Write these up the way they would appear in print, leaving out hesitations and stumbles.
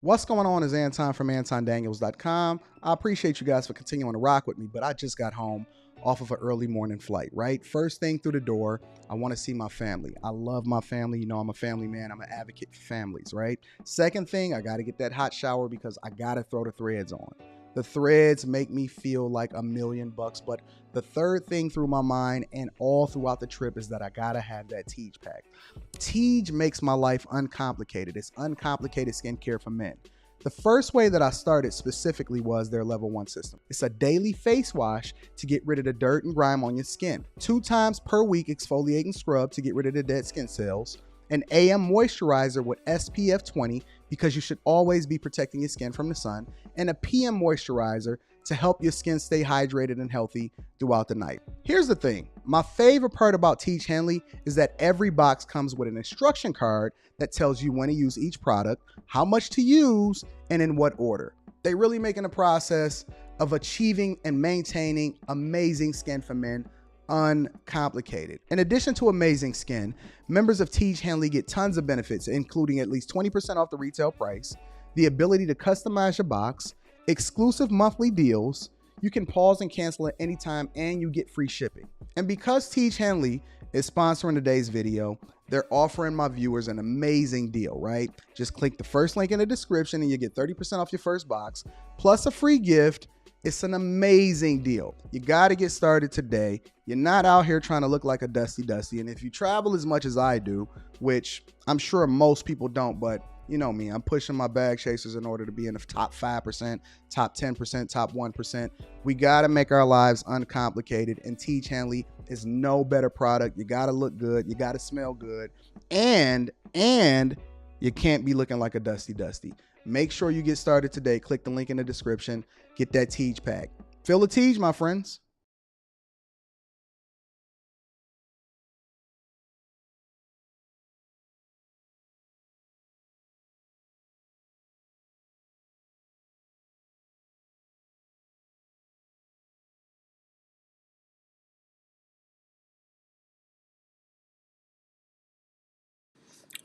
What's going on is Anton from AntonDaniels.com. I appreciate you guys for continuing to rock with me, but I just got home off of an early morning flight, right? First thing through the door, I want to see my family. I love my family. You know, I'm a family man. I'm an advocate for families, right? Second thing, I got to get that hot shower because I got to throw the threads on. The threads make me feel like $1,000,000, but the third thing through my mind and all throughout the trip is that I gotta have that Teej pack. Teej makes my life uncomplicated. It's uncomplicated skincare for men. The first way that I started specifically was their level 1 system. It's a daily face wash to get rid of the dirt and grime on your skin. 2 times per week exfoliating scrub to get rid of the dead skin cells. An AM moisturizer with SPF 20 because you should always be protecting your skin from the sun, and a PM moisturizer to help your skin stay hydrated and healthy throughout the night. Here's the thing. My favorite part about Teej Hanley is that every box comes with an instruction card that tells you when to use each product, how much to use, and in what order. They really making the process of achieving and maintaining amazing skin for men uncomplicated. In addition to amazing skin, members of Teej Hanley get tons of benefits, including at least 20% off the retail price, the ability to customize your box, exclusive monthly deals, you can pause and cancel at any time, and you get free shipping. And because Teej Hanley is sponsoring today's video, they're offering my viewers an amazing deal, right? Just click the first link in the description and you get 30% off your first box, plus a free gift. It's an amazing deal. You got to get started today. You're not out here trying to look like a Dusty. And if you travel as much as I do, which I'm sure most people don't, but you know me, I'm pushing my bag chasers in order to be in the top 5%, top 10%, top 1%. We got to make our lives uncomplicated, and Teej Hanley is no better product. You got to look good. You got to smell good. And you can't be looking like a Dusty. Make sure you get started today. Click the link in the description. Get that Teej pack. Feel the Teej, my friends.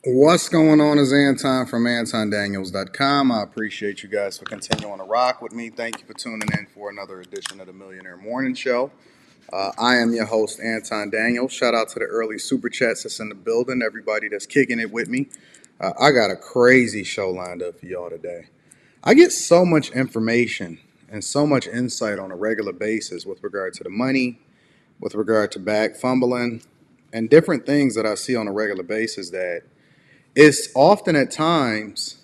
What's going on is Anton from AntonDaniels.com. I appreciate you guys for continuing to rock with me. Thank you for tuning in for another edition of the Millionaire Morning Show. I am your host, Anton Daniels. Shout out to the early super chats that's in the building, everybody that's kicking it with me. I got a crazy show lined up for y'all today. I get so much information and so much insight on a regular basis with regard to the money, with regard to back fumbling, and different things that I see on a regular basis that it's often at times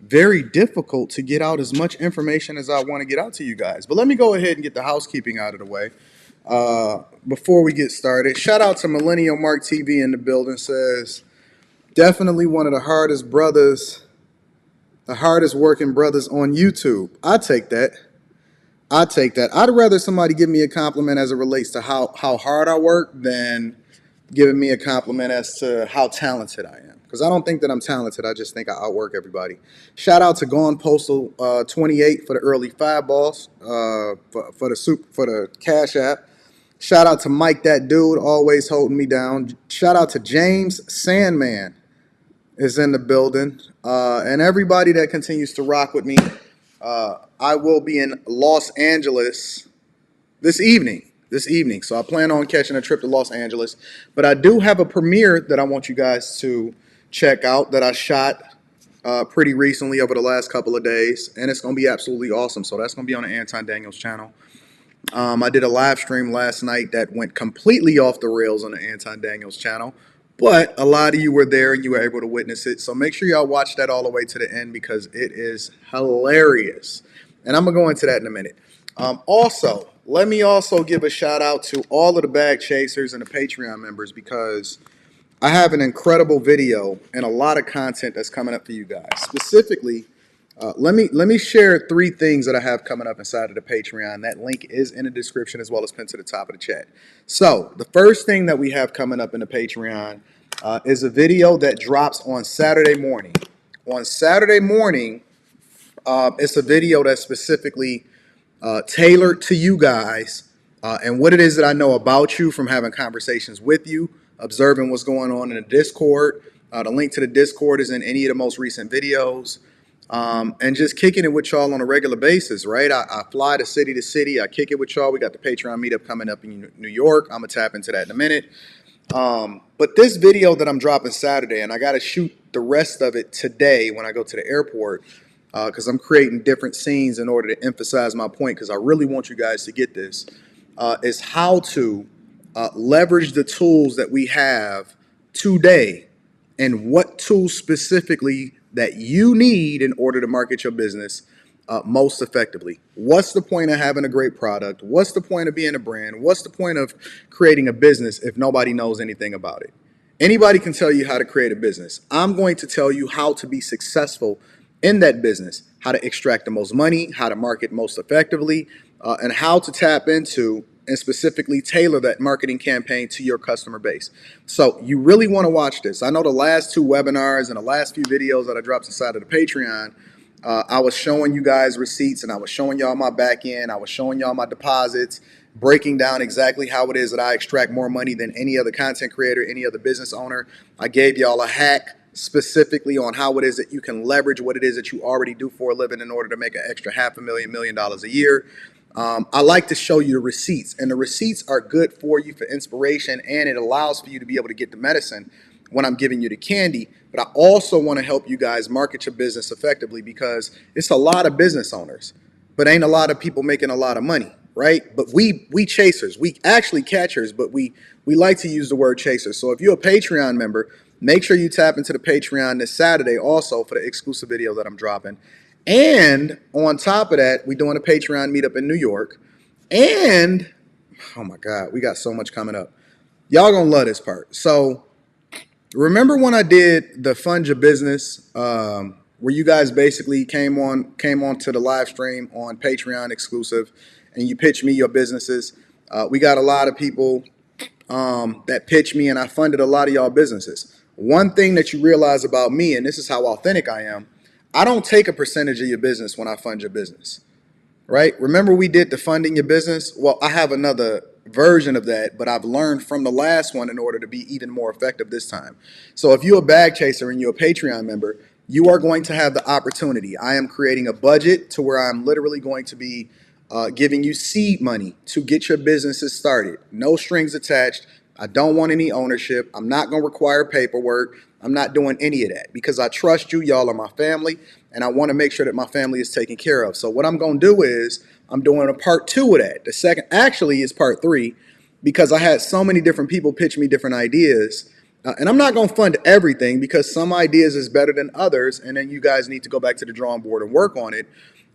very difficult to get out as much information as I want to get out to you guys. But let me go ahead and get the housekeeping out of the way before we get started. Shout out to Millennial Mark TV in the building. Says, definitely one of the hardest brothers, the hardest working brothers on YouTube. I take that. I'd rather somebody give me a compliment as it relates to how hard I work than giving me a compliment as to how talented I am. Because I don't think that I'm talented. I just think I outwork everybody. Shout out to Gone Postal 28 for the early 5 balls for the Cash App. Shout out to Mike, that dude, always holding me down. Shout out to James Sandman is in the building. And everybody that continues to rock with me. I will be in Los Angeles this evening. So I plan on catching a trip to Los Angeles. But I do have a premiere that I want you guys to check out that I shot pretty recently over the last couple of days. And it's going to be absolutely awesome. So that's going to be on the Anton Daniels channel. I did a live stream last night that went completely off the rails on the Anton Daniels channel. But a lot of you were there and you were able to witness it. So make sure y'all watch that all the way to the end because it is hilarious. And I'm going to go into that in a minute. Also, let me also give a shout out to all of the bag chasers and the Patreon members because I have an incredible video and a lot of content that's coming up for you guys. Specifically, let me share 3 things that I have coming up inside of the Patreon. That link is in the description as well as pinned to the top of the chat. So the first thing that we have coming up in the Patreon is a video that drops on Saturday morning. On Saturday morning, it's a video that's specifically tailored to you guys and what it is that I know about you from having conversations with you, observing what's going on in the Discord. The link to the Discord is in any of the most recent videos. and just kicking it with y'all on a regular basis, right? I fly to city. I kick it with y'all. We got the Patreon meetup coming up in New York. I'm going to tap into that in a minute. But this video that I'm dropping Saturday, and I got to shoot the rest of it today when I go to the airport, because I'm creating different scenes in order to emphasize my point, because I really want you guys to get this, is how to leverage the tools that we have today, and what tools specifically that you need in order to market your business most effectively. What's the point of having a great product? What's the point of being a brand? What's the point of creating a business if nobody knows anything about it? Anybody can tell you how to create a business. I'm going to tell you how to be successful in that business, how to extract the most money, how to market most effectively, and how to tap into and specifically tailor that marketing campaign to your customer base. So you really want to watch this. I know the last two webinars and the last few videos that I dropped inside of the Patreon, I was showing you guys receipts, and I was showing y'all my back end. I was showing y'all my deposits, breaking down exactly how it is that I extract more money than any other content creator, any other business owner. I gave y'all a hack specifically on how it is that you can leverage what it is that you already do for a living in order to make an extra $500,000, $1 million a year. I like to show you the receipts, and the receipts are good for you for inspiration, and it allows for you to be able to get the medicine when I'm giving you the candy. But I also want to help you guys market your business effectively, because it's a lot of business owners, but ain't a lot of people making a lot of money, right? But we chasers, we actually catchers, but we like to use the word chasers. So if you're a Patreon member, make sure you tap into the Patreon this Saturday also for the exclusive video that I'm dropping. And on top of that, we're doing a Patreon meetup in New York. And, oh my God, we got so much coming up. Y'all gonna love this part. So remember when I did the Fund Your Business, where you guys basically came on to the live stream on Patreon exclusive, and you pitched me your businesses. We got a lot of people that pitched me, and I funded a lot of y'all businesses. One thing that you realize about me, and this is how authentic I am, I don't take a percentage of your business when I fund your business, right? Remember we did the funding your business? Well, I have another version of that, but I've learned from the last one in order to be even more effective this time. So if you're a bag chaser and you're a Patreon member, you are going to have the opportunity. I am creating a budget to where I'm literally going to be giving you seed money to get your businesses started. No strings attached. I don't want any ownership. I'm not going to require paperwork. I'm not doing any of that because I trust you. Y'all are my family, and I want to make sure that my family is taken care of. So what I'm going to do is I'm doing a part 2 of that. The second actually is part 3, because I had so many different people pitch me different ideas. And I'm not going to fund everything because some ideas is better than others, and then you guys need to go back to the drawing board and work on it.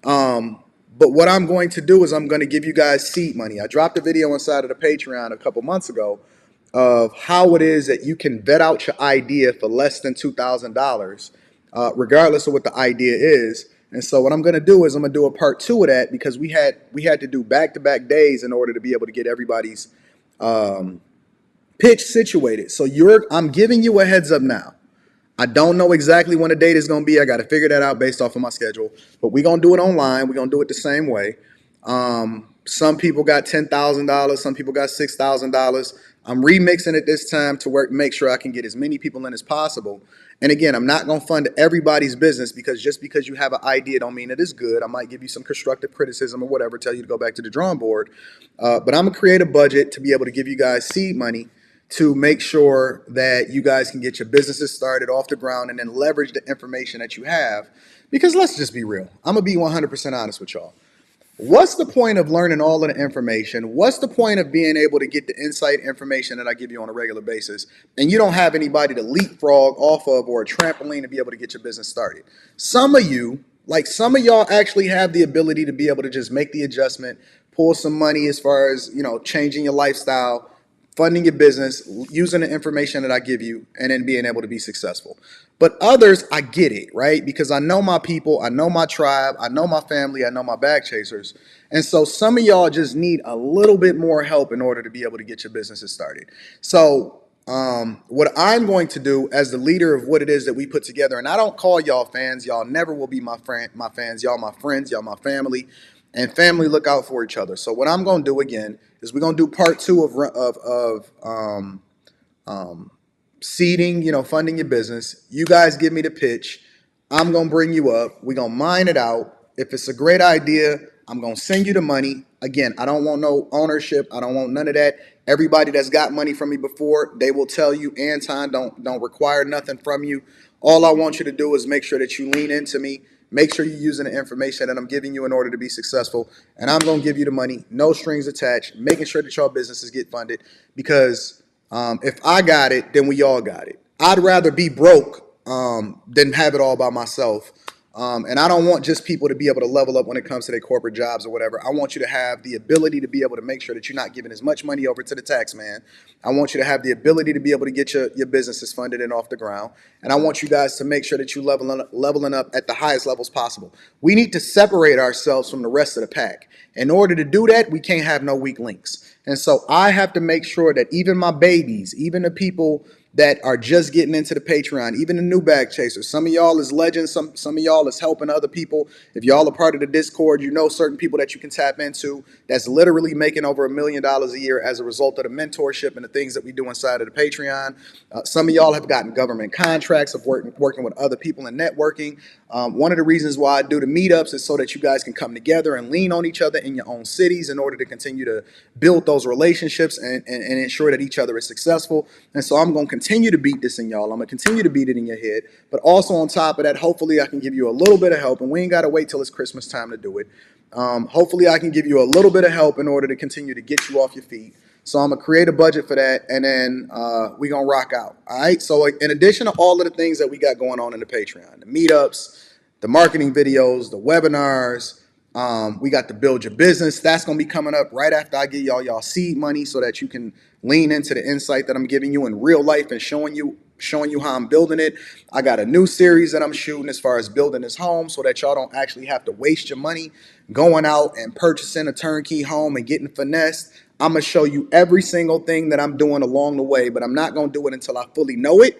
But what I'm going to do is I'm going to give you guys seed money. I dropped a video inside of the Patreon a couple months ago of how it is that you can vet out your idea for less than $2,000, regardless of what the idea is. And so what I'm going to do is I'm going to do a part 2 of that, because we had to do back-to-back days in order to be able to get everybody's pitch situated. So I'm giving you a heads up now. I don't know exactly when the date is going to be. I got to figure that out based off of my schedule. But we're going to do it online. We're going to do it the same way. Some people got $10,000. Some people got $6,000. I'm remixing it this time to make sure I can get as many people in as possible. And again, I'm not going to fund everybody's business, because just because you have an idea don't mean it is good. I might give you some constructive criticism or whatever, tell you to go back to the drawing board. But I'm going to create a budget to be able to give you guys seed money to make sure that you guys can get your businesses started off the ground and then leverage the information that you have. Because let's just be real. I'm going to be 100% honest with y'all. What's the point of learning all of the information? What's the point of being able to get the insight information that I give you on a regular basis, and you don't have anybody to leapfrog off of or a trampoline to be able to get your business started? Some of y'all actually have the ability to be able to just make the adjustment, pull some money as far as, changing your lifestyle, funding your business, using the information that I give you, and then being able to be successful. But others, I get it, right? Because I know my people, I know my tribe, I know my family, I know my bag chasers. And so some of y'all just need a little bit more help in order to be able to get your businesses started. So what I'm going to do as the leader of what it is that we put together, and I don't call y'all fans, y'all never will be my fans, y'all my friends, y'all my family, and family look out for each other. So what I'm going to do again is we're going to do part 2 of seeding, funding your business. You guys give me the pitch. I'm going to bring you up. We're going to mine it out. If it's a great idea, I'm going to send you the money. Again, I don't want no ownership. I don't want none of that. Everybody that's got money from me before, they will tell you, Anton, don't require nothing from you. All I want you to do is make sure that you lean into me. Make sure you're using the information that I'm giving you in order to be successful. And I'm going to give you the money, no strings attached, making sure that your businesses get funded. Because if I got it, then we all got it. I'd rather be broke than have it all by myself. And I don't want just people to be able to level up when it comes to their corporate jobs or whatever. I want you to have the ability to be able to make sure that you're not giving as much money over to the tax man. I want you to have the ability to be able to get your businesses funded and off the ground. And I want you guys to make sure that you're leveling up at the highest levels possible. We need to separate ourselves from the rest of the pack. In order to do that, we can't have no weak links. And so I have to make sure that even my babies, even the people that are just getting into the Patreon, even the new bag chasers. Some of y'all is legends. Some of y'all is helping other people. If y'all are part of the Discord, you know certain people that you can tap into that's literally making over $1 million a year as a result of the mentorship and the things that we do inside of the Patreon. Some of y'all have gotten government contracts of working with other people and networking. One of the reasons why I do the meetups is so that you guys can come together and lean on each other in your own cities in order to continue to build those relationships and ensure that each other is successful. And so I'm going to continue to beat this in y'all. I'm going to continue to beat it in your head. But also on top of that, hopefully I can give you a little bit of help. And we ain't got to wait till it's Christmas time to do it. Hopefully I can give you a little bit of help in order to continue to get you off your feet. So I'm going to create a budget for that, and then we're going to rock out. All right? So in addition to all of the things that we got going on in the Patreon, the meetups, the marketing videos, the webinars, we got the Build Your Business. That's going to be coming up right after I give y'all seed money so that you can lean into the insight that I'm giving you in real life and showing you how I'm building it. I got a new series that I'm shooting as far as building this home so that y'all don't actually have to waste your money going out and purchasing a turnkey home and getting finessed. I'm going to show you every single thing that I'm doing along the way, but I'm not going to do it until I fully know it,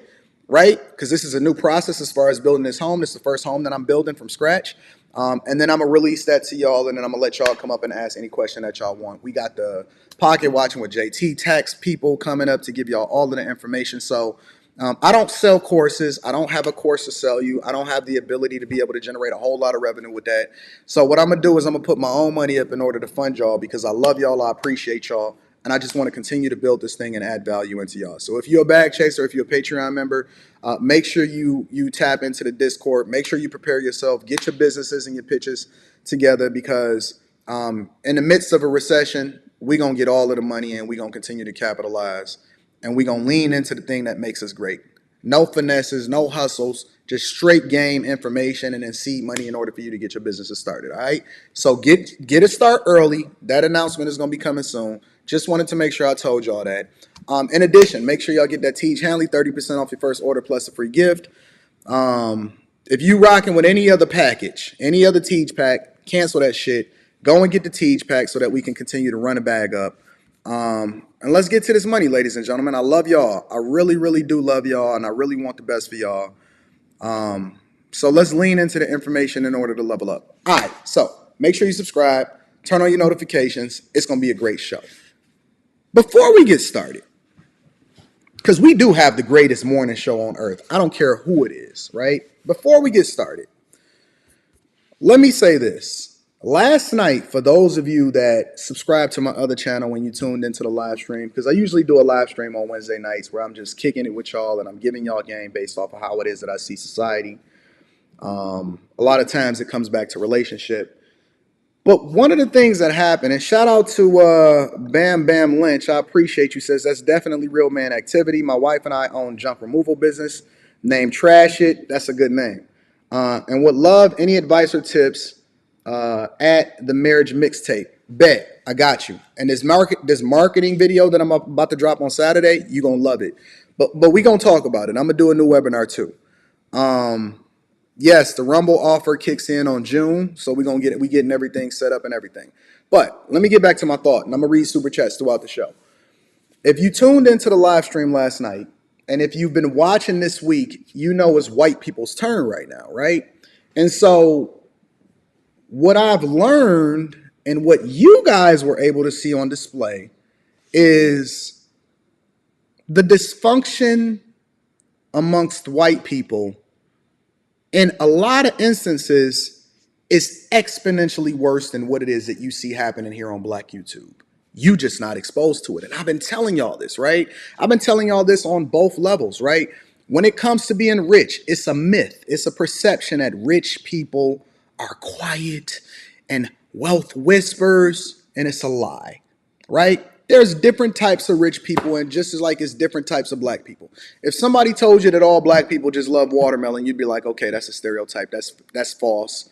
right? Because this is a new process as far as building this home. This is the first home that I'm building from scratch. And then I'm going to release that to y'all, and then I'm going to let y'all come up and ask any question that y'all want. We got the Pocket Watching with JT tax people coming up to give y'all all of the information. So I don't sell courses. I don't have a course to sell you. I don't have the ability to be able to generate a whole lot of revenue with that. So what I'm going to do is I'm going to put my own money up in order to fund y'all because I love y'all. I appreciate y'all. And I just want to continue to build this thing and add value into y'all. So if you're a bag chaser, if you're a Patreon member, make sure you tap into the Discord. Make sure you prepare yourself. Get your businesses and your pitches together because in the midst of a recession, we're going to get all of the money and we're going to continue to capitalize. And we're going to lean into the thing that makes us great. No finesses, no hustles, just straight game information and then seed money in order for you to get your businesses started, all right? So get a start early. That announcement is going to be coming soon. Just wanted to make sure I told y'all that. In addition, make sure y'all get that Teach Hanley 30% off your first order plus a free gift. If you rocking with any other package, any other Teach pack, cancel that shit. Go and get the Teach pack so that we can continue to run a bag up. And let's get to this money, ladies and gentlemen. I love y'all. I really, really do love y'all, and I really want the best for y'all. So let's lean into the information in order to level up. All right, so make sure you subscribe, turn on your notifications. It's going to be a great show. Before we get started, because we do have the greatest morning show on earth. I don't care who it is, right? Before we get started, let me say this. Last night, for those of you that subscribe to my other channel when you tuned into the live stream, because I usually do a live stream on Wednesday nights where I'm just kicking it with y'all and I'm giving y'all game based off of how it is that I see society. A lot of times it comes back to relationship. But one of the things that happened, and shout out to Bam Bam Lynch, I appreciate you, says that's definitely real man activity. My wife and I own junk removal business named Trash It. That's a good name. And would love any advice or tips at the marriage mixtape. Bet, I got you. And this marketing video that I'm about to drop on Saturday, you're gonna love it. But we gonna talk about it. I'm gonna do a new webinar too. Yes, the Rumble offer kicks in on June, so we getting everything set up and everything. But let me get back to my thought, and I'm gonna read super chats throughout the show. If you tuned into the live stream last night, and if you've been watching this week, you know it's white people's turn right now, right? And so what I've learned and what you guys were able to see on display is the dysfunction amongst white people In a lot of instances, it's exponentially worse than what it is that you see happening here on Black YouTube. You just not exposed to it. And I've been telling y'all this, right? I've been telling y'all this on both levels, right? When it comes to being rich, it's a myth. It's a perception that rich people are quiet and wealth whispers, and it's a lie, right? There's different types of rich people, and just as like it's different types of black people. If somebody told you that all black people just love watermelon, you'd be like, okay, that's a stereotype. That's false.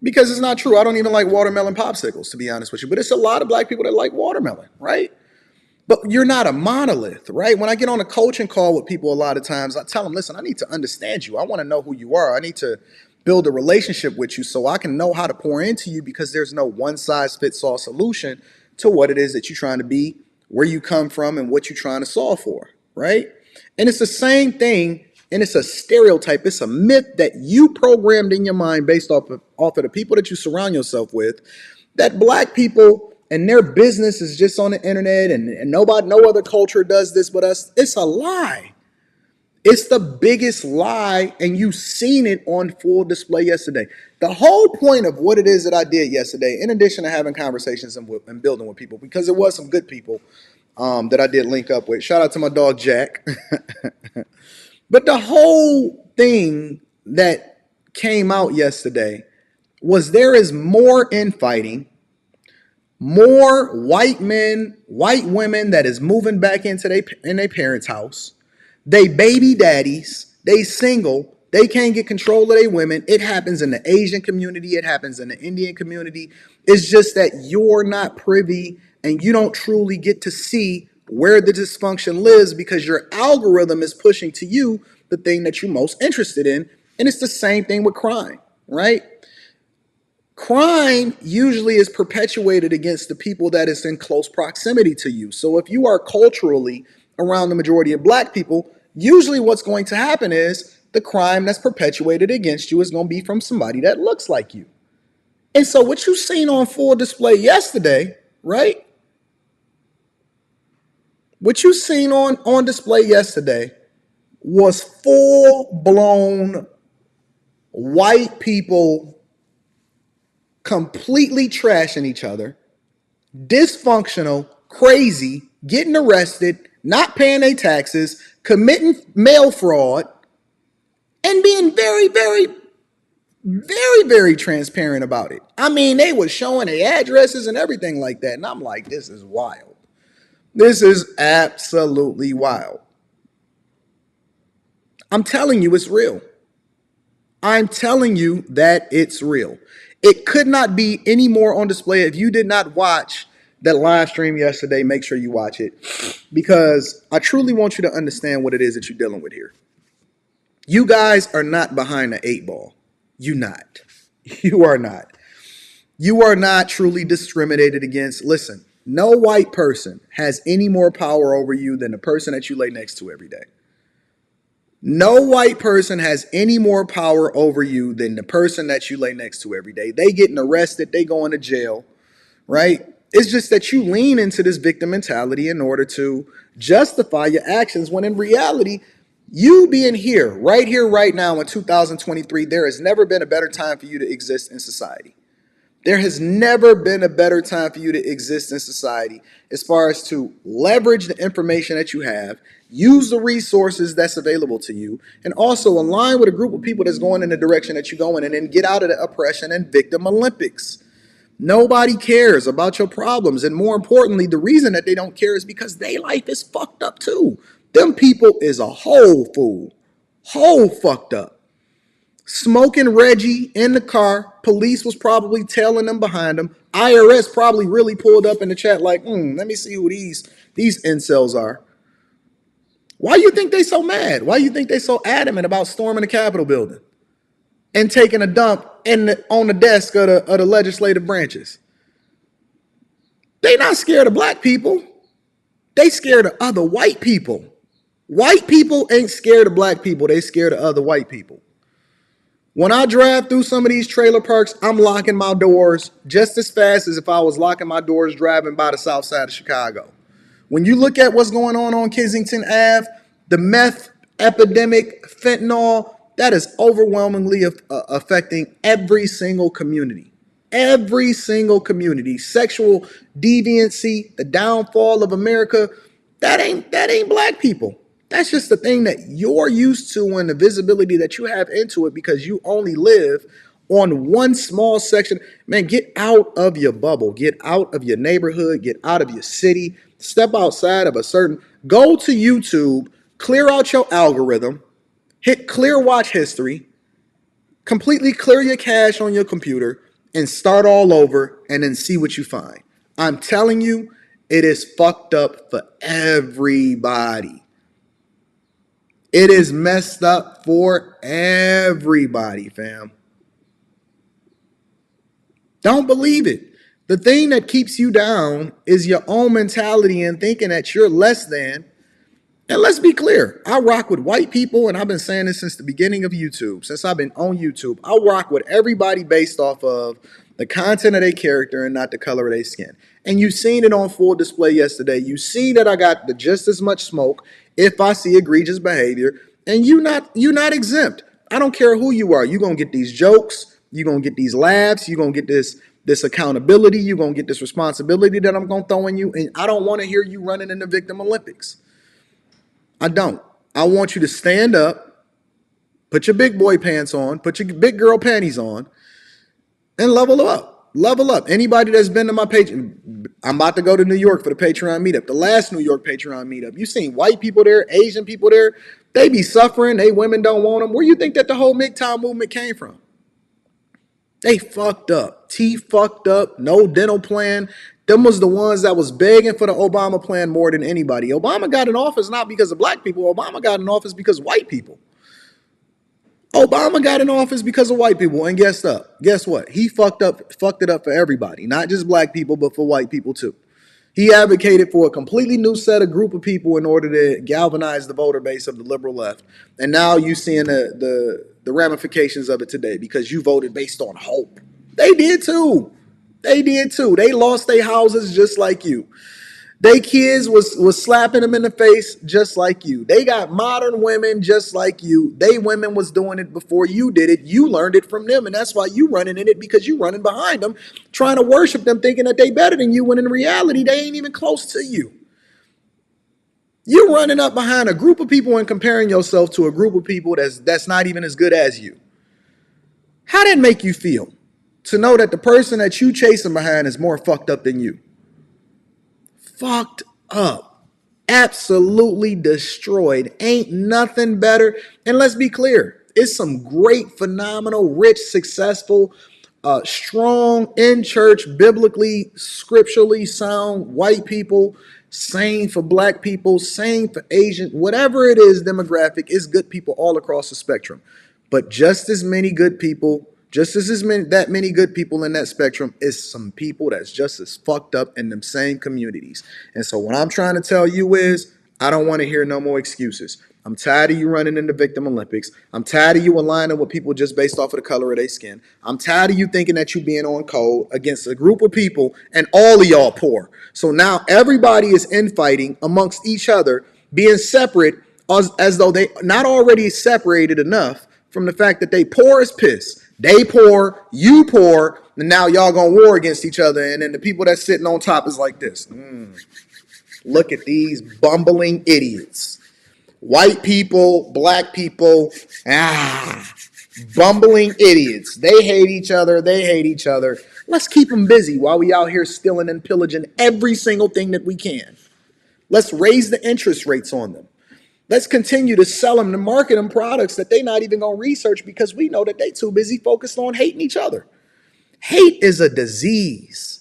Because it's not true. I don't even like watermelon popsicles, to be honest with you. But it's a lot of black people that like watermelon, right? But you're not a monolith, right? When I get on a coaching call with people a lot of times, I tell them, listen, I need to understand you. I want to know who you are. I need to build a relationship with you so I can know how to pour into you, because there's no one-size-fits-all solution to what it is that you're trying to be, where you come from, and what you're trying to solve for, right? And it's the same thing, and it's a stereotype. It's a myth that you programmed in your mind based off of the people that you surround yourself with, that black people and their business is just on the internet and no other culture does this but us. It's a lie. It's the biggest lie, and you seen it on full display yesterday. The whole point of what it is that I did yesterday, in addition to having conversations and building with people, because it was some good people that I did link up with. Shout out to my dog, Jack. But the whole thing that came out yesterday was there is more infighting, more white men, white women that is moving back into their parents' house. They baby daddies, they single, they can't get control of their women. It happens in the Asian community, it happens in the Indian community. It's just that you're not privy and you don't truly get to see where the dysfunction lives, because your algorithm is pushing to you the thing that you're most interested in. And it's the same thing with crime, right? Crime usually is perpetuated against the people that is in close proximity to you. So if you are culturally around the majority of black people, usually what's going to happen is the crime that's perpetuated against you is going to be from somebody that looks like you. And so what you seen on full display yesterday, right? What you seen on display yesterday was full-blown white people completely trashing each other, dysfunctional, crazy, getting arrested, not paying their taxes, committing mail fraud, and being very, very, very, very transparent about it. I mean, they were showing their addresses and everything like that. And I'm like, this is wild. This is absolutely wild. I'm telling you, it's real. I'm telling you that it's real. It could not be any more on display. If you did not watch that live stream yesterday, make sure you watch it, because I truly want you to understand what it is that you're dealing with here. You guys are not behind the 8 ball. You not. You are not. You are not truly discriminated against. Listen, no white person has any more power over you than the person that you lay next to every day. No white person has any more power over you than the person that you lay next to every day. They getting arrested, they going to jail, right? It's just that you lean into this victim mentality in order to justify your actions, when in reality, you being here, right now in 2023, there has never been a better time for you to exist in society. There has never been a better time for you to exist in society as far as to leverage the information that you have, use the resources that's available to you, and also align with a group of people that's going in the direction that you're going, and then get out of the oppression and victim Olympics. Nobody cares about your problems. And more importantly, the reason that they don't care is because their life is fucked up too. Them people is a whole fool. Whole fucked up. Smoking Reggie in the car. Police was probably tailing them behind them. IRS probably really pulled up in the chat like, let me see who these incels are. Why you think they so mad? Why you think they so adamant about storming the Capitol building and taking a dump on the desk of the legislative branches? They not scared of black people. They scared of other white people. White people ain't scared of black people. They scared of other white people. When I drive through some of these trailer parks, I'm locking my doors just as fast as if I was locking my doors driving by the south side of Chicago. When you look at what's going on Kensington Ave, the meth epidemic, fentanyl, That is overwhelmingly affecting every single community. Every single community. Sexual deviancy, the downfall of America, that ain't black people. That's just the thing that you're used to and the visibility that you have into it because you only live on one small section. Man, get out of your bubble. Get out of your neighborhood. Get out of your city. Step outside of a certain. Go to YouTube. Clear out your algorithm. Hit clear watch history. Completely clear your cache on your computer and start all over and then see what you find. I'm telling you, it is fucked up for everybody. It is messed up for everybody, fam. Don't believe it. The thing that keeps you down is your own mentality and thinking that you're less than. And let's be clear, I rock with white people, and I've been saying this since the beginning of YouTube, since I've been on YouTube. I rock with everybody based off of the content of their character and not the color of their skin. And you've seen it on full display yesterday. You see that I got just as much smoke if I see egregious behavior, and you're not exempt. I don't care who you are. You're going to get these jokes. You're going to get these laughs. You're going to get this accountability. You're going to get this responsibility that I'm going to throw in you. And I don't want to hear you running in the victim Olympics. I don't. I want you to stand up, put your big boy pants on, put your big girl panties on, and level up. Level up. Anybody that's been to my page, I'm about to go to New York for the Patreon meetup. The last New York Patreon meetup. You seen white people there, Asian people there. They be suffering. They women don't want them. Where you think that the whole MGTOW movement came from? They fucked up. T fucked up. No dental plan. Them was the ones that was begging for the Obama plan more than anybody. Obama got in office not because of black people. Obama got in office because of white people. Obama got in office because of white people. And guess what? He fucked it up for everybody. Not just black people, but for white people too. He advocated for a completely new set of group of people in order to galvanize the voter base of the liberal left. And now you're seeing the ramifications of it today because you voted based on hope. They did too. They did too. They lost their houses just like you. They kids was slapping them in the face just like you. They got modern women just like you. They women was doing it before you did it. You learned it from them, and that's why you running in it because you running behind them, trying to worship them, thinking that they better than you, when in reality they ain't even close to you. You running up behind a group of people and comparing yourself to a group of people that's not even as good as you. How did it make you feel to know that the person that you chasing behind is more fucked up than you? Fucked up. Absolutely destroyed. Ain't nothing better. And let's be clear, it's some great, phenomenal, rich, successful, strong, in church, biblically, scripturally sound white people, same for black people, same for Asian, whatever it is, demographic, is good people all across the spectrum. But just as many good people, that many good people in that spectrum is some people that's just as fucked up in them same communities. And so what I'm trying to tell you is, I don't want to hear no more excuses. I'm tired of you running in the victim Olympics. I'm tired of you aligning with people just based off of the color of their skin. I'm tired of you thinking that you being on code against a group of people and all of y'all poor. So now everybody is infighting amongst each other, being separate as though they not already separated enough from the fact that they poor as piss. They poor, you poor, and now y'all gonna war against each other. And then the people that's sitting on top is like this. Look at these bumbling idiots. White people, black people, bumbling idiots. They hate each other. They hate each other. Let's keep them busy while we out here stealing and pillaging every single thing that we can. Let's raise the interest rates on them. Let's continue to sell them and market them products that they're not even going to research because we know that they too busy focused on hating each other. Hate is a disease.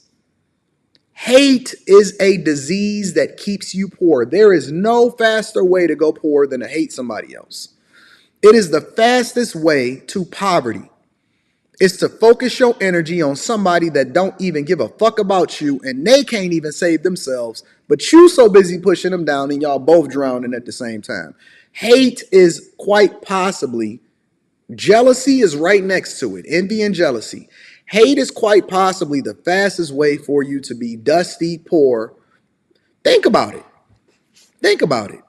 Hate is a disease that keeps you poor. There is no faster way to go poor than to hate somebody else. It is the fastest way to poverty. It's to focus your energy on somebody that don't even give a fuck about you and they can't even save themselves, but you so busy pushing them down and y'all both drowning at the same time. Hate is quite possibly, jealousy is right next to it, envy and jealousy. Hate is quite possibly the fastest way for you to be dusty, poor. Think about it. Think about it.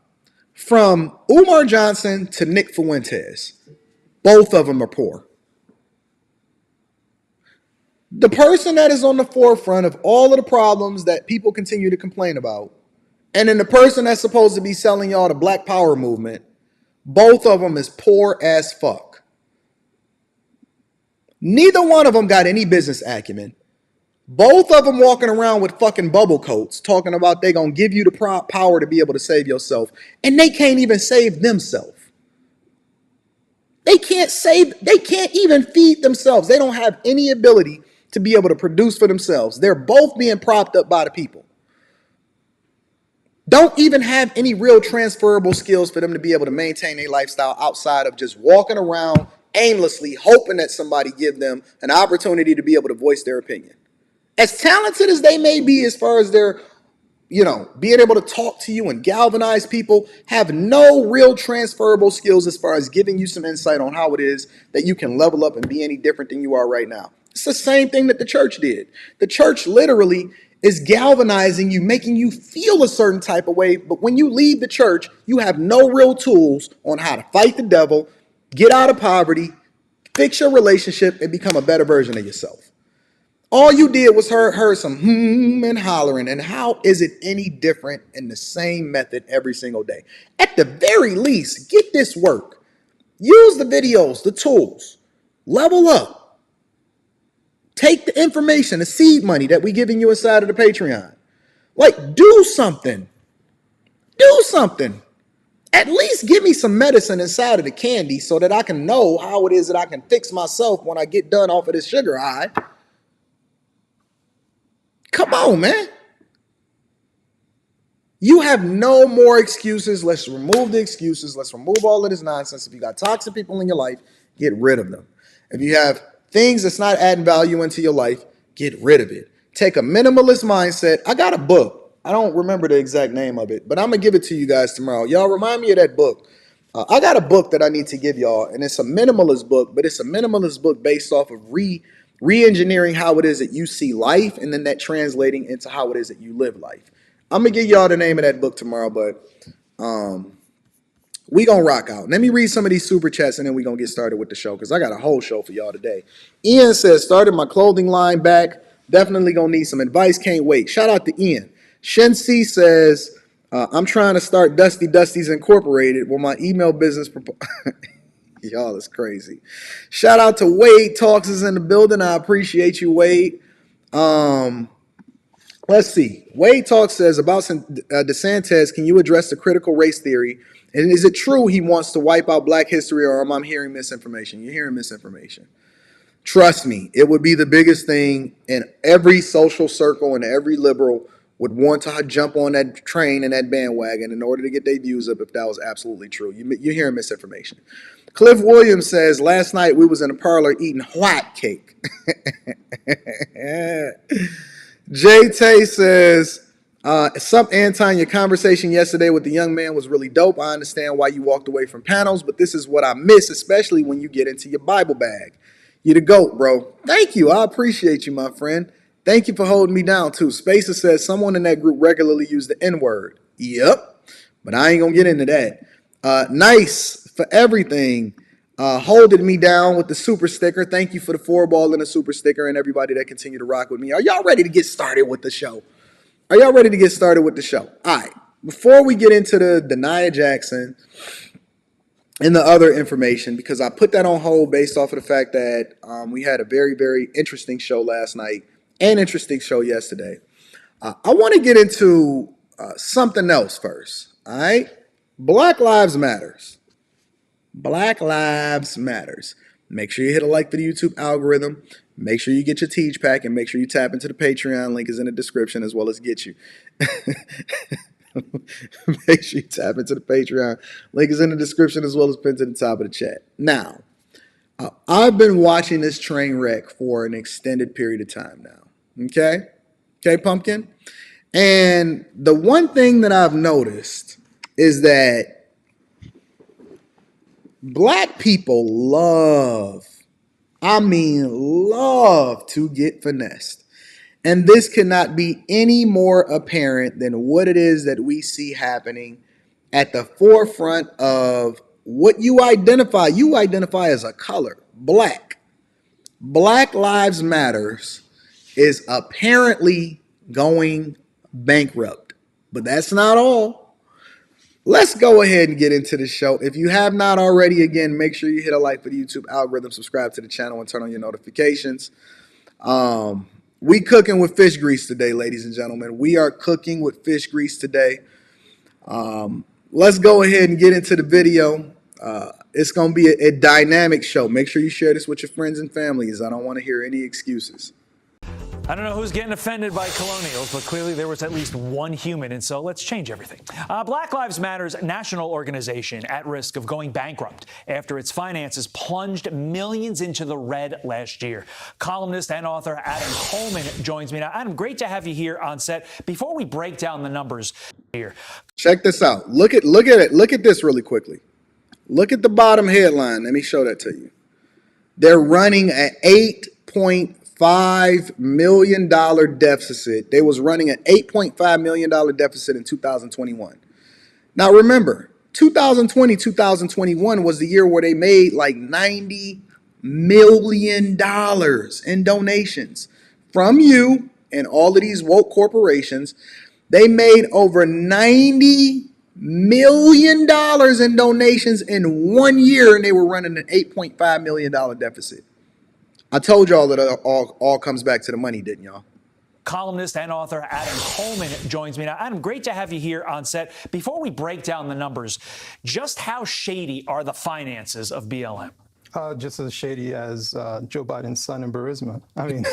From Umar Johnson to Nick Fuentes. Both of them are poor. The person that is on the forefront of all of the problems that people continue to complain about, and then the person that's supposed to be selling y'all the Black Power movement, both of them is poor as fuck. Neither one of them got any business acumen. Both of them walking around with fucking bubble coats talking about they gonna give you the power to be able to save yourself, and they can't even save themselves. They can't even feed themselves. They don't have any ability to be able to produce for themselves. They're both being propped up by the people. Don't even have any real transferable skills for them to be able to maintain a lifestyle outside of just walking around aimlessly, hoping that somebody give them an opportunity to be able to voice their opinion. As talented as they may be as far as their, being able to talk to you and galvanize people, have no real transferable skills as far as giving you some insight on how it is that you can level up and be any different than you are right now. It's the same thing that the church did. The church literally is galvanizing you, making you feel a certain type of way. But when you leave the church, you have no real tools on how to fight the devil, get out of poverty, fix your relationship, and become a better version of yourself. All you did was heard some and hollering. And how is it any different in the same method every single day? At the very least, get this work. Use the videos, the tools. Level up. Take the information, the seed money that we giving you inside of the Patreon. Like, do something. Do something. At least give me some medicine inside of the candy so that I can know how it is that I can fix myself when I get done off of this sugar high. Come on, man. You have no more excuses. Let's remove the excuses. Let's remove all of this nonsense. If you got toxic people in your life, get rid of them. If you have things that's not adding value into your life, get rid of it. Take a minimalist mindset. I got a book. I don't remember the exact name of it, but I'm going to give it to you guys tomorrow. Y'all remind me of that book. I got a book that I need to give y'all, and it's a minimalist book, but it's a minimalist book based off of re-engineering how it is that you see life, and then that translating into how it is that you live life. I'm going to give y'all the name of that book tomorrow, but we going to rock out. Let me read some of these super chats, and then we going to get started with the show, because I got a whole show for y'all today. Ian says, started my clothing line back. Definitely going to need some advice. Can't wait. Shout out to Ian. Shensi says, I'm trying to start Dusty Dusty's Incorporated. Well, my email business... Y'all is crazy. Shout out to Wade Talks is in the building. I appreciate you, Wade. Let's see. Wade Talks says about DeSantis, can you address the critical race theory? And is it true he wants to wipe out Black history, or am I hearing misinformation? You're hearing misinformation. Trust me, it would be the biggest thing, and every social circle and every liberal would want to jump on that train and that bandwagon in order to get their views up if that was absolutely true. You're hearing misinformation. Cliff Williams says, last night we was in a parlor eating white cake. Jay Tay says, Anton, your conversation yesterday with the young man was really dope. I understand why you walked away from panels, but this is what I miss, especially when you get into your Bible bag. You the GOAT, bro. Thank you. I appreciate you, my friend. Thank you for holding me down, too. Spacer says, someone in that group regularly used the N-word. Yep, but I ain't going to get into that. Nice for everything. Holding me down with the super sticker. Thank you for the 4-ball and the super sticker, and everybody that continue to rock with me. Are y'all ready to get started with the show? All right. Before we get into the Nia Jackson and the other information, because I put that on hold based off of the fact that we had a very, very interesting show last night and interesting show yesterday. I want to get into something else first. All right. Black Lives Matters. Black Lives Matters. Make sure you hit a like for the YouTube algorithm. Make sure you get your Teach Pack, and make sure you tap into the Patreon. Link is in the description as well as get you. Make sure you tap into the Patreon. Link is in the description as well as pinned to the top of the chat. Now, I've been watching this train wreck for an extended period of time now. Okay? Okay, Pumpkin? And the one thing that I've noticed is that Black people love to get finessed. And this cannot be any more apparent than what it is that we see happening at the forefront of what you identify as a color, black. Black Lives Matters is apparently going bankrupt. But that's not all. Let's go ahead and get into the show. If you have not already, again, make sure you hit a like for the YouTube algorithm, subscribe to the channel, and turn on your notifications. We cooking with fish grease today, ladies and gentlemen. We are cooking with fish grease today. Let's go ahead and get into the video. It's going to be a dynamic show. Make sure you share this with your friends and families. I don't want to hear any excuses. I don't know who's getting offended by colonials, but clearly there was at least one human, and so let's change everything. Black Lives Matter's national organization at risk of going bankrupt after its finances plunged millions into the red last year. Columnist and author Adam Coleman joins me now. Adam, great to have you here on set. Before we break down the numbers here, check this out. Look at it. Look at this really quickly. Look at the bottom headline. Let me show that to you. They're running an $8.5 million deficit. They was running an $8.5 million deficit in 2021. Now remember, 2020, 2021 was the year where they made like $90 million in donations from you and all of these woke corporations. They made over $90 million in donations in 1 year, and they were running an $8.5 million deficit. I told y'all that it all comes back to the money, didn't y'all? Columnist and author Adam Coleman joins me now. Adam, great to have you here on set. Before we break down the numbers, just how shady are the finances of BLM? Just as shady as Joe Biden's son in Burisma. I mean,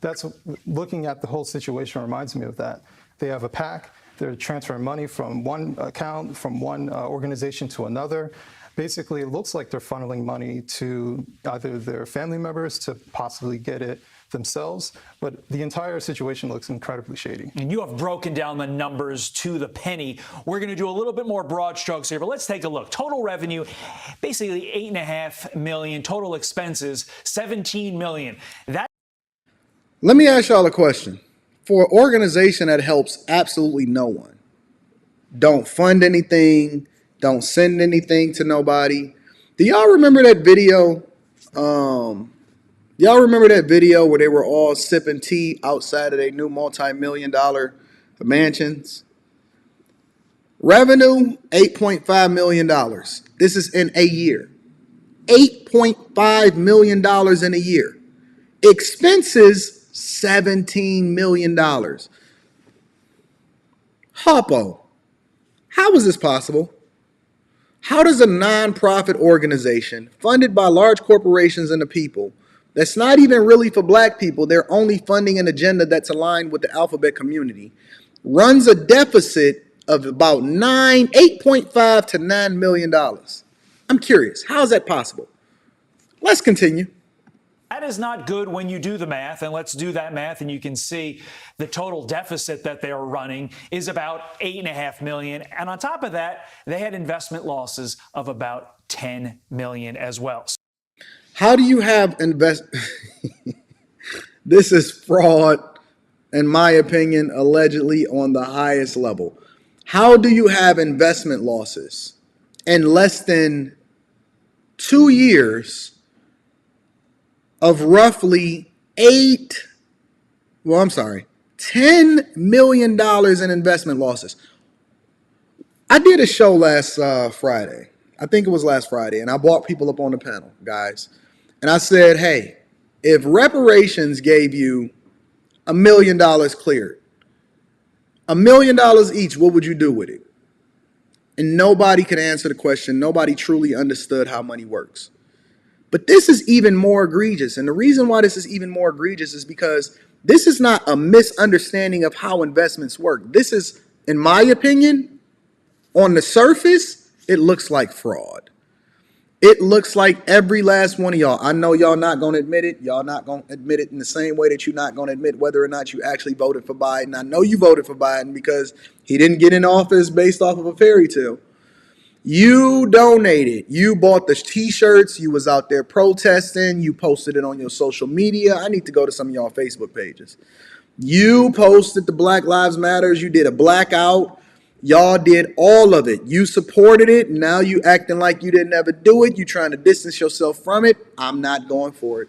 that's looking at the whole situation reminds me of that. They have a PAC. They're transferring money from one account, from one organization to another. Basically, it looks like they're funneling money to either their family members to possibly get it themselves, but the entire situation looks incredibly shady. And you have broken down the numbers to the penny. We're going to do a little bit more broad strokes here, but let's take a look. Total revenue, basically $8.5 million. Total expenses, $17 million. Let me ask y'all a question. For an organization that helps absolutely no one, don't fund anything, don't send anything to nobody. Do y'all remember that video? Y'all remember that video where they were all sipping tea outside of their new multi-million-dollar mansions? Revenue, $8.5 million. This is in a year. $8.5 million in a year. Expenses, $17 million. Hoppo, how is this possible? How does a nonprofit organization funded by large corporations and the people, that's not even really for black people, they're only funding an agenda that's aligned with the alphabet community, runs a deficit of about $8.5 to $9 million? I'm curious, how is that possible? Let's continue. That is not good when you do the math, and let's do that math, and you can see the total deficit that they're running is about $8.5 million. And on top of that, they had investment losses of about $10 million as well. How do you have This is fraud, in my opinion, allegedly on the highest level. How do you have investment losses in less than 2 years of roughly $10 million in investment losses? I did a show last Friday. I think it was last Friday, and I brought people up on the panel, guys. And I said, hey, if reparations gave you $1 million cleared, $1 million each, what would you do with it? And nobody could answer the question. Nobody truly understood how money works. But this is even more egregious. And the reason why this is even more egregious is because this is not a misunderstanding of how investments work. This is, in my opinion, on the surface, it looks like fraud. It looks like every last one of y'all. I know y'all not going to admit it. Y'all not going to admit it in the same way that you're not going to admit whether or not you actually voted for Biden. I know you voted for Biden because he didn't get in office based off of a fairy tale. You donated. You bought the t-shirts. You was out there protesting. You posted it on your social media. I need to go to some of y'all Facebook pages. You posted the Black Lives Matters. You did a blackout. Y'all did all of it. You supported it. Now you acting like you didn't ever do it. You trying to distance yourself from it. I'm not going for it.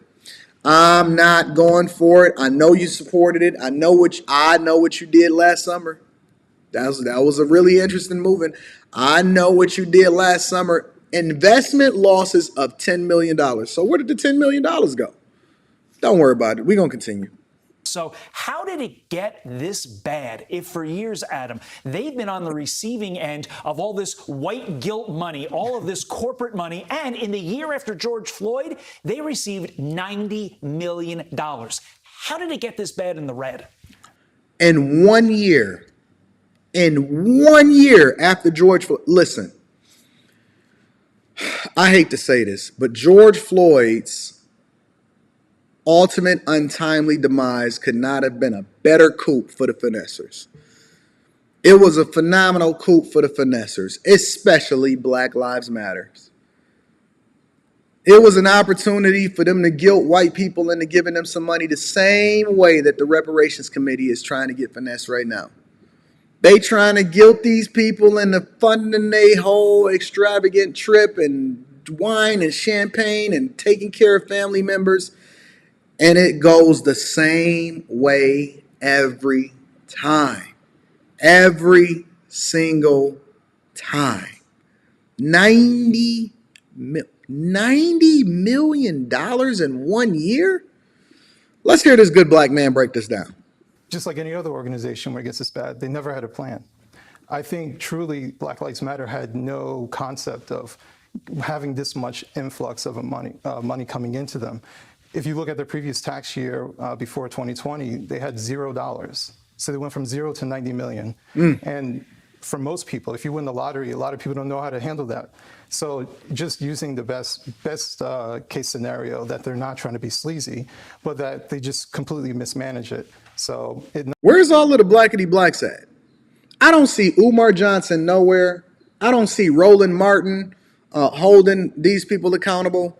I'm not going for it. I know you supported it. I know what you did last summer. That was a really interesting movement. I know what you did last summer. Investment losses of $10 million. So where did the $10 million go? Don't worry about it. We're going to continue. So how did it get this bad if for years, Adam, they've been on the receiving end of all this white guilt money, all of this corporate money, and in the year after George Floyd, they received $90 million. How did it get this bad in the red? In 1 year after George Floyd, listen, I hate to say this, but George Floyd's ultimate untimely demise could not have been a better coup for the finessers. It was a phenomenal coup for the finessers, especially Black Lives Matter. It was an opportunity for them to guilt white people into giving them some money the same way that the Reparations Committee is trying to get finesse right now. They trying to guilt these people into funding their whole extravagant trip and wine and champagne and taking care of family members. And it goes the same way every time. Every single time. $90 million in 1 year? Let's hear this good black man break this down. Just like any other organization where it gets this bad, they never had a plan. I think truly Black Lives Matter had no concept of having this much influx of money coming into them. If you look at their previous tax year before 2020, they had $0. So they went from 0 to 90 million. And for most people, if you win the lottery, a lot of people don't know how to handle that. So just using the best case scenario that they're not trying to be sleazy, but that they just completely mismanage it. So where's all of the blackity blacks at? I don't see Umar Johnson nowhere. I don't see Roland Martin holding these people accountable.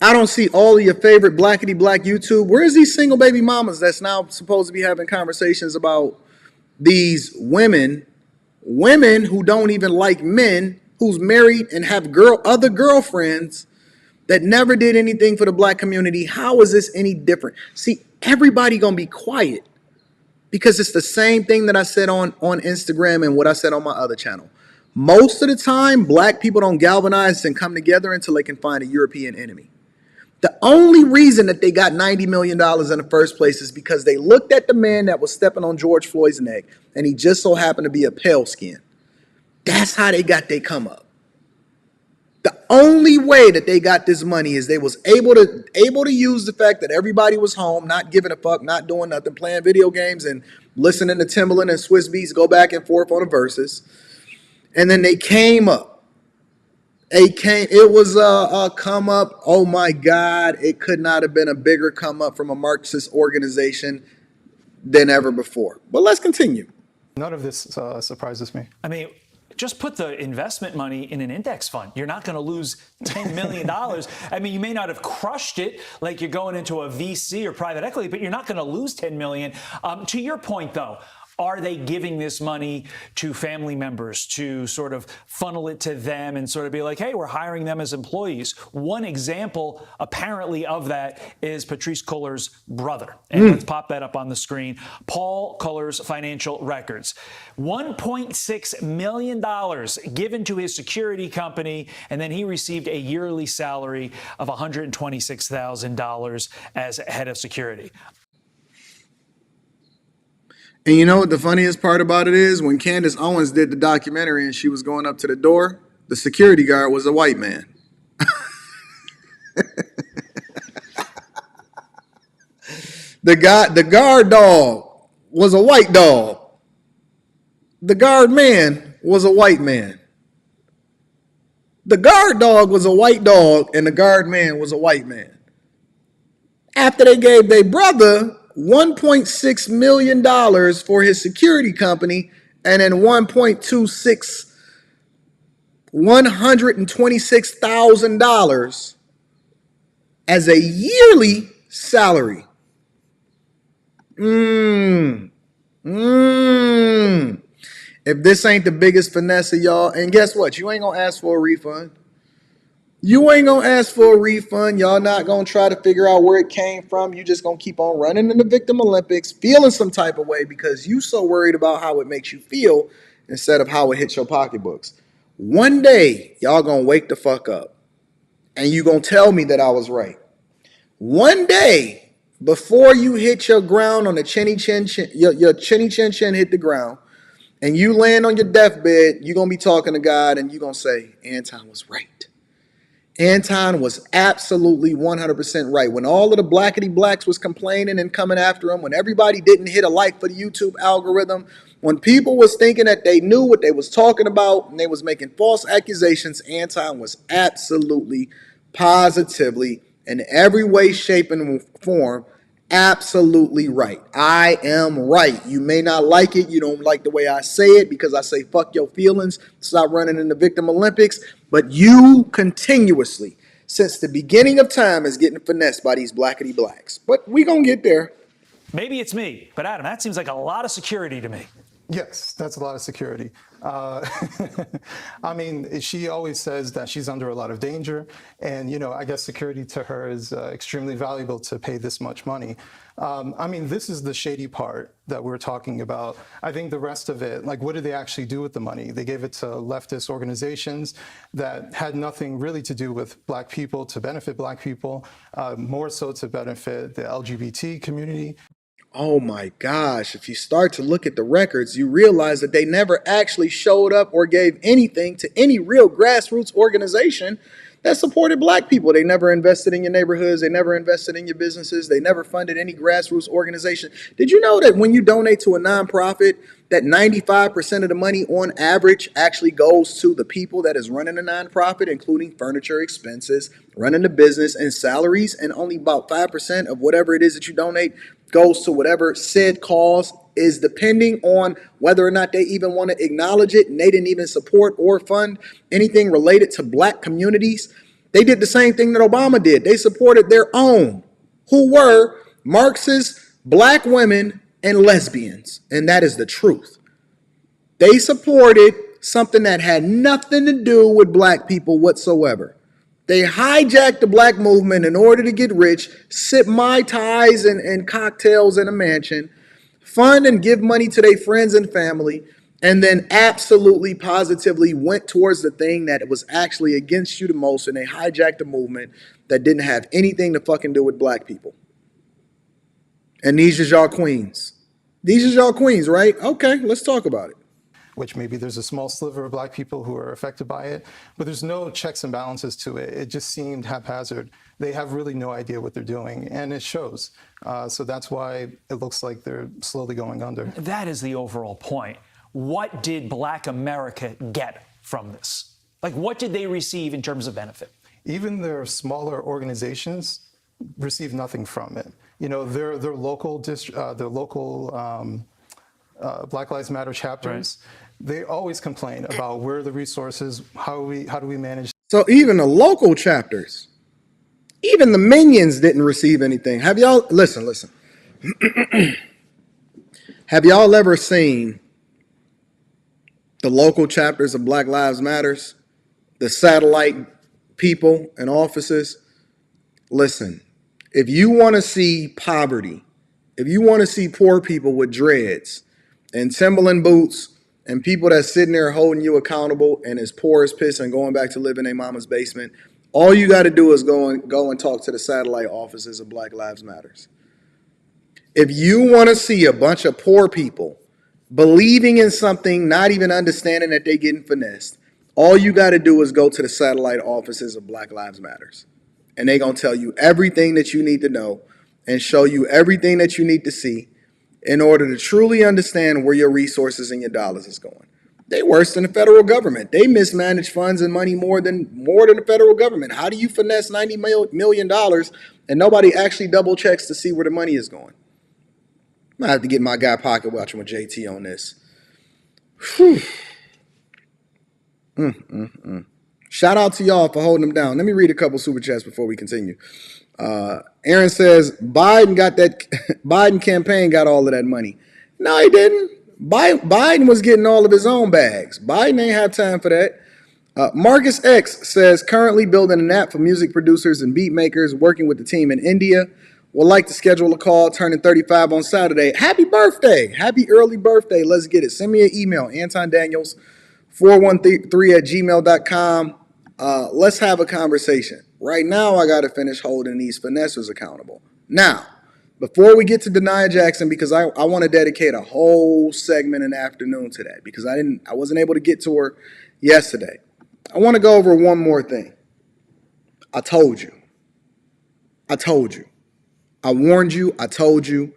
I don't see all of your favorite blackity black YouTube. Where's these single baby mamas that's now supposed to be having conversations about these women who don't even like men, who's married and have other girlfriends that never did anything for the black community? How is this any different? See, everybody gonna be quiet because it's the same thing that I said on Instagram and what I said on my other channel. Most of the time, black people don't galvanize and come together until they can find a European enemy. The only reason that they got $90 million in the first place is because they looked at the man that was stepping on George Floyd's neck, and he just so happened to be a pale skin. That's how they got their come up. The only way that they got this money is they was able to use the fact that everybody was home, not giving a fuck, not doing nothing, playing video games and listening to Timbaland and Swiss Beats go back and forth on the verses. And then they came up. It was a come up. Oh my God, it could not have been a bigger come up from a Marxist organization than ever before. But let's continue. None of this surprises me. I mean, just put the investment money in an index fund. You're not going to lose $10 million. I mean, you may not have crushed it like you're going into a VC or private equity, but you're not going to lose $10 million. To your point, though, are they giving this money to family members to sort of funnel it to them and sort of be like, hey, we're hiring them as employees? One example, apparently, of that is Patrisse Culler's brother. And let's pop that up on the screen. Paul Culler's financial records. $1.6 million given to his security company, and then he received a yearly salary of $126,000 as head of security. And you know what the funniest part about it is? When Candace Owens did the documentary and she was going up to the door, the security guard was a white man. The guard dog was a white dog. The guard man was a white man. The guard dog was a white dog and the guard man was a white man. After they gave their brother $1.6 million for his security company, and then $126,000 as a yearly salary. If If this ain't the biggest finesse of y'all, and guess what? You ain't gonna ask for a refund. You ain't gonna ask for a refund. Y'all not gonna try to figure out where it came from. You just gonna keep on running in the Victim Olympics, feeling some type of way because you so worried about how it makes you feel instead of how it hits your pocketbooks. One day, y'all gonna wake the fuck up and you gonna tell me that I was right. One day, before you hit your ground on the chinny chin chin, your chinny chin chin hit the ground, and you land on your deathbed, you're gonna be talking to God and you're gonna say, Anton was right. Anton was absolutely 100% right. When all of the blackety blacks was complaining and coming after him, when everybody didn't hit a like for the YouTube algorithm, when people was thinking that they knew what they was talking about and they was making false accusations, Anton was absolutely, positively, in every way, shape, and form, absolutely right. I am right. You may not like it. You don't like the way I say it because I say fuck your feelings. Stop running in the Victim Olympics. But you continuously, since the beginning of time, is getting finessed by these blackety blacks. But we gonna get there. Maybe it's me, but Adam, that seems like a lot of security to me. Yes, that's a lot of security. I mean, she always says that she's under a lot of danger. And, I guess security to her is extremely valuable to pay this much money. I mean, this is the shady part that we're talking about. I think the rest of it, like, what did they actually do with the money? They gave it to leftist organizations that had nothing really to do with black people, to benefit black people, more so to benefit the LGBT community. Oh my gosh, if you start to look at the records, you realize that they never actually showed up or gave anything to any real grassroots organization that supported black people. They never invested in your neighborhoods. They never invested in your businesses. They never funded any grassroots organization. Did you know that when you donate to a nonprofit, that 95% of the money on average actually goes to the people that is running the nonprofit, including furniture expenses, running the business, and salaries, and only about 5% of whatever it is that you donate goes to whatever said cause is, depending on whether or not they even want to acknowledge it, and they didn't even support or fund anything related to black communities. They did the same thing that Obama did. They supported their own, who were Marxist black women and lesbians, and that is the truth. They supported something that had nothing to do with black people whatsoever. They hijacked the black movement in order to get rich, sip Mai Tais and cocktails in a mansion, fund and give money to their friends and family, and then absolutely positively went towards the thing that was actually against you the most, and they hijacked a movement that didn't have anything to fucking do with black people. And these is y'all queens. These is y'all queens, right? Okay, let's talk about it. Which maybe there's a small sliver of black people who are affected by it, but there's no checks and balances to it. It just seemed haphazard. They have really no idea what they're doing, and it shows. So that's why it looks like they're slowly going under. That is the overall point. What did Black America get from this? Like, what did they receive in terms of benefit? Even their smaller organizations receive nothing from it. Their local Black Lives Matter chapters, right, they always complain about where are the resources, how do we manage. So even the local chapters, even the minions didn't receive anything. Have y'all, listen. Have y'all ever seen the local chapters of Black Lives Matters, the satellite people and offices? Listen, if you want to see poverty, if you want to see poor people with dreads and Timberland boots and people that's sitting there holding you accountable and as poor as piss and going back to live in their mama's basement, all you got to do is go and talk to the satellite offices of Black Lives Matters. If you want to see a bunch of poor people believing in something, not even understanding that they're getting finessed, all you got to do is go to the satellite offices of Black Lives Matters. And they're going to tell you everything that you need to know and show you everything that you need to see in order to truly understand where your resources and your dollars is going. They worse than the federal government. They mismanage funds and money more than the federal government. How do you finesse $90 million and nobody actually double checks to see where the money is going? I'm gonna have to get my guy Pocket Watching with JT on this. Whew. Shout out to y'all for holding them down. Let me read a couple super chats before we continue. Aaron says Biden campaign got all of that money. No, he didn't. Biden was getting all of his own bags. Biden ain't have time for that. Marcus X says, currently building an app for music producers and beat makers, working with the team in India. Would like to schedule a call, turning 35 on Saturday. Happy birthday. Happy early birthday. Let's get it. Send me an email, Anton Daniels, 413@gmail.com. Let's have a conversation. Right now, I got to finish holding these finessers accountable. Now, before we get to Derrick Jaxn, because I want to dedicate a whole segment in the afternoon to that, because I wasn't able to get to her yesterday. I want to go over one more thing. I told you. I warned you. I told you.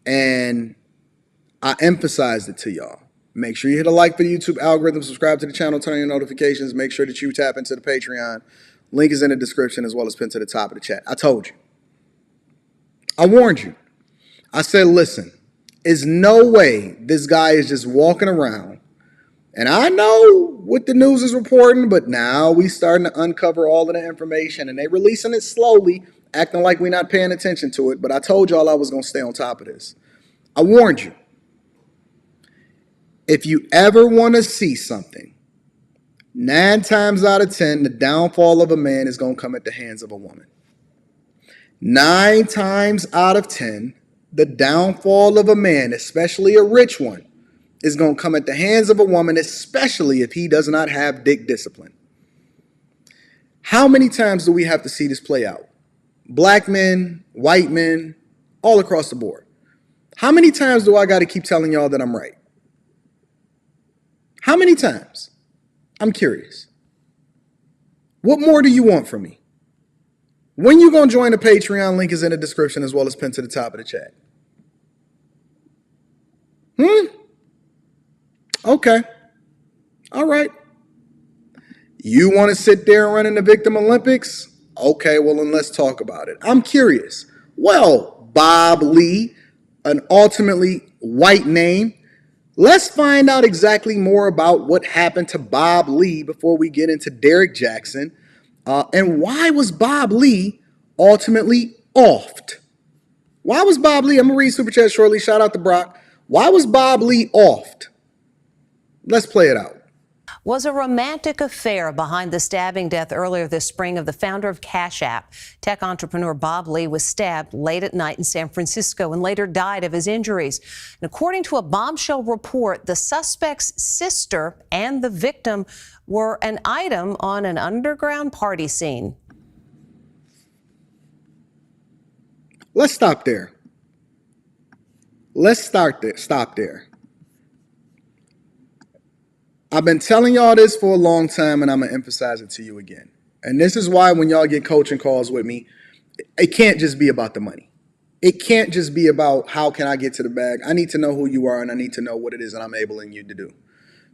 And I emphasized it to y'all. Make sure you hit a like for the YouTube algorithm, subscribe to the channel, turn on your notifications. Make sure that you tap into the Patreon. Link is in the description as well as pinned to the top of the chat. I told you. I warned you. I said, listen, there's no way this guy is just walking around. And I know what the news is reporting, but now we starting to uncover all of the information, and they releasing it slowly, acting like we're not paying attention to it. But I told y'all I was going to stay on top of this. I warned you. If you ever want to see something, 9 times out of 10, the downfall of a man is going to come at the hands of a woman. 9 times out of 10, the downfall of a man, especially a rich one, is going to come at the hands of a woman, especially if he does not have dick discipline. How many times do we have to see this play out? Black men, white men, all across the board. How many times do I got to keep telling y'all that I'm right? How many times? I'm curious. What more do you want from me? When you going to join the Patreon, link is in the description as well as pinned to the top of the chat. Okay. All right. You want to sit there and run in the Victim Olympics? Okay, well, then let's talk about it. I'm curious. Well, Bob Lee, an ultimately white name. Let's find out exactly more about what happened to Bob Lee before we get into Derrick Jaxn. And why was Bob Lee ultimately offed? Why was Bob Lee? I'm going to read Super Chat shortly. Shout out to Brock. Why was Bob Lee offed? Let's play it out. Was a romantic affair behind the stabbing death earlier this spring of the founder of Cash App. Tech entrepreneur Bob Lee was stabbed late at night in San Francisco and later died of his injuries. And according to a bombshell report, the suspect's sister and the victim were an item on an underground party scene. Let's stop there. Stop there. I've been telling y'all this for a long time, and I'm going to emphasize it to you again. And this is why when y'all get coaching calls with me, it can't just be about the money. It can't just be about how can I get to the bag. I need to know who you are, and I need to know what it is that I'm enabling you to do.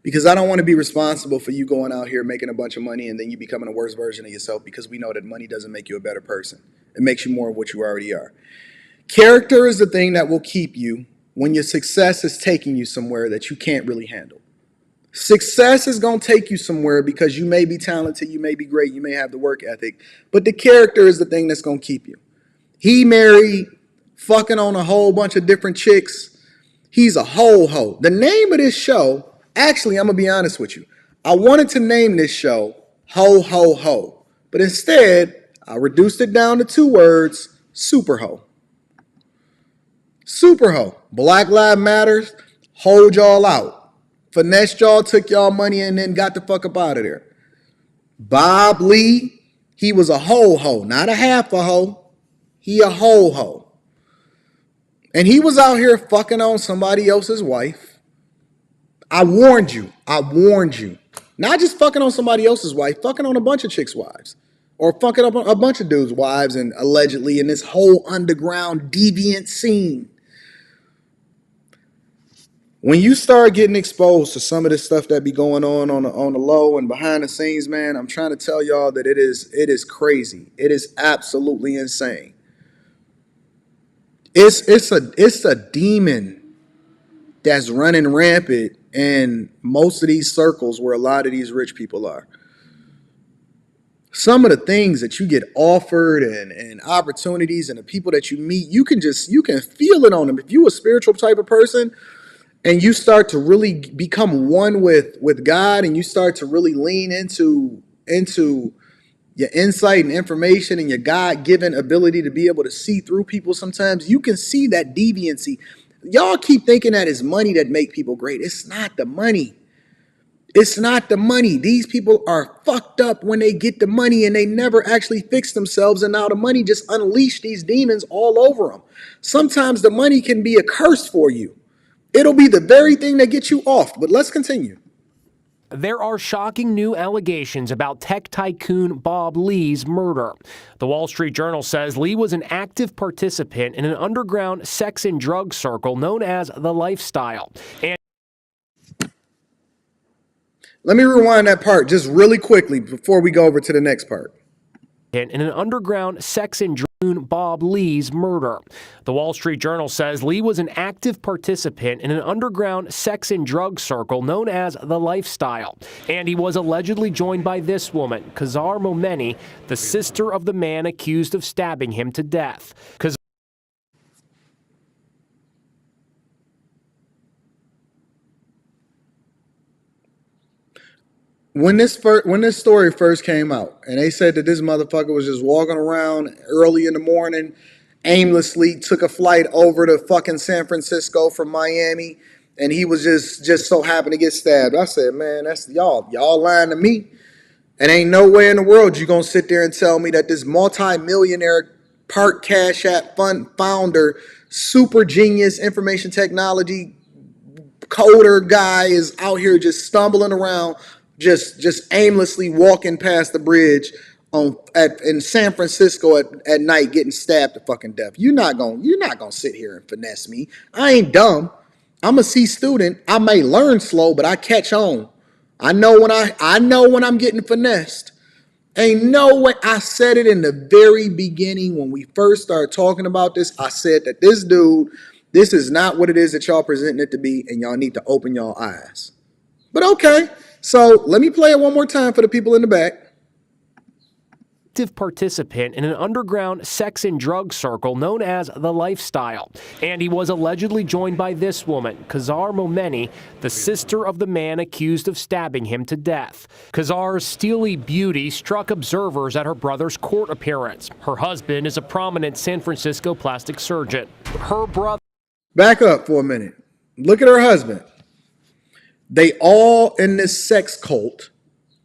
Because I don't want to be responsible for you going out here making a bunch of money and then you becoming a worse version of yourself, because we know that money doesn't make you a better person. It makes you more of what you already are. Character is the thing that will keep you when your success is taking you somewhere that you can't really handle. Success is going to take you somewhere because you may be talented, you may be great, you may have the work ethic, but the character is the thing that's going to keep you. He married, fucking on a whole bunch of different chicks. He's a ho-ho. The name of this show, actually, I'm going to be honest with you. I wanted to name this show Ho Ho Ho, but instead, I reduced it down to 2 words, Super Ho. Super Ho. Black Lives Matters, hold y'all out. Finessed y'all, took y'all money, and then got the fuck up out of there. Bob Lee, he was a ho-ho, not a half a ho. He a ho-ho. And he was out here fucking on somebody else's wife. I warned you. Not just fucking on somebody else's wife, fucking on a bunch of chicks' wives. Or fucking up a bunch of dudes' wives, and allegedly in this whole underground deviant scene. When you start getting exposed to some of this stuff that be going on the low and behind the scenes, man, I'm trying to tell y'all that it is crazy. It is absolutely insane. It's a demon that's running rampant in most of these circles where a lot of these rich people are. Some of the things that you get offered and opportunities and the people that you meet, you can feel it on them. If you a spiritual type of person, and you start to really become one with God, and you start to really lean into your insight and information and your God-given ability to be able to see through people, sometimes you can see that deviancy. Y'all keep thinking that it's money that make people great. It's not the money. It's not the money. These people are fucked up when they get the money, and they never actually fix themselves, and now the money just unleash these demons all over them. Sometimes the money can be a curse for you. It'll be the very thing that gets you off. But let's continue. There are shocking new allegations about tech tycoon Bob Lee's murder. The Wall Street Journal says Lee was an active participant in an underground sex and drug circle known as The Lifestyle. And let me rewind that part just really quickly before we go over to the next part. in an underground sex and drug Bob Lee's murder. The Wall Street Journal says Lee was an active participant in an underground sex and drug circle known as The Lifestyle, and he was allegedly joined by this woman, Kazar Momeni, the sister of the man accused of stabbing him to death. When this story first came out, and they said that this motherfucker was just walking around early in the morning, aimlessly took a flight over to fucking San Francisco from Miami, and he was just so happened to get stabbed. I said, man, that's y'all lying to me. And ain't no way in the world you gonna sit there and tell me that this multi-millionaire part Cash App fund founder, super genius information technology coder guy is out here just stumbling around, just aimlessly walking past the bridge in San Francisco at night, getting stabbed to fucking death. You're not gonna sit here and finesse me. I ain't dumb. I'm a C student. I may learn slow, but I catch on. I know when I'm getting finessed. Ain't no way. I said it in the very beginning when we first started talking about this. I said that this dude, this is not what it is that y'all presenting it to be, and y'all need to open y'all eyes. But okay. So let me play it one more time for the people in the back. Active participant in an underground sex and drug circle known as The Lifestyle, and he was allegedly joined by this woman, Kazar Momeni, the sister of the man accused of stabbing him to death. Kazar's steely beauty struck observers at her brother's court appearance. Her husband is a prominent San Francisco plastic surgeon. Her brother... Back up for a minute. Look at her husband. They all in this sex cult,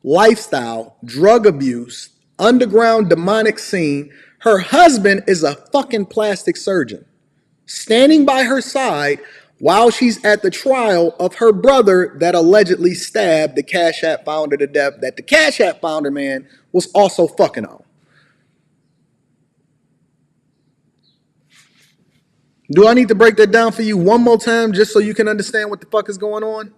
lifestyle, drug abuse, underground demonic scene. Her husband is a fucking plastic surgeon, standing by her side while she's at the trial of her brother that allegedly stabbed the Cash App founder to death, that the Cash App founder, man, was also fucking on. Do I need to break that down for you one more time just so you can understand what the fuck is going on?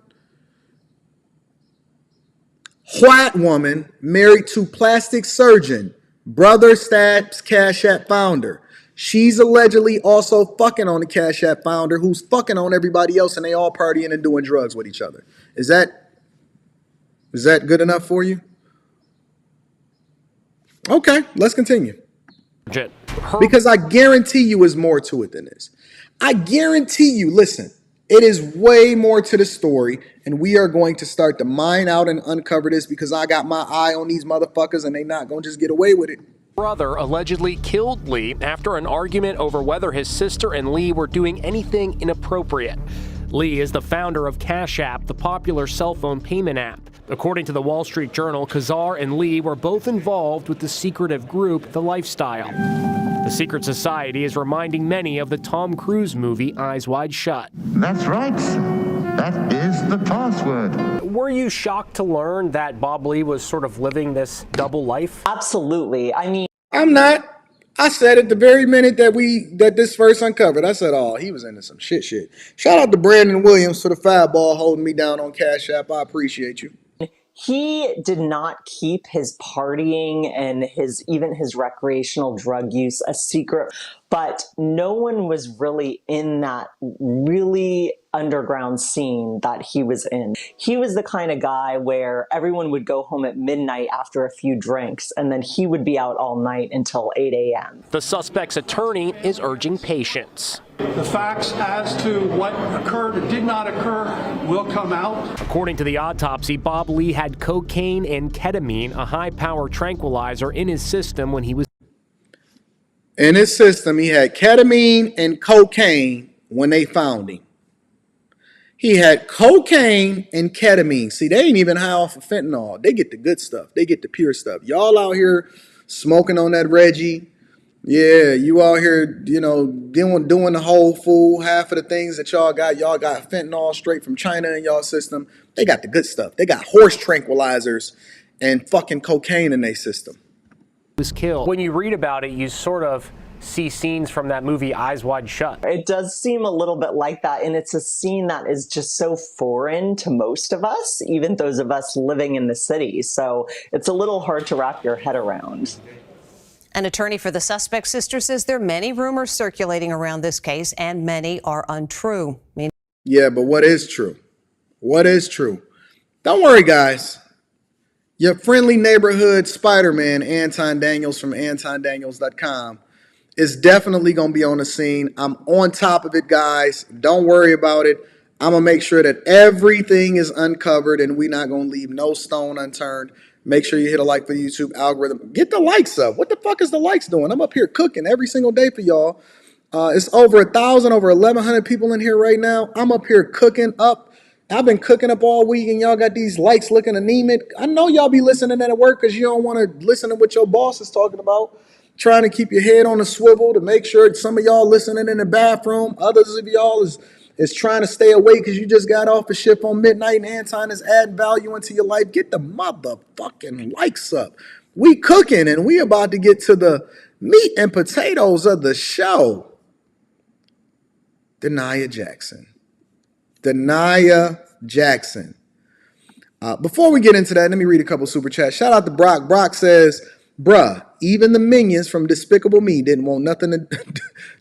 White woman married to plastic surgeon, brother stabs Cash App founder. She's allegedly also fucking on the Cash App founder, who's fucking on everybody else, and they all partying and doing drugs with each other. Is that good enough for you? Okay, let's continue. Because I guarantee you is more to it than this. I guarantee you, listen, it is way more to the story, and we are going to start to mine out and uncover this because I got my eye on these motherfuckers, and they not going to just get away with it. Brother allegedly killed Lee after an argument over whether his sister and Lee were doing anything inappropriate. Lee is the founder of Cash App, the popular cell phone payment app. According to the Wall Street Journal, Kazar and Lee were both involved with the secretive group, The Lifestyle. The secret society is reminding many of the Tom Cruise movie Eyes Wide Shut. That's right. That is the password. Were you shocked to learn that Bob Lee was sort of living this double life? Absolutely. I mean, I'm not. I said at the very minute that this first uncovered, I said, oh, he was into some shit. Shout out to Brandon Williams for the fireball holding me down on Cash App. I appreciate you. he did not keep his partying and even his recreational drug use a secret, but no one was really in that really underground scene that he was in. He was the kind of guy where everyone would go home at midnight after a few drinks, and then he would be out all night until 8 a.m. The suspect's attorney is urging patience. The facts as to what occurred or did not occur will come out. According to the autopsy, Bob Lee had cocaine and ketamine, a high-power tranquilizer, in his system when he was. In his system, he had ketamine and cocaine when they found him. He had cocaine and ketamine. See, they ain't even high off of fentanyl. They get the good stuff. They get the pure stuff. Y'all out here smoking on that Reggie. Yeah, you out here, you know, doing the whole fool. Half of the things that y'all got fentanyl straight from China in y'all system. They got the good stuff. They got horse tranquilizers and fucking cocaine in their system. Was killed. When you read about it, you sort of see scenes from that movie Eyes Wide Shut. It does seem a little bit like that, and it's a scene that is just so foreign to most of us, even those of us living in the city. So it's a little hard to wrap your head around. An attorney for the suspect's sister says there are many rumors circulating around this case, and many are untrue. Yeah, but what is true? What is true? Don't worry, guys. Your friendly neighborhood Spider-Man, Anton Daniels from AntonDaniels.com, is definitely going to be on the scene. I'm on top of it, guys. Don't worry about it. I'm going to make sure that everything is uncovered and we're not going to leave no stone unturned. Make sure you hit a like for the YouTube algorithm. Get the likes up. What the fuck is the likes doing? I'm up here cooking every single day for y'all. It's over 1,000, over 1,100 people in here right now. I'm up here cooking up. I've been cooking up all week and y'all got these likes looking anemic. I know y'all be listening at work because you don't want to listen to what your boss is talking about. Trying to keep your head on a swivel to make sure some of y'all listening in the bathroom. Others of y'all is trying to stay awake because you just got off the shift on midnight and Anton is adding value into your life. Get the motherfucking likes up. We cooking and we about to get to the meat and potatoes of the show. Derrick Jaxn. Derrick Jaxn. Before we get into that, let me read a couple super chats. Shout out to Brock. Brock says, bruh, even the minions from Despicable Me didn't want nothing.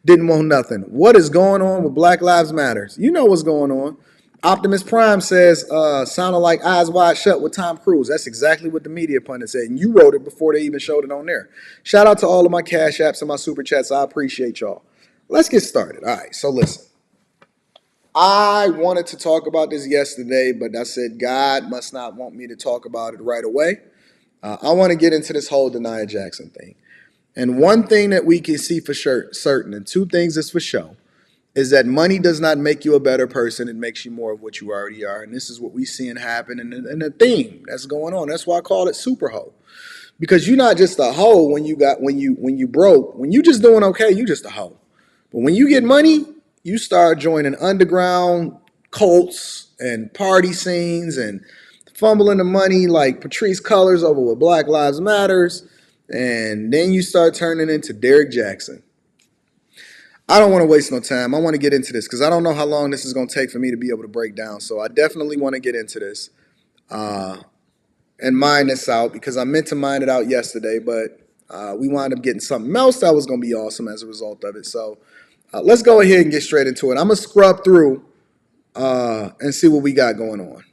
Didn't want nothing. What is going on with Black Lives Matters? You know what's going on. Optimus Prime says, sounded like Eyes Wide Shut with Tom Cruise. That's exactly what the media pundit said. And you wrote it before they even showed it on there. Shout out to all of my Cash Apps and my Super Chats. I appreciate y'all. Let's get started. All right, so listen. I wanted to talk about this yesterday, but I said God must not want me to talk about it right away. I want to get into this whole Derrick Jaxn thing. And one thing that we can see for sure, certain, and two things that's for sure, is that money does not make you a better person. It makes you more of what you already are. And this is what we're seeing happen in the theme that's going on. That's why I call it super hoe. Because you're not just a hoe when you broke. When you just doing okay, you just a hoe. But when you get money, you start joining underground cults and party scenes and fumbling the money like Patrice Cullors over with Black Lives Matters. And then you start turning into Derrick Jaxn. I don't want to waste no time. I want to get into this because I don't know how long this is going to take for me to be able to break down. So I definitely want to get into this and mine this out because I meant to mine it out yesterday, but we wound up getting something else that was going to be awesome as a result of it. So let's go ahead and get straight into it. I'm going to scrub through and see what we got going on.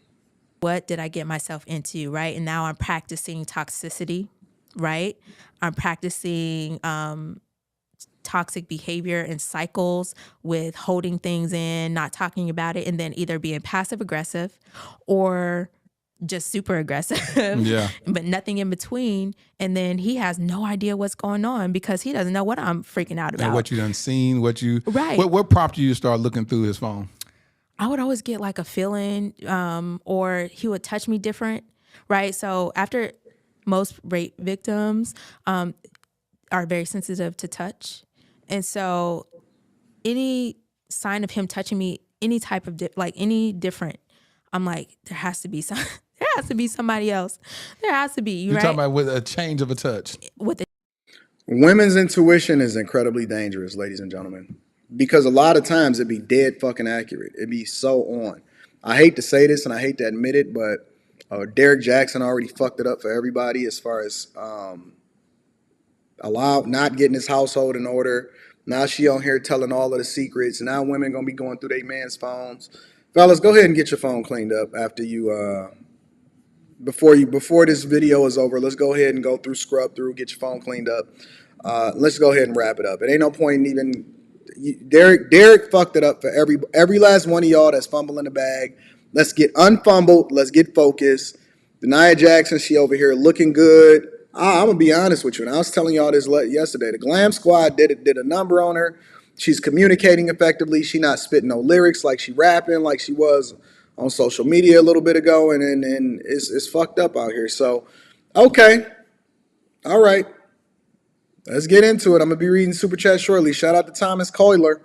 What did I get myself into, right? And now I'm practicing toxicity, right? I'm practicing toxic behavior and cycles with holding things in, not talking about it, and then either being passive aggressive or just super aggressive, but nothing in between. And then he has no idea what's going on because he doesn't know what I'm freaking out about. And what you done seen, right. What prompted you to start looking through his phone? I would always get like a feeling, or he would touch me different, right? So after most rape victims are very sensitive to touch. And so any sign of him touching me, any type of, any different, I'm like, there has to be somebody else. There has to be, You're right? talking about with a change of a touch. Women's intuition is incredibly dangerous, ladies and gentlemen, because a lot of times it'd be dead fucking accurate. It'd be so on. I hate to say this and I hate to admit it, but Derrick Jaxn already fucked it up for everybody as far as not getting his household in order. Now she on here telling all of the secrets. Now women gonna be going through their man's phones. Fellas, go ahead and get your phone cleaned up after you before this video is over. Let's go ahead and go through, scrub through, get your phone cleaned up. Let's go ahead and wrap it up. It ain't no point in even Derrick fucked it up for every last one of y'all that's fumbling the bag. Let's get unfumbled. Let's get focused. Derrick Jaxn, she over here looking good. I'm gonna be honest with you, and I was telling y'all this yesterday. The Glam Squad did a number on her. She's communicating effectively. She not spitting no lyrics like she rapping like she was on social media a little bit ago, and it's fucked up out here. So, okay, all right, let's get into it. I'm gonna be reading super chat shortly. Shout out to Thomas Coiler.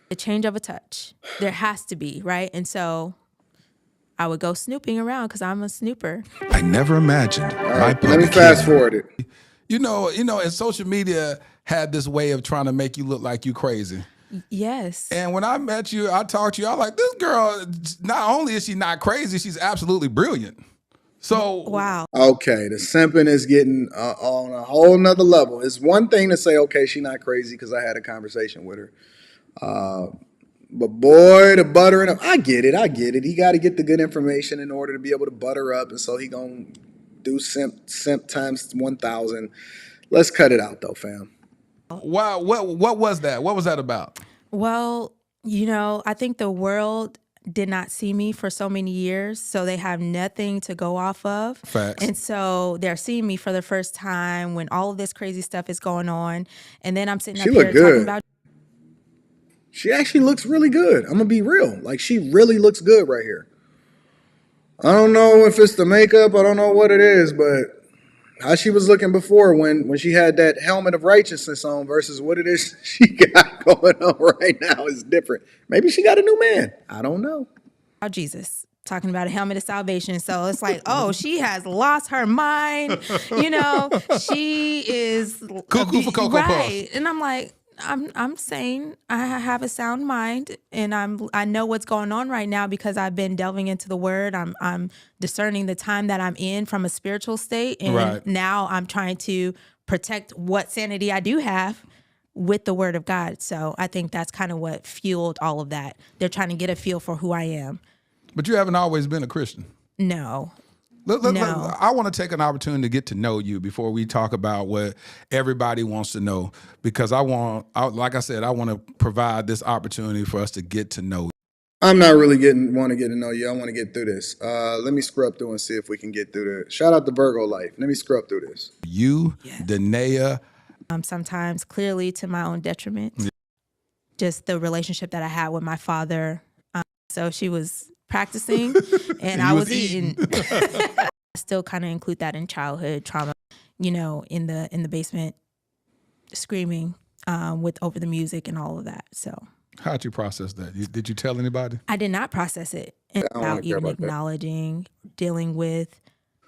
A change of a touch. There has to be, right? And so I would go snooping around because I'm a snooper. I never imagined. All right, let me fast forward it. You know, and social media had this way of trying to make you look like you crazy. Yes. And when I met you, I talked to you, I was like, this girl, not only is she not crazy, she's absolutely brilliant. So wow. Okay, the simping is getting on a whole nother level. It's one thing to say, okay, she's not crazy because I had a conversation with her. But boy, the buttering up, I get it. He got to get the good information in order to be able to butter up, and so he gonna do simp times 1,000. Let's cut it out though, fam. wow, what was that? What was that about? Well, I think the world did not see me for so many years, so they have nothing to go off of. Facts. And so they're seeing me for the first time when all of this crazy stuff is going on, and then I'm sitting up here talking about. She actually looks really good. I'm gonna be real. Like, she really looks good right here. I don't know if it's the makeup. I don't know what it is, but how she was looking before when she had that helmet of righteousness on versus what it is she got going on right now is different. Maybe she got a new man. I don't know. Jesus. Talking about a helmet of salvation. So it's like, oh, she has lost her mind. She is Cuckoo for Cocoa Puffs. Right. And I'm like, I'm saying I have a sound mind, and I know what's going on right now because I've been delving into the word. I'm discerning the time that I'm in from a spiritual state, and now I'm trying to protect what sanity I do have with the word of God. So I think that's kind of what fueled all of that. They're trying to get a feel for who I am. But you haven't always been a Christian. No. No. I want to take an opportunity to get to know you before we talk about what everybody wants to know, because like I said, I want to provide this opportunity for us to get to know you. I'm not really want to get to know you. I want to get through this. Let me scrub through and see if we can get through this. Shout out to Virgo Life. Let me scrub through this. You, Danae. Sometimes clearly to my own detriment. Just the relationship that I had with my father. So she was practicing and I was eating. I still kind of include that in childhood trauma, in the basement screaming with over the music and all of that. So how'd you process that? Did you tell anybody? I did not process it without even acknowledging, dealing with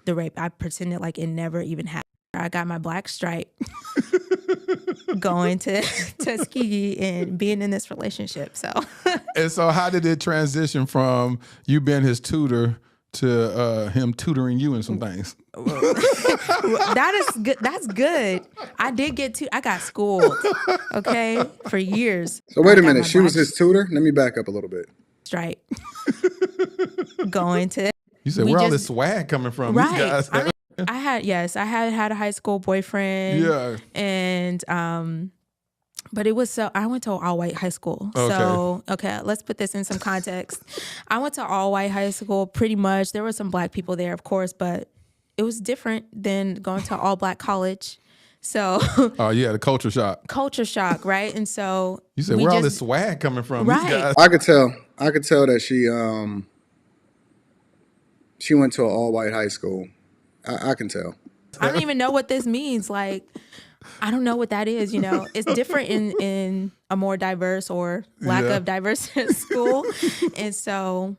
the rape. I pretended like it never even happened. I got my black stripe going to Tuskegee and being in this relationship. So, and so how did it transition from you being his tutor to him tutoring you in some things? That is good. That's good. I did I got schooled, okay, for years. So wait a minute. She was his tutor? Let me back up a little bit. Stripe. Going to. You said, where all this swag coming from? Right. These guys. I had a high school boyfriend. Yeah. And but it was I went to an all-white high school. Okay. So, let's put this in some context. I went to all-white high school pretty much. There were some black people there, of course, but it was different than going to all-black college. So oh yeah, the culture shock. Culture shock, right? And so you said, where all this swag coming from? Right. These guys. I could tell that she went to an all-white high school. I can tell. I don't even know what this means. Like, I don't know what that is. It's different in a more diverse or lack of diverse school. And so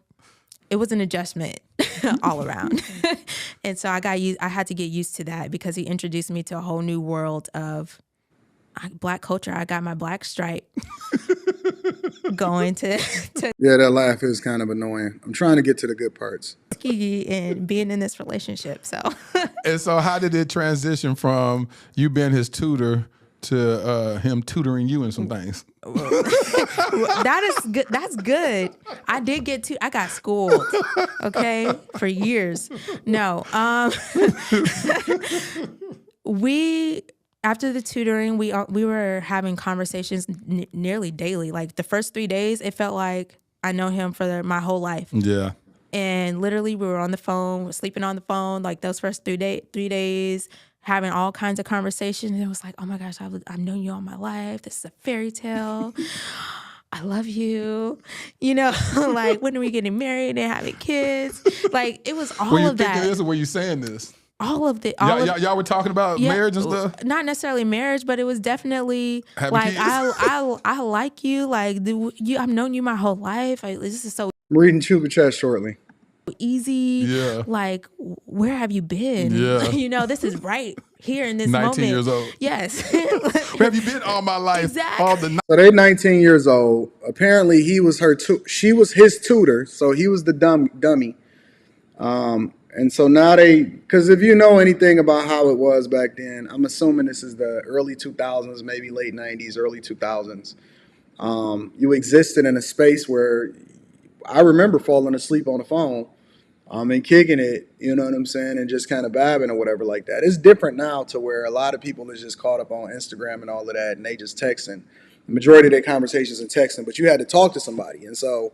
it was an adjustment all around. And so I had to get used to that because he introduced me to a whole new world of black culture. I got my black stripe going to yeah, that laugh is kind of annoying. I'm trying to get to the good parts. And being in this relationship. So and so how did it transition from you being his tutor to him tutoring you in some things? That is good. That's good. I did I got schooled, okay, for years. No. after the tutoring, we were having conversations nearly daily. Like the first 3 days, it felt like I know him for my whole life. Yeah. And literally, we were on the phone, sleeping on the phone, like those first 3 days, having all kinds of conversations. And it was like, oh my gosh, I've known you all my life. This is a fairy tale. I love you. You know, like, when are we getting married and having kids? Like, it was all Were you of that. thinking this, or were you saying this? All of the y'all were talking about marriage and stuff. Not necessarily marriage, but it was definitely Having like kids? I like you. Like I've known you my whole life. This is so Reading Chupa Chat shortly. easy. Yeah. Like, where have you been? Yeah. You know, this is right here in this 19 moment. years old. Yes. Where have you been all my life? Exactly. All the So they're 19 years old. Apparently, he was she was his tutor, so he was the dummy. And so now because if you know anything about how it was back then, I'm assuming this is the early 2000s, maybe late 90s, early 2000s. You existed in a space where I remember falling asleep on the phone and kicking it, you know what I'm saying, and just kind of babbing or whatever like that. It's different now to where a lot of people is just caught up on Instagram and all of that, and they just texting. The majority of their conversations are texting, but you had to talk to somebody. And so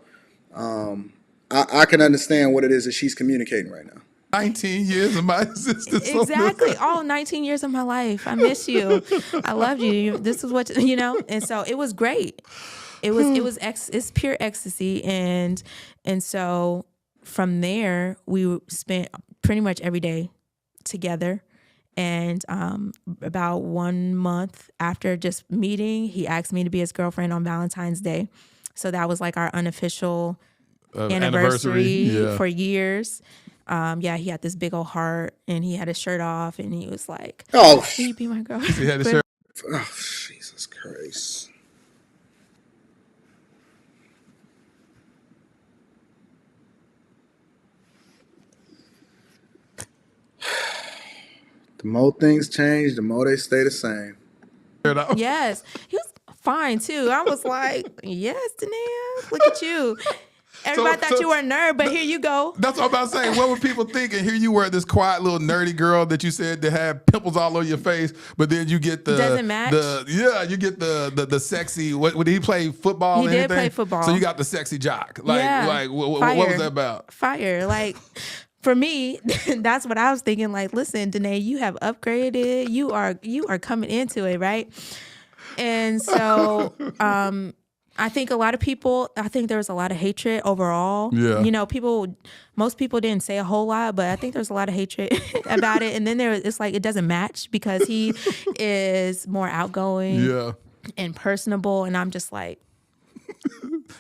I can understand what it is that she's communicating right now. 19 years of my existence. Exactly. All 19 years of my life. I miss you. I loved you. This is what, you know, and so it was great. It's pure ecstasy. And so from there, we spent pretty much every day together. And about 1 month after just meeting, he asked me to be his girlfriend on Valentine's Day. So that was like our unofficial anniversary for years. He had this big old heart, and he had his shirt off, and he was like, "Oh, can you be my girl?" He had his shirt. Oh, Jesus Christ! The more things change, the more they stay the same. Yes, he was fine too. I was like, "Yes, Danae, look at you." Everybody thought you were a nerd, but here you go. That's what I'm about to say. What were people thinking? Here you were, this quiet little nerdy girl that you said that had pimples all over your face, but then you get the doesn't match. You get the sexy. What did he play football? He or did anything? play football. So you got the sexy jock. What was that about? Fire. Like, for me, that's what I was thinking. Like, listen, Danae, you have upgraded. You are coming into it, right? And so, I think there was a lot of hatred overall. Yeah. You know, most people didn't say a whole lot, but I think there's a lot of hatred about it. And then it's like, it doesn't match because he is more outgoing and personable. And I'm just like,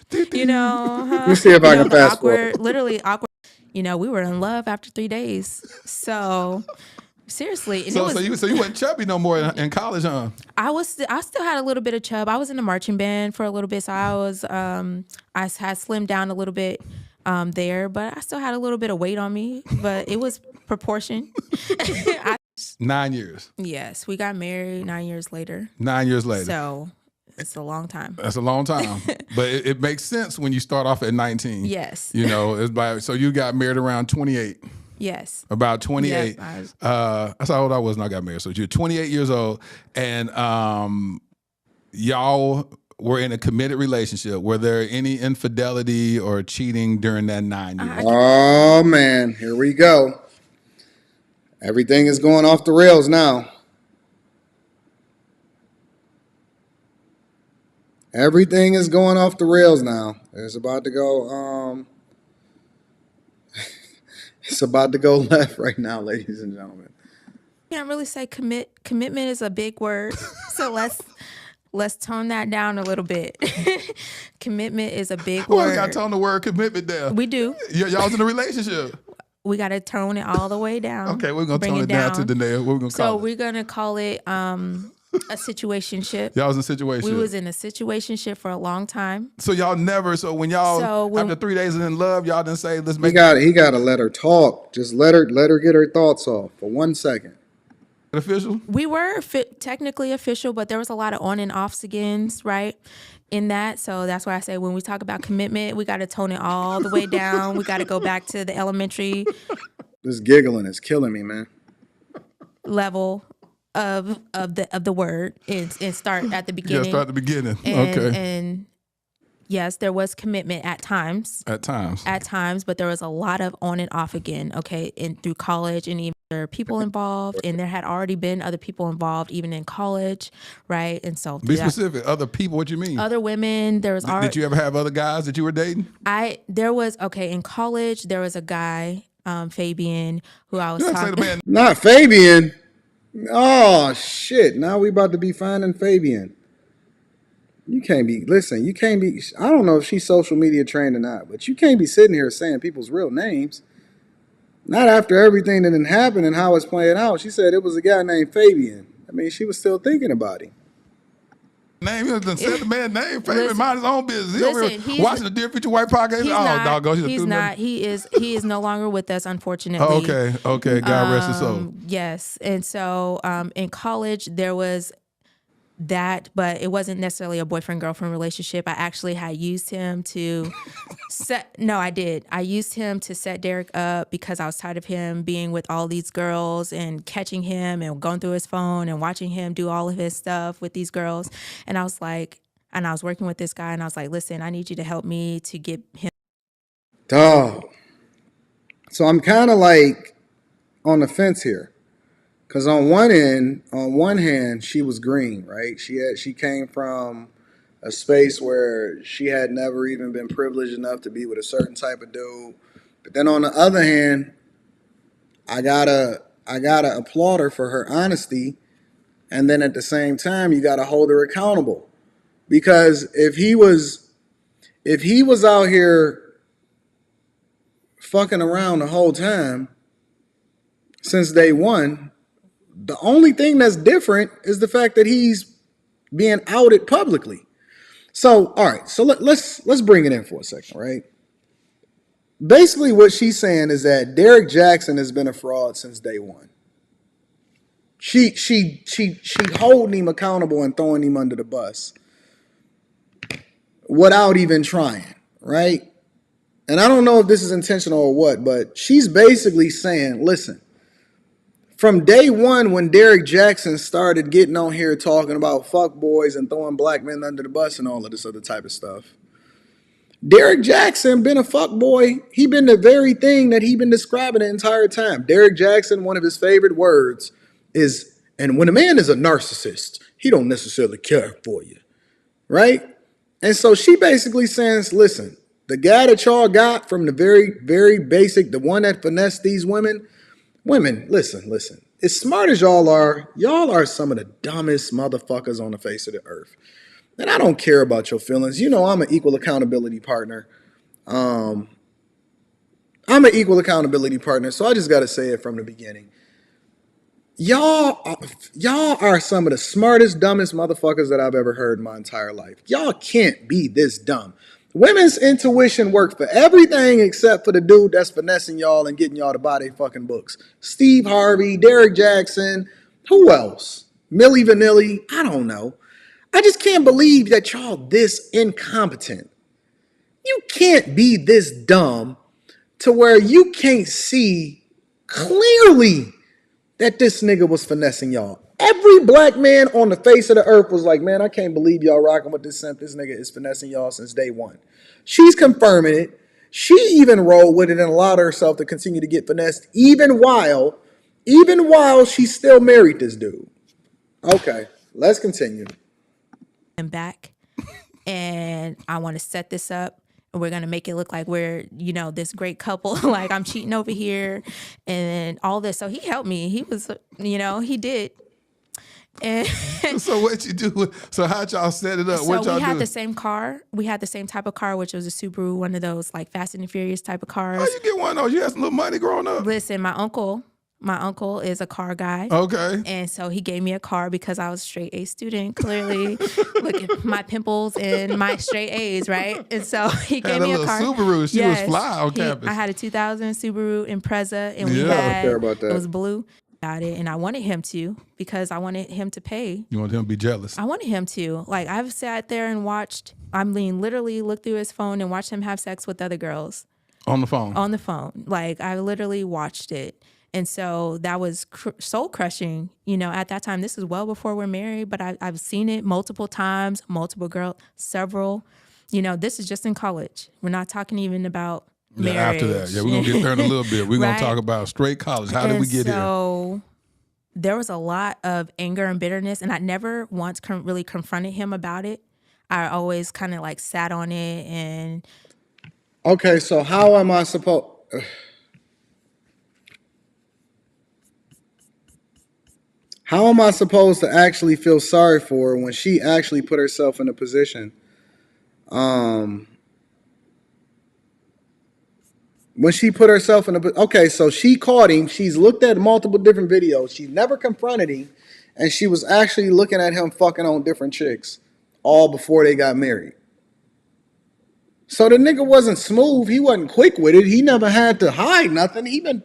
you know, Let me see if I can fast forward. Literally awkward. You know, we were in love after 3 days. So seriously. And So you weren't chubby no more in college, huh? I still had a little bit of chub. I was in the marching band for a little bit, so I was I had slimmed down a little bit there, but I still had a little bit of weight on me, but it was proportion. 9 years. Yes, we got married 9 years later. 9 years later. So it's a long time. That's a long time, but it makes sense when you start off at 19. Yes. You know, so you got married around 28. Yes. About 28. Yep, that's how old I was when I got married. So you're 28 years old, and y'all were in a committed relationship. Were there any infidelity or cheating during that 9 years? Oh, man. Here we go. Everything is going off the rails now. Everything is going off the rails now. It's about to go... It's about to go left right now, ladies and gentlemen. Can't really say commitment is a big word, so let's tone that down a little bit. Commitment is a big word. We got to tone the word commitment down. We do. Y'all's in a relationship. We got to tone it all the way down. Okay, we're gonna tone it down to Danae. What we're gonna call it? So we're gonna call it a situationship. Y'all was in a situation. We was in a situationship for a long time. So y'all never. So when y'all after 3 days in love, y'all didn't say let's make. He got to let her talk. Just let her get her thoughts off for 1 second. Official. We were technically official, but there was a lot of on and offs agains, right? In that, so that's why I say when we talk about commitment, we got to tone it all the way down. We got to go back to the elementary. This giggling is killing me, man. Level the word and start at the beginning. Yeah, start at the beginning. And, Okay. And yes, there was commitment at times. At times, but there was a lot of on and off again. Okay, and through college, and even there were people involved, and there had already been other people involved, even in college, right? And so be specific. Other people, what you mean? Other women. There was. Did you ever have other guys that you were dating? In college there was a guy, Fabian, who I was talking. Not Fabian. Oh shit! Now we about to be finding Fabian. You can't be, I don't know if she's social media trained or not, but you can't be sitting here saying people's real names. Not after everything that didn't happen and how it's playing out. She said it was a guy named Fabian. I mean, she was still thinking about him. Name, you done said the man's name. Fabian, mind his own business. Listen, watching the Dear Future White podcast. He's not. He is no longer with us, unfortunately. Okay. God rest his soul. Yes, and so in college there was that, but it wasn't necessarily a boyfriend-girlfriend relationship. I actually had used him to I used him to set Derrick up because I was tired of him being with all these girls and catching him and going through his phone and watching him do all of his stuff with these girls. And I was like, and I was working with this guy, and I was like, listen, I need you to help me to get him. Dog. So I'm kind of like on the fence here. Because on one hand, she was green, right? She came from a space where she had never even been privileged enough to be with a certain type of dude. But then on the other hand, I gotta applaud her for her honesty. And then at the same time, you gotta hold her accountable. Because if he was out here fucking around the whole time since day one, the only thing that's different is the fact that he's being outed publicly. So, all right. So let's bring it in for a second, right? Basically, what she's saying is that Derrick Jaxn has been a fraud since day one. She holding him accountable and throwing him under the bus without even trying, right? And I don't know if this is intentional or what, but she's basically saying, listen. From day one, when Derrick Jaxn started getting on here talking about fuck boys and throwing black men under the bus and all of this other type of stuff, Derrick Jaxn been a fuck boy. He been the very thing that he been describing the entire time. Derrick Jaxn, one of his favorite words is, and when a man is a narcissist, he don't necessarily care for you, right? And so she basically says, listen, the guy that y'all got from the very, very basic, the one that finessed these women, listen. As smart as y'all are some of the dumbest motherfuckers on the face of the earth. And I don't care about your feelings. You know I'm an equal accountability partner. So I just got to say it from the beginning. Y'all are some of the smartest, dumbest motherfuckers that I've ever heard in my entire life. Y'all can't be this dumb. Women's intuition works for everything except for the dude that's finessing y'all and getting y'all to buy their fucking books. Steve Harvey, Derrick Jaxn, who else? Milli Vanilli, I don't know. I just can't believe that y'all this incompetent. You can't be this dumb to where you can't see clearly that this nigga was finessing y'all. Every black man on the face of the earth was like, man, I can't believe y'all rocking with this simp. This nigga is finessing y'all since day one. She's confirming it. She even rolled with it and allowed herself to continue to get finessed even while she's still married this dude. Okay, let's continue. And back, and I want to set this up. And we're going to make it look like we're, this great couple, like I'm cheating over here and all this. So he helped me. He was, he did. And so what you do? So how'd y'all set it up? So what y'all we had do? the same car. We had the same type of car, which was a Subaru, one of those like Fast and the Furious type of cars. How you get one of those? You had some little money growing up. Listen, my uncle is a car guy. Okay. And so he gave me a car because I was a straight A student, clearly. Look at my pimples and my straight A's, right? And so he gave me a car. Subaru. She was fly on campus. I had a 2000 Subaru Impreza, and I don't care about that. It was blue. It, and I wanted him to because I wanted him to pay. You wanted him to be jealous? I wanted him to. Like, I've sat there and watched, literally looked through his phone and watched him have sex with other girls. On the phone? On the phone. Like, I literally watched it. And so that was soul crushing, at that time. This is well before we're married, but I've seen it multiple times, multiple girls, several. This is just in college. We're not talking even about marriage. After that, we're going to get there in a little bit. We're going to talk about straight college. How did we get here? So there was a lot of anger and bitterness, and I never once really confronted him about it. I always kind of like sat on it and. Okay, so how am I supposed? How am I supposed to actually feel sorry for her when she actually put herself in a position? When she put herself in a, okay, so she caught him. She's looked at multiple different videos. She never confronted him, and she was actually looking at him fucking on different chicks, all before they got married. So the nigga wasn't smooth. He wasn't quick with it. He never had to hide nothing. He been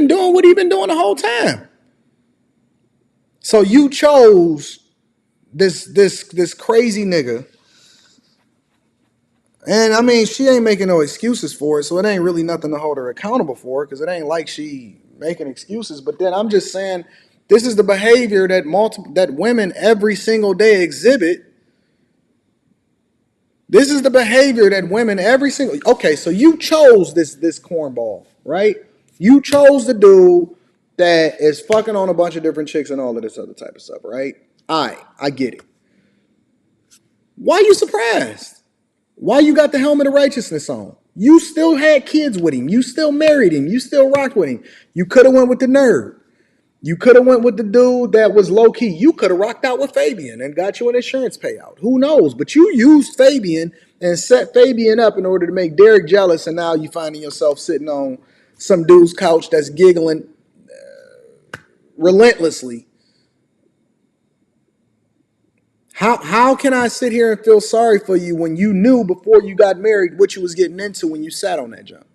doing what he been doing the whole time. So you chose this crazy nigga. And I mean, she ain't making no excuses for it, so it ain't really nothing to hold her accountable for, because it ain't like she making excuses. But then I'm just saying, this is the behavior that women every single day exhibit. This is the behavior that women every single. Okay, so you chose this cornball, right? You chose the dude that is fucking on a bunch of different chicks and all of this other type of stuff, right? I get it. Why you surprised? Why you got the helmet of righteousness on? You still had kids with him. You still married him. You still rocked with him. You could have went with the nerd. You could have went with the dude that was low-key. You could have rocked out with Fabian and got you an insurance payout. Who knows? But you used Fabian and set Fabian up in order to make Derrick jealous, and now you finding yourself sitting on some dude's couch that's giggling relentlessly. How can I sit here and feel sorry for you when you knew before you got married what you was getting into when you sat on that jump?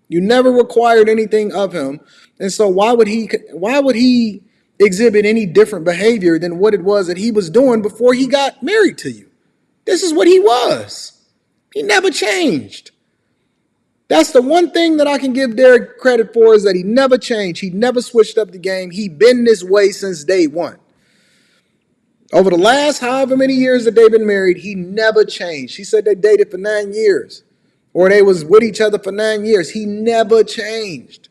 You never required anything of him. And so why would he exhibit any different behavior than what it was that he was doing before he got married to you? This is what he was. He never changed. That's the one thing that I can give Derrick credit for, is that he never changed. He never switched up the game. He been this way since day one. Over the last however many years that they've been married, he never changed. She said they dated for 9 years, or they was with each other for 9 years. He never changed.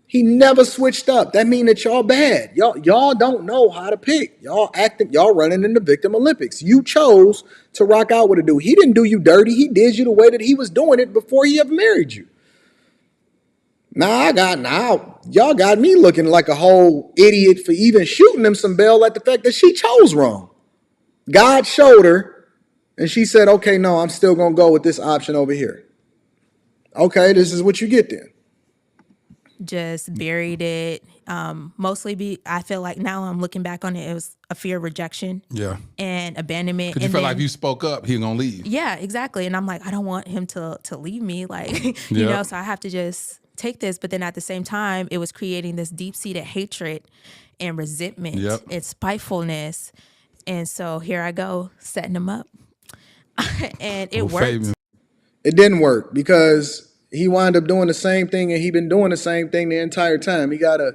He never switched up. That means that y'all bad. Y'all don't know how to pick. Y'all running in the victim Olympics. You chose to rock out with a dude. He didn't do you dirty. He did you the way that he was doing it before he ever married you. Now y'all got me looking like a whole idiot for even shooting him some bail at the fact that she chose wrong. God showed her, and she said, okay, no, I'm still going to go with this option over here. Okay, this is what you get then. Just buried it. Mostly I feel like now I'm looking back on it, it was a fear of rejection. Yeah. And abandonment. Because you felt like if you spoke up, he was going to leave. Yeah, exactly. And I'm like, I don't want him to leave me. Like, you Yep. know, so I have to just take this. But then at the same time, it was creating this deep-seated hatred and resentment and spitefulness. And so here I go, setting him up. And it worked. Fabian. It didn't work because he wound up doing the same thing, and he been doing the same thing the entire time. He got a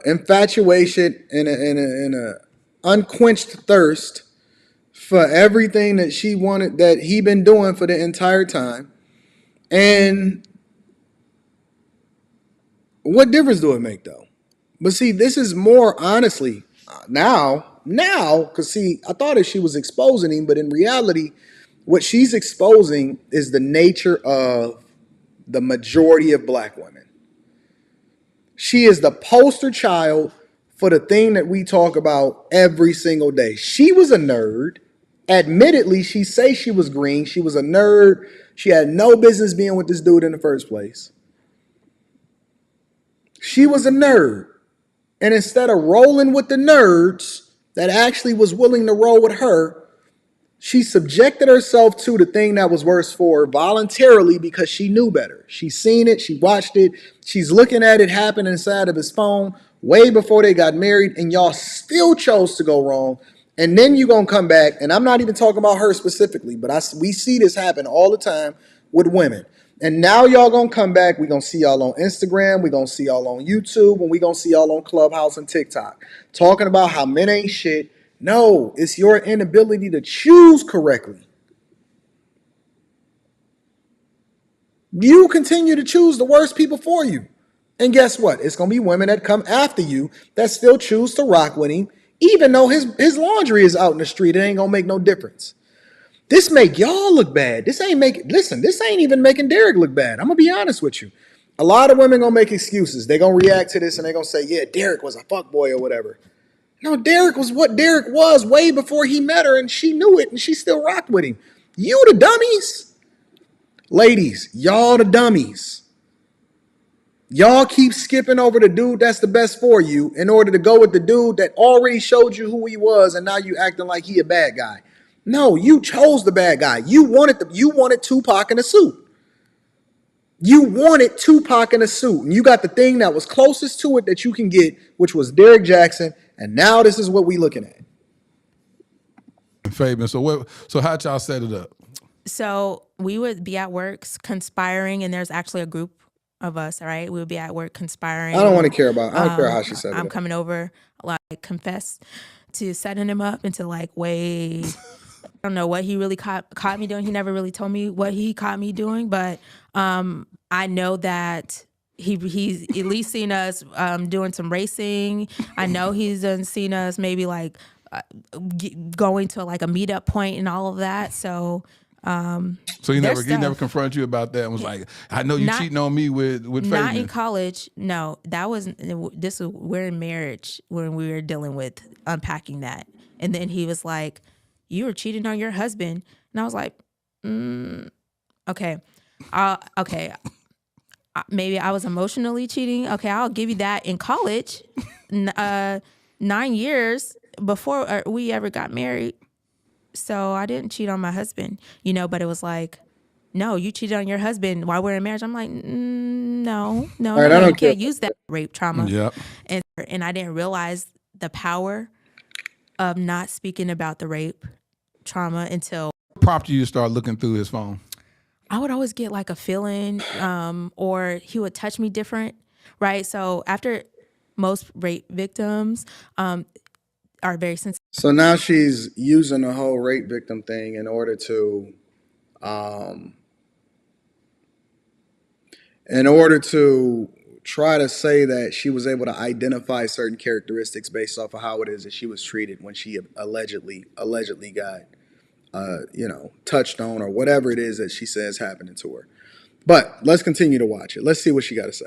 infatuation and a unquenched thirst for everything that she wanted, that he been doing for the entire time. And what difference do it make, though? But see, this is more honestly now, because see, I thought that she was exposing him, but in reality, what she's exposing is the nature of the majority of black women. She is the poster child for the thing that we talk about every single day. She was a nerd. Admittedly, she say she was green. She was a nerd. She had no business being with this dude in the first place. She was a nerd. And instead of rolling with the nerds that actually was willing to roll with her, she subjected herself to the thing that was worse for her voluntarily because she knew better. She's seen it. She watched it. She's looking at it happen inside of his phone way before they got married, and y'all still chose to go wrong. And then you're going to come back, and I'm not even talking about her specifically, but we see this happen all the time with women. And now y'all gonna come back. We gonna see y'all on Instagram. We gonna see y'all on YouTube. And we gonna see y'all on Clubhouse and TikTok. Talking about how men ain't shit. No, it's your inability to choose correctly. You continue to choose the worst people for you. And guess what? It's going to be women that come after you that still choose to rock with him, even though his laundry is out in the street. It ain't going to make no difference. This make y'all look bad. This ain't even making Derrick look bad. I'm going to be honest with you. A lot of women going to make excuses. They're going to react to this and they're going to say, yeah, Derrick was a fuckboy or whatever. No, Derrick was what Derrick was way before he met her, and she knew it, and she still rocked with him. You the dummies. Ladies, y'all the dummies. Y'all keep skipping over the dude that's the best for you in order to go with the dude that already showed you who he was, and now you acting like he a bad guy. No, you chose the bad guy. You wanted Tupac in a suit. You wanted Tupac in a suit, and you got the thing that was closest to it that you can get, which was Derrick Jaxn, and now this is what we looking at. Fabian, so how'd y'all set it up? So we would be at work conspiring, and there's actually a group of us, right? We would be at work conspiring. I don't care how she said it. I'm coming over, like, confess to setting him up into like way. I don't know what he really caught me doing. He never really told me what he caught me doing, but I know that he's at least seen us doing some racing. I know he's seen us maybe like going to like a meetup point and all of that. So he never confronted you about that and was like, I know you cheating on me with Fabian. Not in college. No, we're in marriage when we were dealing with unpacking that. And then he was like, you were cheating on your husband. And I was like, okay. Okay. Maybe I was emotionally cheating. Okay, I'll give you that. In college, 9 years before we ever got married. So I didn't cheat on my husband, but it was like, no, you cheated on your husband while we're in marriage. I'm like, no, you can't use that rape trauma. Yep. And I didn't realize the power of not speaking about the rape trauma until. Prompted you to start looking through his phone? I would always get like a feeling, or he would touch me different, right? So after most rape victims, are very sensitive. So now she's using the whole rape victim thing in order to try to say that she was able to identify certain characteristics based off of how it is that she was treated when she allegedly got touched on, or whatever it is that she says happening to her. But let's continue to watch it. Let's see what she got to say.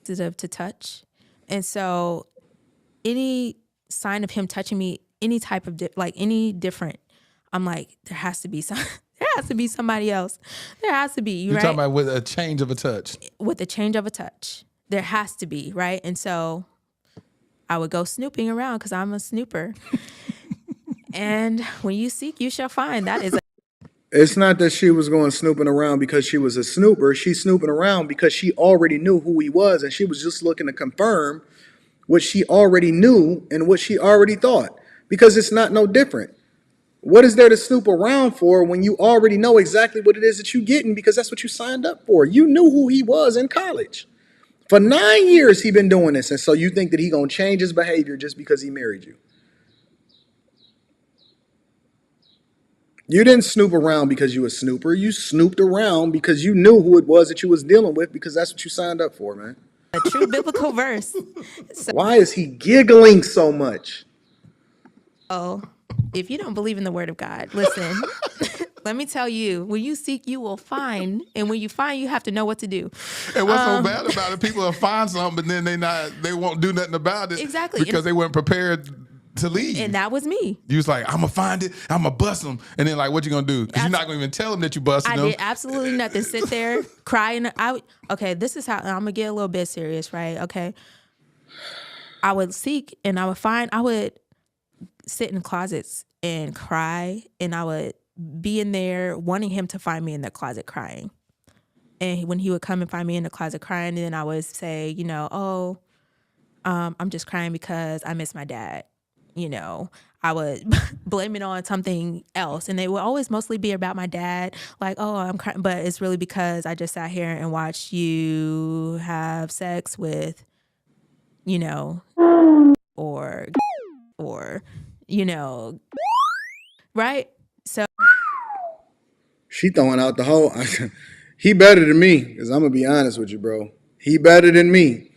Sensitive to touch. And so any sign of him touching me, any type of any different, I'm like, there has to be somebody else. There has to be. You're right? Talking about with a change of a touch. With a change of a touch, there has to be, right? And so I would go snooping around because I'm a snooper. And when you seek, you shall find. That is. It's not that she was going snooping around because she was a snooper. She's snooping around because she already knew who he was, and she was just looking to confirm what she already knew and what she already thought, because it's not no different. What is there to snoop around for when you already know exactly what it is that you're getting, because that's what you signed up for. You knew who he was in college. For 9 years he been doing this, and so you think that he gonna change his behavior just because he married you. You didn't snoop around because you a snooper. You snooped around because you knew who it was that you was dealing with, because that's what you signed up for, man. A true biblical verse. Why is he giggling so much? Oh, if you don't believe in the word of God, listen, let me tell you, when you seek, you will find. And when you find, you have to know what to do. And what's so bad about it, people will find something, but then they won't do nothing about it. Exactly. Because they weren't prepared to leave. And that was me. You was like, I'm going to find it. I'm going to bust them. And then, like, what you going to do? Because you're not going to even tell them that you busted them. I did absolutely nothing. Sit there, cry. And okay, this is how I'm going to get a little bit serious, right? Okay. I would seek and I would sit in closets and cry. And I would be in there wanting him to find me in the closet crying. And when he would come and find me in the closet crying, then I would say, I'm just crying because I miss my dad. blame it on something else, and they would always mostly be about my dad. Like, oh, I'm crying, but it's really because I just sat here and watched you have sex with, you know, or you know, right? So She throwing out the whole. He better than me, because I'm gonna be honest with you, bro. He better than me.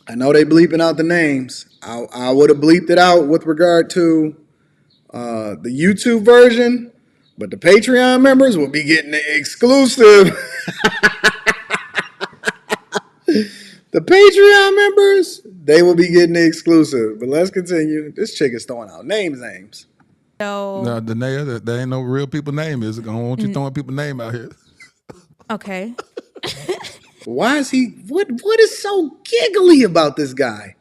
I know they bleeping out the names. I would have bleeped it out with regard to the YouTube version, but the Patreon members will be getting the exclusive. The Patreon members, they will be getting the exclusive. But let's continue. This chick is throwing out names. No, Danae, there ain't no real people name. Is it? I don't want you throwing people name out here. okay. Why is he? What is so giggly about this guy?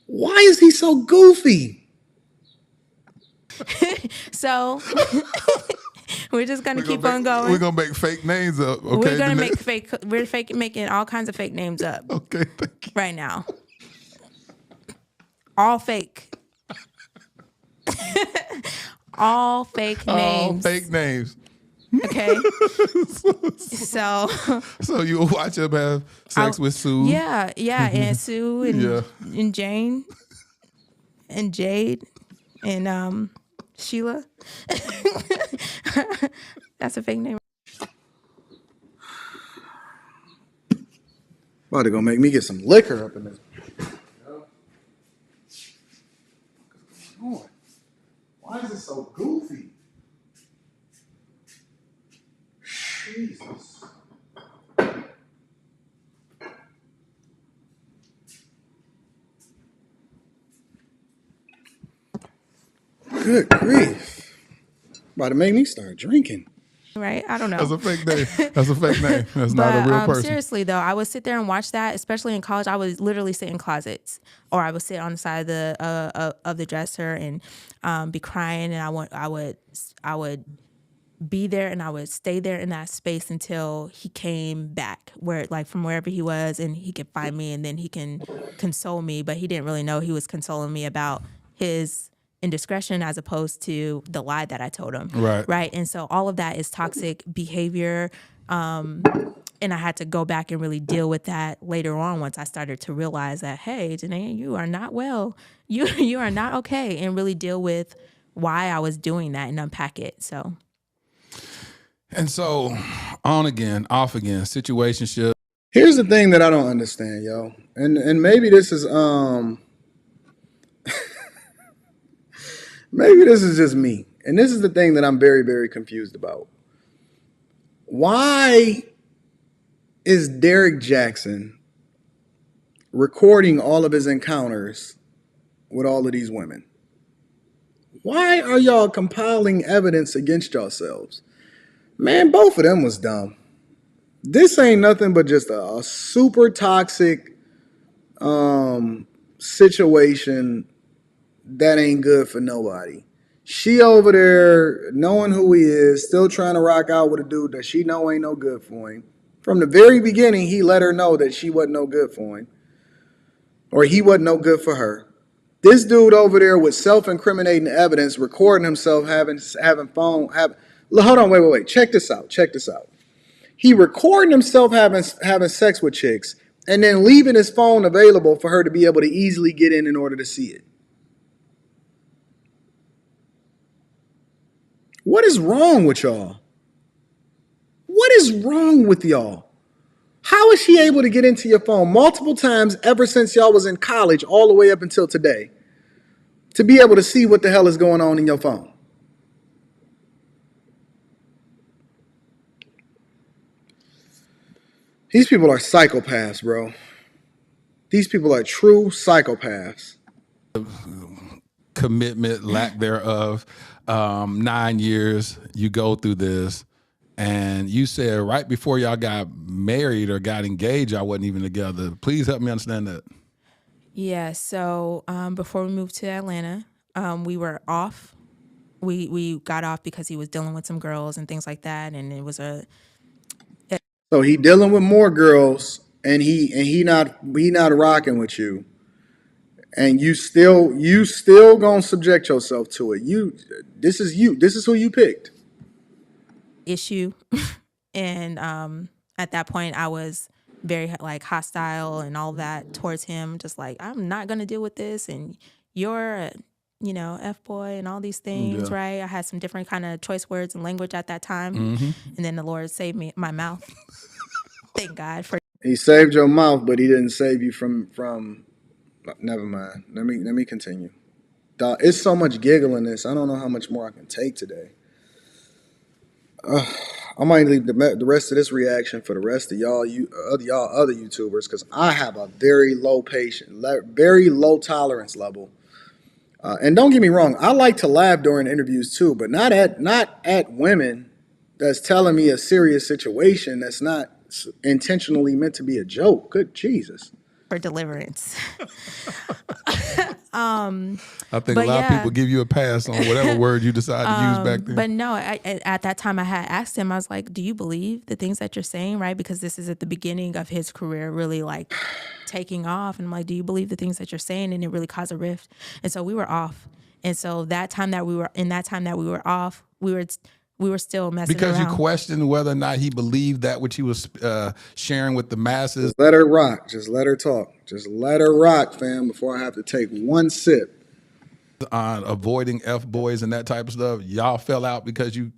Why is he so goofy? So we're just gonna keep on going. We're gonna make fake names up. Okay, We're gonna making all kinds of fake names up. Okay, thank you. Right now. All fake. All fake names. All fake names. Okay. So you will watch him have sex with Sue. Yeah, and Sue and Jane and Jade and Sheila. That's a fake name. About to go make me get some liquor up in this. Why is it so goofy? Jesus. Good grief. About to make me start drinking. Right? I don't know. That's a fake name. That's a fake name. That's not a real person. Seriously though, I would sit there and watch that, especially in college. I would literally sit in closets, or I would sit on the side of the dresser and be crying, and I would be there, and I would stay there in that space until he came back, from wherever he was, and he could find me, and then he can console me. But he didn't really know he was consoling me about his indiscretion as opposed to the lie that I told him. Right. And so all of that is toxic behavior. And I had to go back and really deal with that later on once I started to realize that, hey, Janae, you are not well. You are not okay. And really deal with why I was doing that and unpack it. So. And so on again, off again, situationship. Here's the thing that I don't understand, yo. And maybe this is maybe this is just me. And this is the thing that I'm very, very confused about. Why is Derrick Jaxn recording all of his encounters with all of these women? Why are y'all compiling evidence against yourselves? Man, both of them was dumb. This ain't nothing but just a super toxic situation that ain't good for nobody. She over there knowing who he is, still trying to rock out with a dude that she know ain't no good for him. From the very beginning, he let her know that she wasn't no good for him, or he wasn't no good for her. This dude over there with self-incriminating evidence, recording himself having hold on, wait. Check this out. He recording himself having sex with chicks and then leaving his phone available for her to be able to easily get in order to see it. What is wrong with y'all? What is wrong with y'all? How is she able to get into your phone multiple times ever since y'all was in college all the way up until today to be able to see what the hell is going on in your phone? These people are psychopaths, bro. These people are true psychopaths. Commitment, lack thereof. 9 years, you go through this. And you said right before y'all got married or got engaged, y'all wasn't even together. Please help me understand that. Yeah, so before we moved to Atlanta, we were off. We got off because he was dealing with some girls and things like that, and it was So he dealing with more girls, and he not rocking with you. and you still gonna subject yourself to it. This is who you picked. Issue. And at that point I was very like hostile and all that towards him, just like, I'm not gonna deal with this, and you're a, F-boy and all these things, right? I had some different kind of choice words and language at that time. And then the Lord saved me, my mouth. Thank God for. He saved your mouth, but he didn't save you from. Never mind. Let me continue. It's so much giggle in this. I don't know how much more I can take today. I might leave the rest of this reaction for the rest of y'all other YouTubers, because I have a very low very low tolerance level. And don't get me wrong, I like to laugh during interviews too, but not at women that's telling me a serious situation that's not intentionally meant to be a joke. Good Jesus. For deliverance. I think a lot of people give you a pass on whatever word you decide to use back then. But no, at that time I had asked him, I was like, do you believe the things that you're saying, right? Because this is at the beginning of his career really like taking off. And I'm like, do you believe the things that you're saying? And it really caused a rift. And so we were off. And so that time that we were off, we were still messing because around. You questioned whether or not he believed that which he was sharing with the masses. Just let her rock. Just let her talk. Just let her rock, fam, before I have to take one sip. On avoiding F-boys and that type of stuff, y'all fell out because you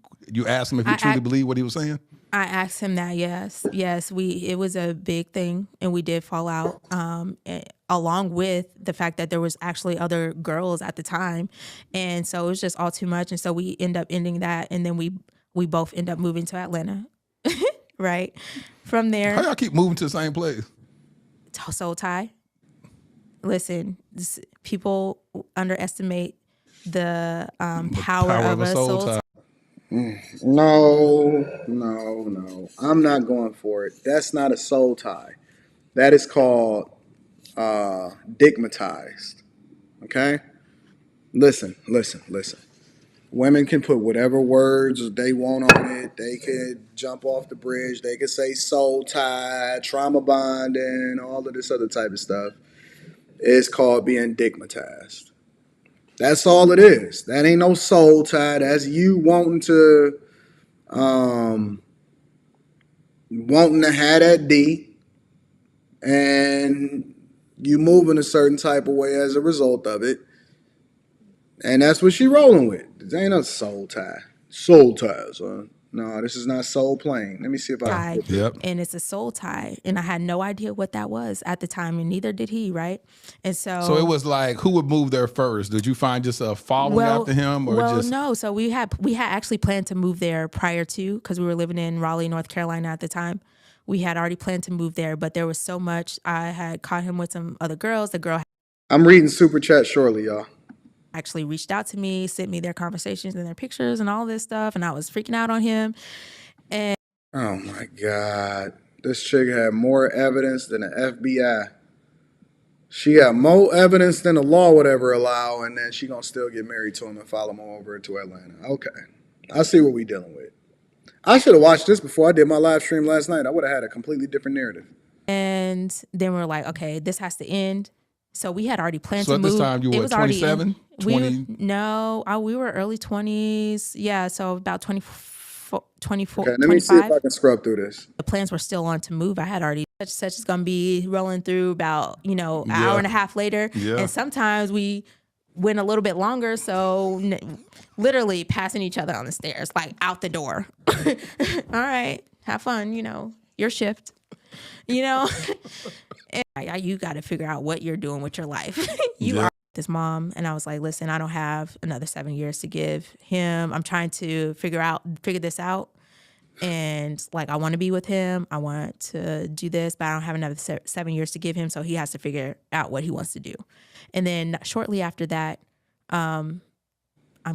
asked him if he truly believed what he was saying? I asked him that, yes. It was a big thing, and we did fall out, along with the fact that there was actually other girls at the time. And so it was just all too much. And so we end up ending that, and then we both end up moving to Atlanta, right? From there. How y'all keep moving to the same place? Soul tie. Listen, people underestimate the power of a soul tie. No. I'm not going for it. That's not a soul tie. That is called digmatized. Okay? Listen. Women can put whatever words they want on it. They could jump off the bridge. They could say soul tie, trauma bonding, all of this other type of stuff. It's called being digmatized. That's all it is. That ain't no soul tie. That's you wanting to have that D, and you moving a certain type of way as a result of it. And that's what she rolling with. This ain't a soul tie. Soul ties, huh? No, this is not soul plane. Let me see if I... Yep. And it's a soul tie. And I had no idea what that was at the time, and neither did he, right? And so it was like, who would move there first? Did you find yourself following after him? No. So we had actually planned to move there prior to, because we were living in Raleigh, North Carolina at the time. We had already planned to move there, but there was so much. I had caught him with some other girls. The girl... I'm reading Super Chat shortly, y'all. Actually reached out to me, sent me their conversations and their pictures and all this stuff, and I was freaking out on him. And oh my God, this chick had more evidence than the FBI. She got more evidence than the law would ever allow, and then she gonna still get married to him and follow him over to Atlanta. Okay, I see what we dealing with. I should have watched this before I did my live stream last night. I would have had a completely different narrative. And then we're like, okay, this has to end. So we had already planned to move. So at this time, you were 27? 20? We were early 20s. Yeah, so about 24, okay, let me see if I can scrub through this. The plans were still on to move. I had already, such is going to be rolling through about, an hour and a half later. Yeah. And sometimes we went a little bit longer, so literally passing each other on the stairs, like out the door. All right, have fun, your shift, And you got to figure out what you're doing with your life. You are his mom. And I was like, listen, I don't have another 7 years to give him. I'm trying to figure this out. And like, I want to be with him. I want to do this, but I don't have another 7 years to give him. So he has to figure out what he wants to do. And then shortly after that, I'm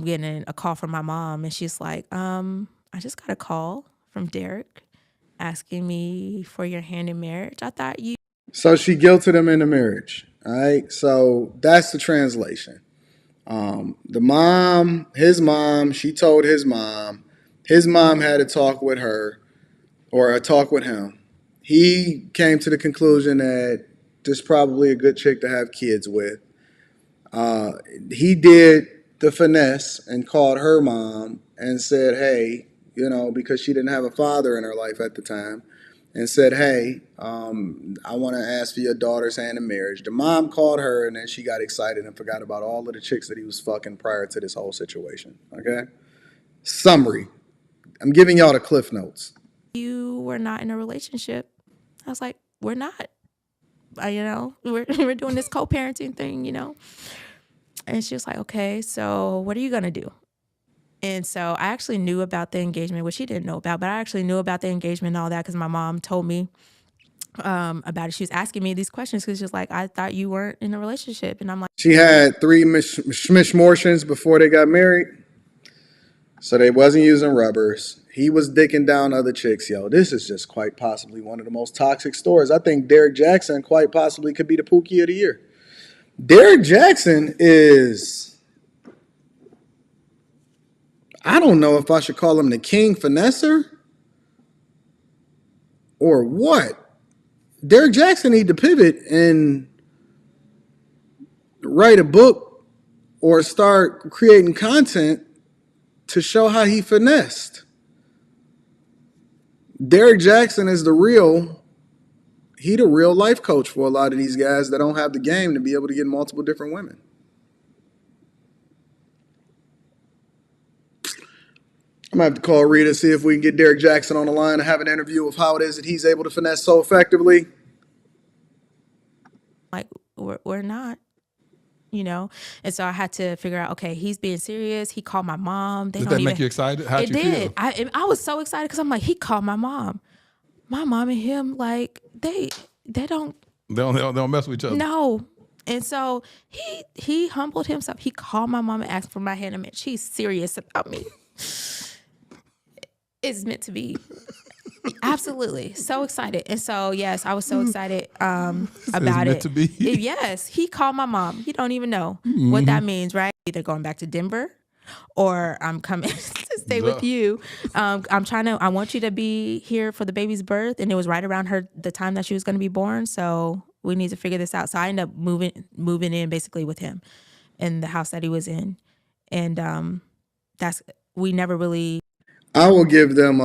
getting a call from my mom, and she's like, I just got a call from Derrick asking me for your hand in marriage. I thought you... So she guilted him into marriage. All right. So that's the translation. His mom, she told his mom had a talk with her, or a talk with him. He came to the conclusion that this is probably a good chick to have kids with. He did the finesse and called her mom and said, hey, you know, because she didn't have a father in her life at the time, and said, hey, I want to ask for your daughter's hand in marriage. The mom called her, and then she got excited and forgot about all of the chicks that he was fucking prior to this whole situation. Okay? Summary. I'm giving y'all the cliff notes. You were not in a relationship. I was like, we're not. You know, we're doing this co-parenting thing, you know. And she was like, okay, so what are you going to do? And so I actually knew about the engagement, which she didn't know about, but I actually knew about the engagement and all that because my mom told me about it. She was asking me these questions because she was like, I thought you weren't in a relationship. And I'm like, She had 3 mishmortions before they got married, so they wasn't using rubbers. He was dicking down other chicks. Yo, this is just quite possibly one of the most toxic stories. I think Derrick Jaxn quite possibly could be the Pookie of the year. Derrick Jaxn is, I don't know if I should call him the king finesser or what. Derrick Jaxn need to pivot and write a book or start creating content to show how he finessed. Derrick Jaxn is the real life coach for a lot of these guys that don't have the game to be able to get multiple different women. I'm going to have to call Rita, see if we can get Derrick Jaxn on the line and have an interview of how it is that he's able to finesse so effectively. like we're not, you know. And so I had to figure out, okay, he's being serious. He called my mom. Did that make you excited? How'd it you did. feel? I was so excited because I'm like, he called my mom. My mom and him, like they don't mess with each other. no. And so he humbled himself. He called my mom and asked for my hand in marriage. She's serious about me. It's meant to be. Absolutely. So excited. And so, yes, I was so excited about it. To be. Yes, he called my mom. You don't even know what that means, right? Either going back to Denver or I'm coming to stay with you. I want you to be here for the baby's birth. And it was right around the time that she was going to be born. So we need to figure this out. So I ended up moving in basically with him in the house that he was in. And we never really. I will give them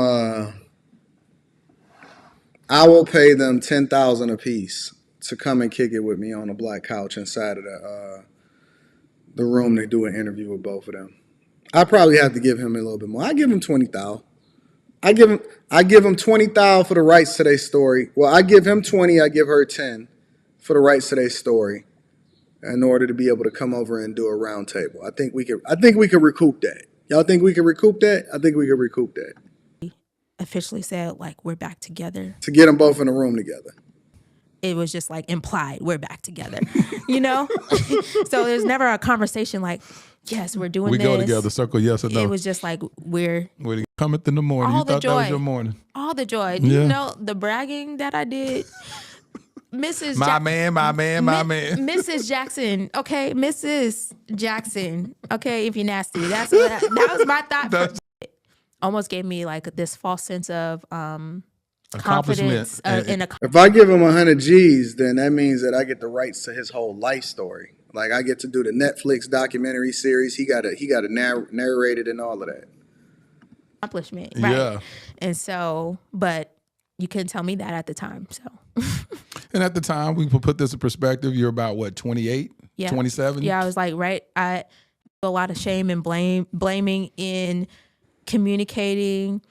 I will pay them $10,000 a piece to come and kick it with me on a black couch inside of the room to do an interview with both of them. I probably have to give him a little bit more. I give him $20,000. I give him $20,000 for the rights to their story. Well, I give him 20, I give her 10 for the rights to their story in order to be able to come over and do a round table. I think we could recoup that. Y'all think we can recoup that? I think we can recoup that. Officially said, like, we're back together. To get them both in a room together. It was just like implied, we're back together, you know? So there's never a conversation like, yes, we're doing this. We go together, circle yes or no. It was just like, When it cometh in the morning, you thought that was your morning. All the joy. Do you know the bragging that I did? Mrs. My man. Mrs. Jaxn, okay? Mrs. Jaxn, okay, if you're nasty. That was my thought. Almost gave me like this false sense of confidence. If I give him 100 G's, then that means that I get the rights to his whole life story. Like I get to do the Netflix documentary series. He got to narrate it and all of that. Accomplishment, right? Yeah. And so, but you couldn't tell me that at the time, so. And at the time, we put this in perspective, you're about, what, 28, yeah. 27? Yeah, I was like, right, I feel a lot of shame and blaming in communicating.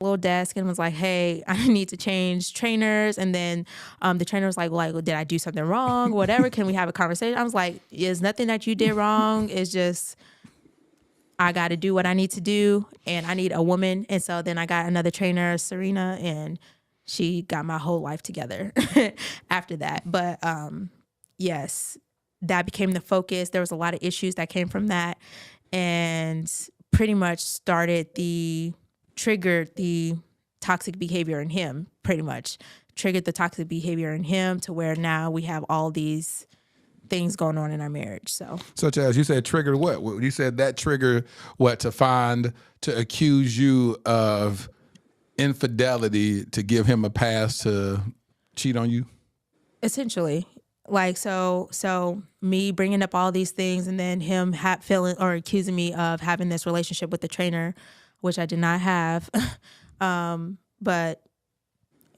Little desk and was like, hey, I need to change trainers. And then the trainer was like, well, did I do something wrong? Whatever, can we have a conversation? I was like, there's nothing that you did wrong. It's just, I got to do what I need to do. And I need a woman. And so then I got another trainer, Serena, and she got my whole life together after that. But yes, that became the focus. There was a lot of issues that came from that. And pretty much triggered the toxic behavior in him, pretty much. Triggered the toxic behavior in him to where now we have all these things going on in our marriage. So, such as you said, triggered what? You said that triggered what? To accuse you of infidelity, to give him a pass to cheat on you? Essentially. Like, so me bringing up all these things and then him feeling or accusing me of having this relationship with the trainer, which I did not have, but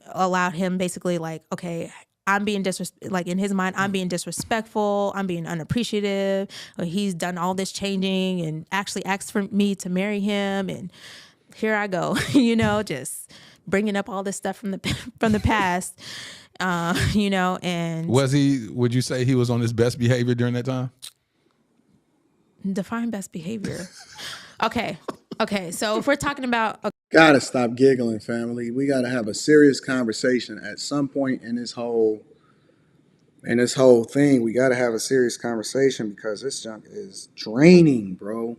allowed him basically like, okay, I'm being like in his mind, I'm being disrespectful, I'm being unappreciative. He's done all this changing and actually asked for me to marry him, and here I go, just bringing up all this stuff from the past. And would you say he was on his best behavior during that time? Define best behavior. Okay. So if we're talking about, Gotta stop giggling, family. We gotta have a serious conversation at some point in this whole thing. We gotta have a serious conversation because this junk is draining, bro.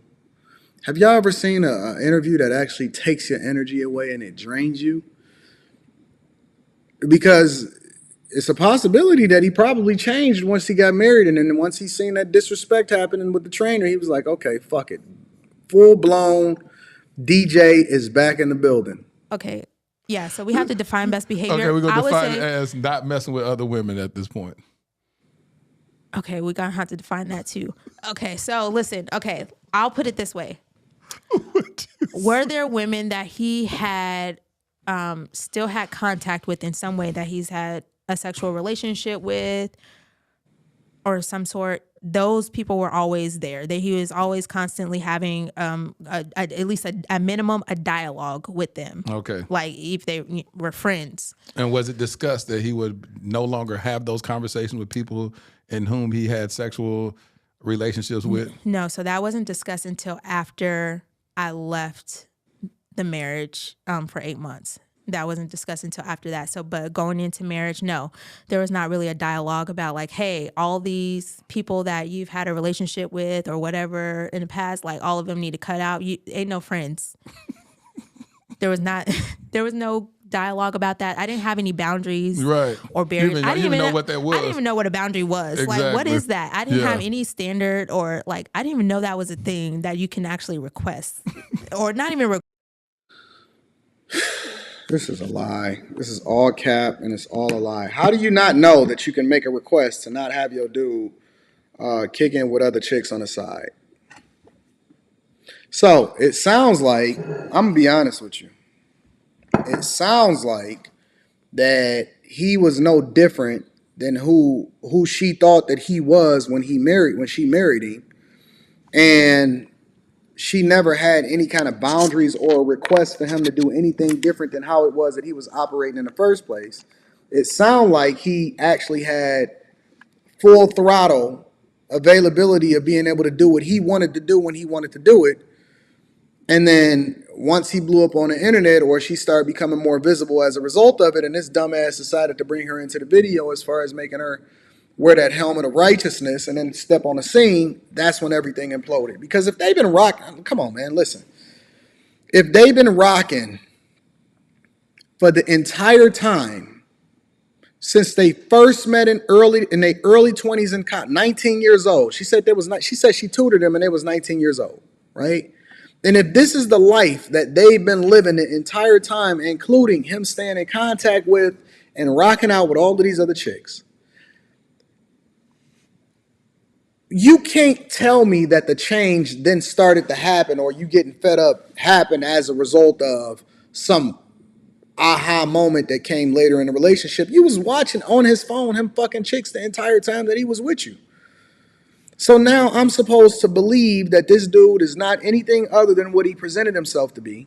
Have y'all ever seen an interview that actually takes your energy away and it drains you? Because it's a possibility that he probably changed once he got married, and then once he seen that disrespect happening with the trainer, he was like, okay, fuck it. Full blown DJ is back in the building. okay. Yeah, so we have to define best behavior. Okay, we're going to define it say, as not messing with other women at this point. Okay, we're going to have to define that too. Okay, so listen. Okay, I'll put it this way. Were there women that he had still had contact with in some way that he's had a sexual relationship with or some sort? Those people were always there. He was always constantly having at least a minimum a dialogue with them. Okay. Like if they were friends. And was it discussed that he would no longer have those conversations with people in whom he had sexual relationships with? No, so that wasn't discussed until after I left the marriage for 8 months. That wasn't discussed until after that. So, but going into marriage, no, there was not really a dialogue about like, hey, all these people that you've had a relationship with or whatever in the past, like all of them need to cut out. You ain't no friends. There was no dialogue about that. I didn't have any boundaries or barriers. I didn't even know what that was. I didn't even know what a boundary was. Exactly. Like, what is that? I didn't have any standard or like, I didn't even know that was a thing that you can actually request or not even request. This is a lie. This is all cap and it's all a lie. How do you not know that you can make a request to not have your dude kick in with other chicks on the side? So it sounds like, I'm going to be honest with you. It sounds like that he was no different than who she thought that he was when she married him. And she never had any kind of boundaries or requests for him to do anything different than how it was that he was operating in the first place. It sounded like he actually had full throttle availability of being able to do what he wanted to do when he wanted to do it. And then once he blew up on the internet or she started becoming more visible as a result of it, and this dumbass decided to bring her into the video as far as making her wear that helmet of righteousness and then step on the scene, that's when everything imploded. Because if they've been rocking, come on, man, listen. If they've been rocking for the entire time since they first met in their early 20s and 19 years old, she said she tutored him and they was 19 years old, right? And if this is the life that they've been living the entire time, including him staying in contact with and rocking out with all of these other chicks, you can't tell me that the change then started to happen or you getting fed up happened as a result of some aha moment that came later in the relationship. You was watching on his phone him fucking chicks the entire time that he was with you. So now I'm supposed to believe that this dude is not anything other than what he presented himself to be.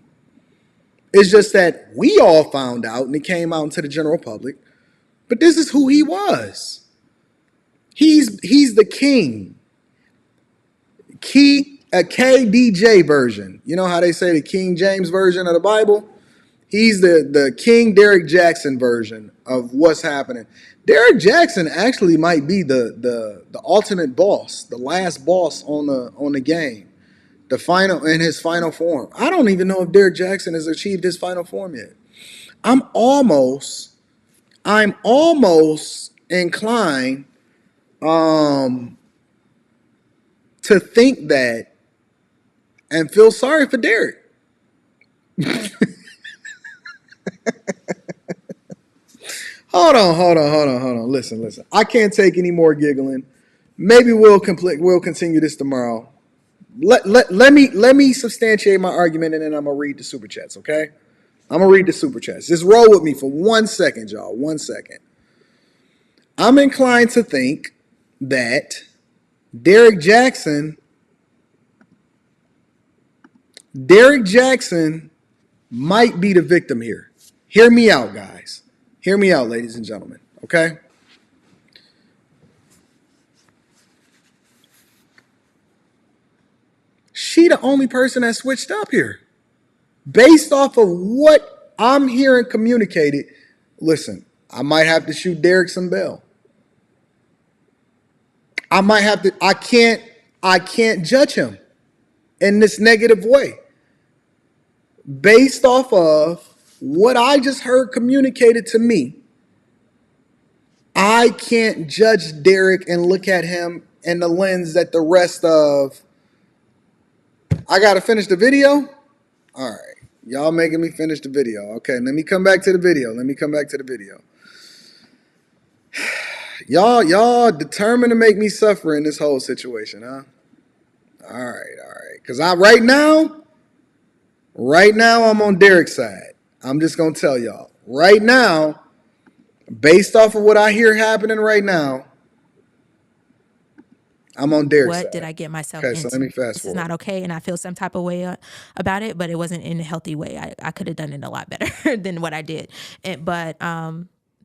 It's just that we all found out and it came out into the general public. But this is who he was. He's the king. A KDJ version. You know how they say the King James version of the Bible? He's the King Derrick Jaxn version of what's happening. Derrick Jaxn actually might be the ultimate boss, the last boss on the game, in his final form. I don't even know if Derrick Jaxn has achieved his final form yet. I'm almost inclined to think that and feel sorry for Derrick. Hold on. Listen. I can't take any more giggling. Maybe we'll continue this tomorrow. Let me substantiate my argument, and then I'm gonna read the super chats. Okay, I'm gonna read the super chats. Just roll with me for 1 second, y'all. 1 second. I'm inclined to think that Derrick Jaxn might be the victim here. Hear me out, guys. Hear me out, ladies and gentlemen. Okay. She the only person that switched up here. Based off of what I'm hearing communicated, listen, I might have to shoot Derrick some bail. I can't judge him in this negative way. Based off of what I just heard communicated to me, I can't judge Derrick and look at him in the lens that the rest of, I got to finish the video? All right. Y'all making me finish the video. Okay, let me come back to the video. Y'all determined to make me suffer in this whole situation, huh? All right. Because right now, I'm on Derrick's side. I'm just going to tell y'all. Right now, based off of what I hear happening right now, I'm on Derrick's side. What did I get myself into? Okay, so let me fast forward. This is not okay, and I feel some type of way about it, but it wasn't in a healthy way. I could have done it a lot better than what I did. But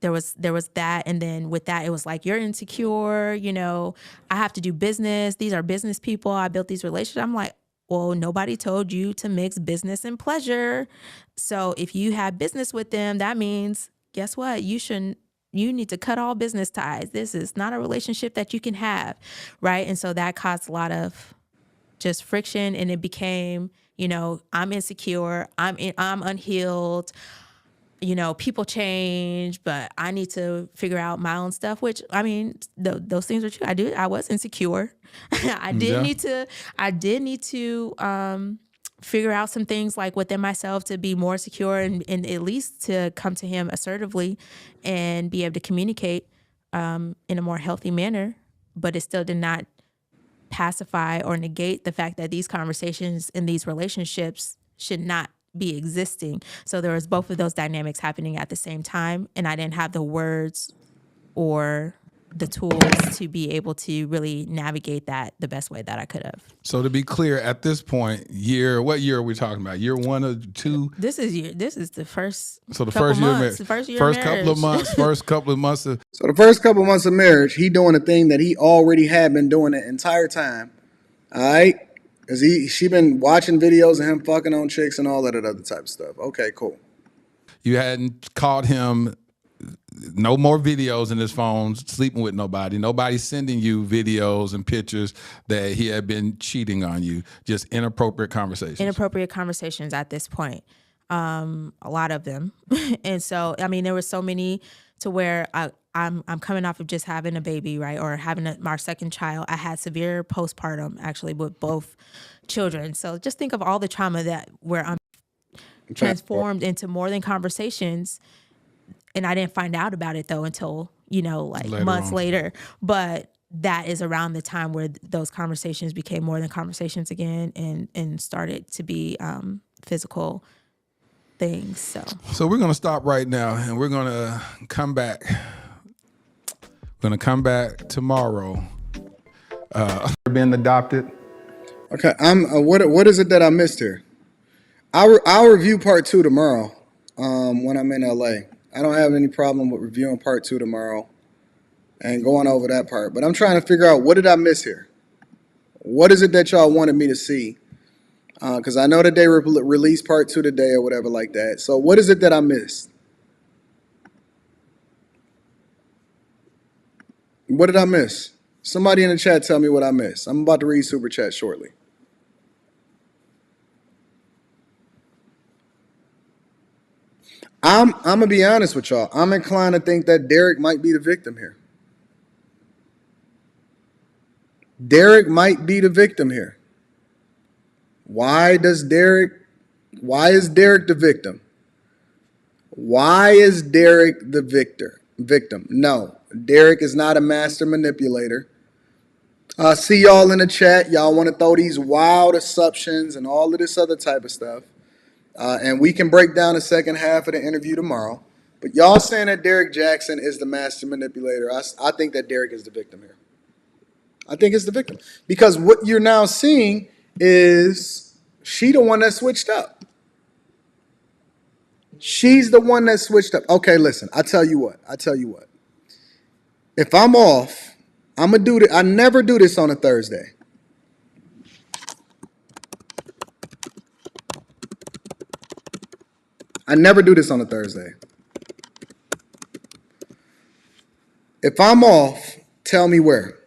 there was that, and then with that, it was like, you're insecure. You know, I have to do business. These are business people. I built these relationships. I'm like, well, nobody told you to mix business and pleasure. So if you have business with them, that means, guess what? You need to cut all business ties. This is not a relationship that you can have, right? And so that caused a lot of just friction, and it became, you know, I'm insecure, I'm unhealed, you know, people change, but I need to figure out my own stuff, which, I mean, those things are true. I was insecure. I did need to figure out some things like within myself to be more secure and at least to come to him assertively and be able to communicate in a more healthy manner. But it still did not pacify or negate the fact that these conversations in these relationships should not be existing. So there was both of those dynamics happening at the same time, and I didn't have the words or the tools to be able to really navigate that the best way that I could have. So to be clear, at this point, what year are we talking about? Year 1 or 2? This is the first. So the first year of marriage. The first year first of couple of months. First couple of months. So the first couple of months of marriage, he doing a thing that he already had been doing the entire time. All right, because she been watching videos of him fucking on chicks and all that other type of stuff. Okay, cool. You hadn't caught him. No more videos in his phone, sleeping with nobody. Nobody sending you videos and pictures that he had been cheating on you. Just inappropriate conversations. Inappropriate conversations at this point. A lot of them. And so, I mean, there were so many to where I'm coming off of just having a baby, right? Or having our second child. I had severe postpartum, actually, with both children. So just think of all the trauma where I'm transformed into more than conversations. And I didn't find out about it, though, until, you know, like months later. But that is around the time where those conversations became more than conversations again and started to be physical things. So we're going to stop right now, and we're going to come back. We're going to come back tomorrow. Being adopted. Okay, what is it that I missed here? I'll review part 2 tomorrow when I'm in LA. I don't have any problem with reviewing part 2 tomorrow and going over that part. But I'm trying to figure out, what did I miss here? What is it that y'all wanted me to see? Because I know that they released part 2 today or whatever like that. So what is it that I missed? What did I miss? Somebody in the chat tell me what I missed. I'm about to read super chat shortly. I'm gonna be honest with y'all. I'm inclined to think that Derrick might be the victim here. Derrick might be the victim here. Why is Derrick the victim? Why is Derrick the victor? Victim. No, Derrick is not a master manipulator. See y'all in the chat. Y'all want to throw these wild assumptions and all of this other type of stuff. And we can break down the second half of the interview tomorrow. But y'all saying that Derrick Jaxn is the master manipulator. I think that Derrick is the victim here. I think it's the victim. Because what you're now seeing is she the one that switched up. She's the one that switched up. Okay, listen, I tell you what. If I'm off, I'm going to do this. I never do this on a Thursday. I never do this on a Thursday. If I'm off, tell me where.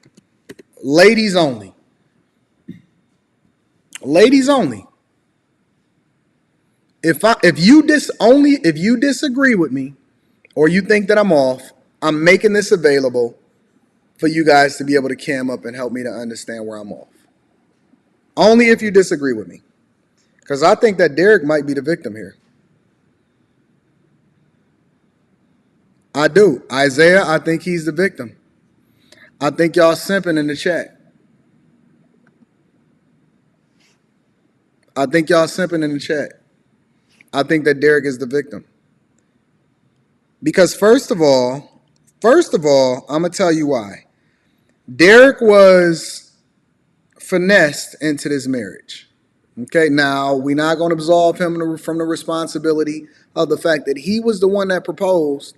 Ladies only. Ladies only. If you disagree with me or you think that I'm off, I'm making this available for you guys to be able to cam up and help me to understand where I'm off. Only if you disagree with me. Because I think that Derrick might be the victim here. I do. Isaiah, I think he's the victim. I think y'all simping in the chat. I think that Derrick is the victim. Because first of all, I'm going to tell you why. Derrick was finessed into this marriage. Okay, now we're not going to absolve him from the responsibility of the fact that he was the one that proposed,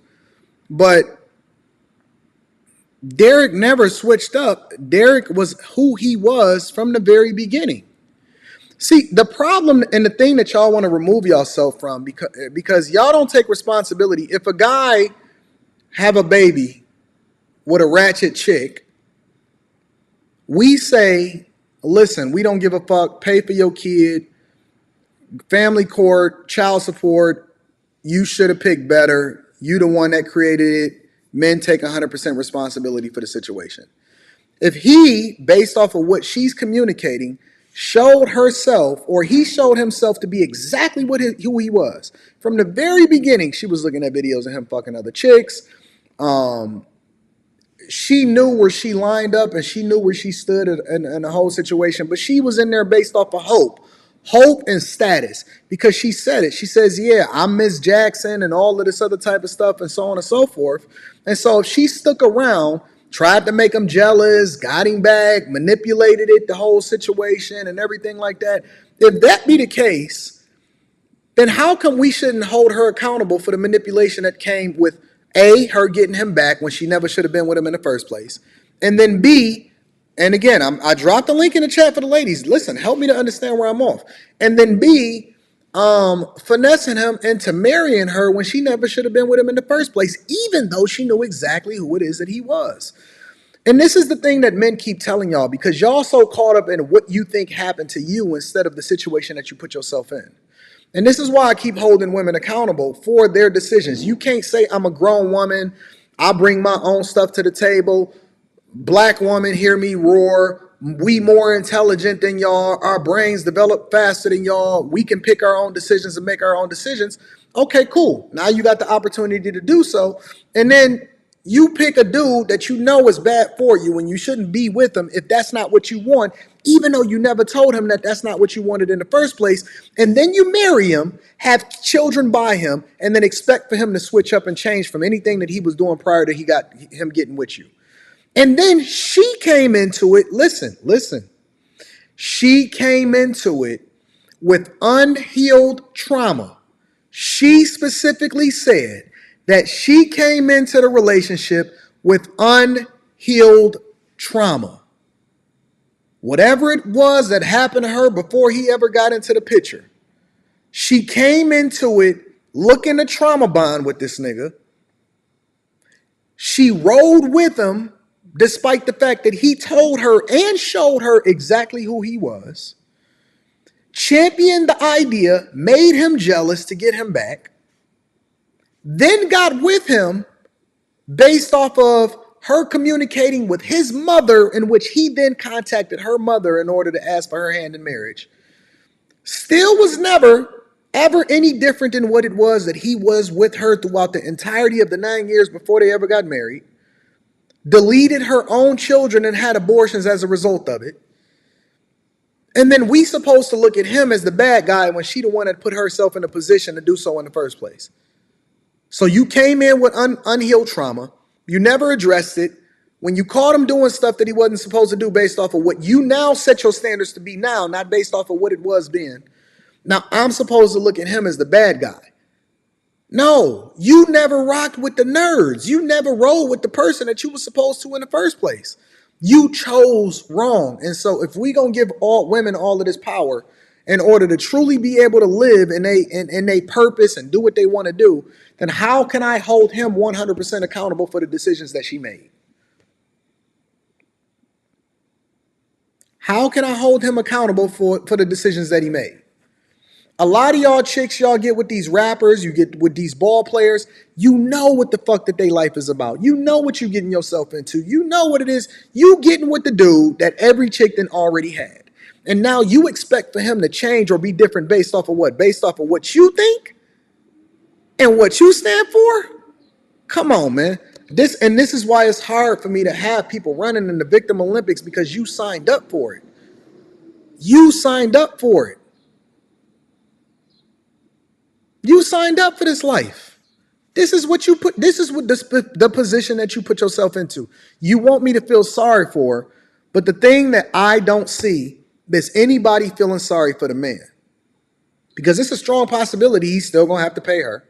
but Derrick never switched up. Derrick was who he was from the very beginning. See, the problem and the thing that y'all want to remove yourself from, because y'all don't take responsibility. If a guy have a baby with a ratchet chick, we say, listen, we don't give a fuck, pay for your kid, family court, child support, you should have picked better, you the one that created it, men take 100% responsibility for the situation. If he, based off of what she's communicating, showed herself, or he showed himself to be exactly who he was. From the very beginning, she was looking at videos of him fucking other chicks. She knew where she lined up and she knew where she stood in the whole situation, but she was in there based off of hope and status, because she said it. She says, yeah, I'm Miss Jackson and all of this other type of stuff and so on and so forth. And so if she stuck around, tried to make him jealous, got him back, manipulated it, the whole situation and everything like that. If that be the case, then how come we shouldn't hold her accountable for the manipulation that came with A, her getting him back when she never should have been with him in the first place, and then B, and again, I dropped the link in the chat for the ladies. Listen, help me to understand where I'm off. And then B, finessing him into marrying her when she never should have been with him in the first place, even though she knew exactly who it is that he was. And this is the thing that men keep telling y'all, because y'all so caught up in what you think happened to you instead of the situation that you put yourself in. And this is why I keep holding women accountable for their decisions. You can't say, I'm a grown woman, I bring my own stuff to the table. Black woman, hear me roar. We more intelligent than y'all. Our brains develop faster than y'all. We can pick our own decisions and make our own decisions. Okay, cool. Now you got the opportunity to do so. And then you pick a dude that you know is bad for you and you shouldn't be with him if that's not what you want, even though you never told him that that's not what you wanted in the first place. And then you marry him, have children by him, and then expect for him to switch up and change from anything that he was doing prior to him getting with you. And then she came into it, listen. She came into it with unhealed trauma. She specifically said that she came into the relationship with unhealed trauma. Whatever it was that happened to her before he ever got into the picture, she came into it looking to trauma bond with this nigga. She rode with him despite the fact that he told her and showed her exactly who he was, championed the idea, made him jealous to get him back, then got with him based off of her communicating with his mother, in which he then contacted her mother in order to ask for her hand in marriage. Still was never ever any different than what it was that he was with her throughout the entirety of the 9 years before they ever got married, deleted her own children and had abortions as a result of it. And then we supposed to look at him as the bad guy when she the one that put herself in a position to do so in the first place. So you came in with unhealed trauma. You never addressed it. When you caught him doing stuff that he wasn't supposed to do based off of what you now set your standards to be now, not based off of what it was then. Now I'm supposed to look at him as the bad guy. No, you never rocked with the nerds. You never rolled with the person that you were supposed to in the first place. You chose wrong. And so if we gonna give all women all of this power in order to truly be able to live in a purpose and do what they want to do, then how can I hold him 100% accountable for the decisions that she made? How can I hold him accountable for the decisions that he made? A lot of y'all chicks, y'all get with these rappers, you get with these ball players, you know what the fuck that their life is about. You know what you getting yourself into. You know what it is. You getting with the dude that every chick then already had. And now you expect for him to change or be different based off of what? Based off of what you think and what you stand for? Come on, man. This is why it's hard for me to have people running in the Victim Olympics, because you signed up for it. You signed up for it. You signed up for this life. This is what you put. This is what the position that you put yourself into. You want me to feel sorry for her, but the thing that I don't see is anybody feeling sorry for the man, because it's a strong possibility he's still gonna have to pay her.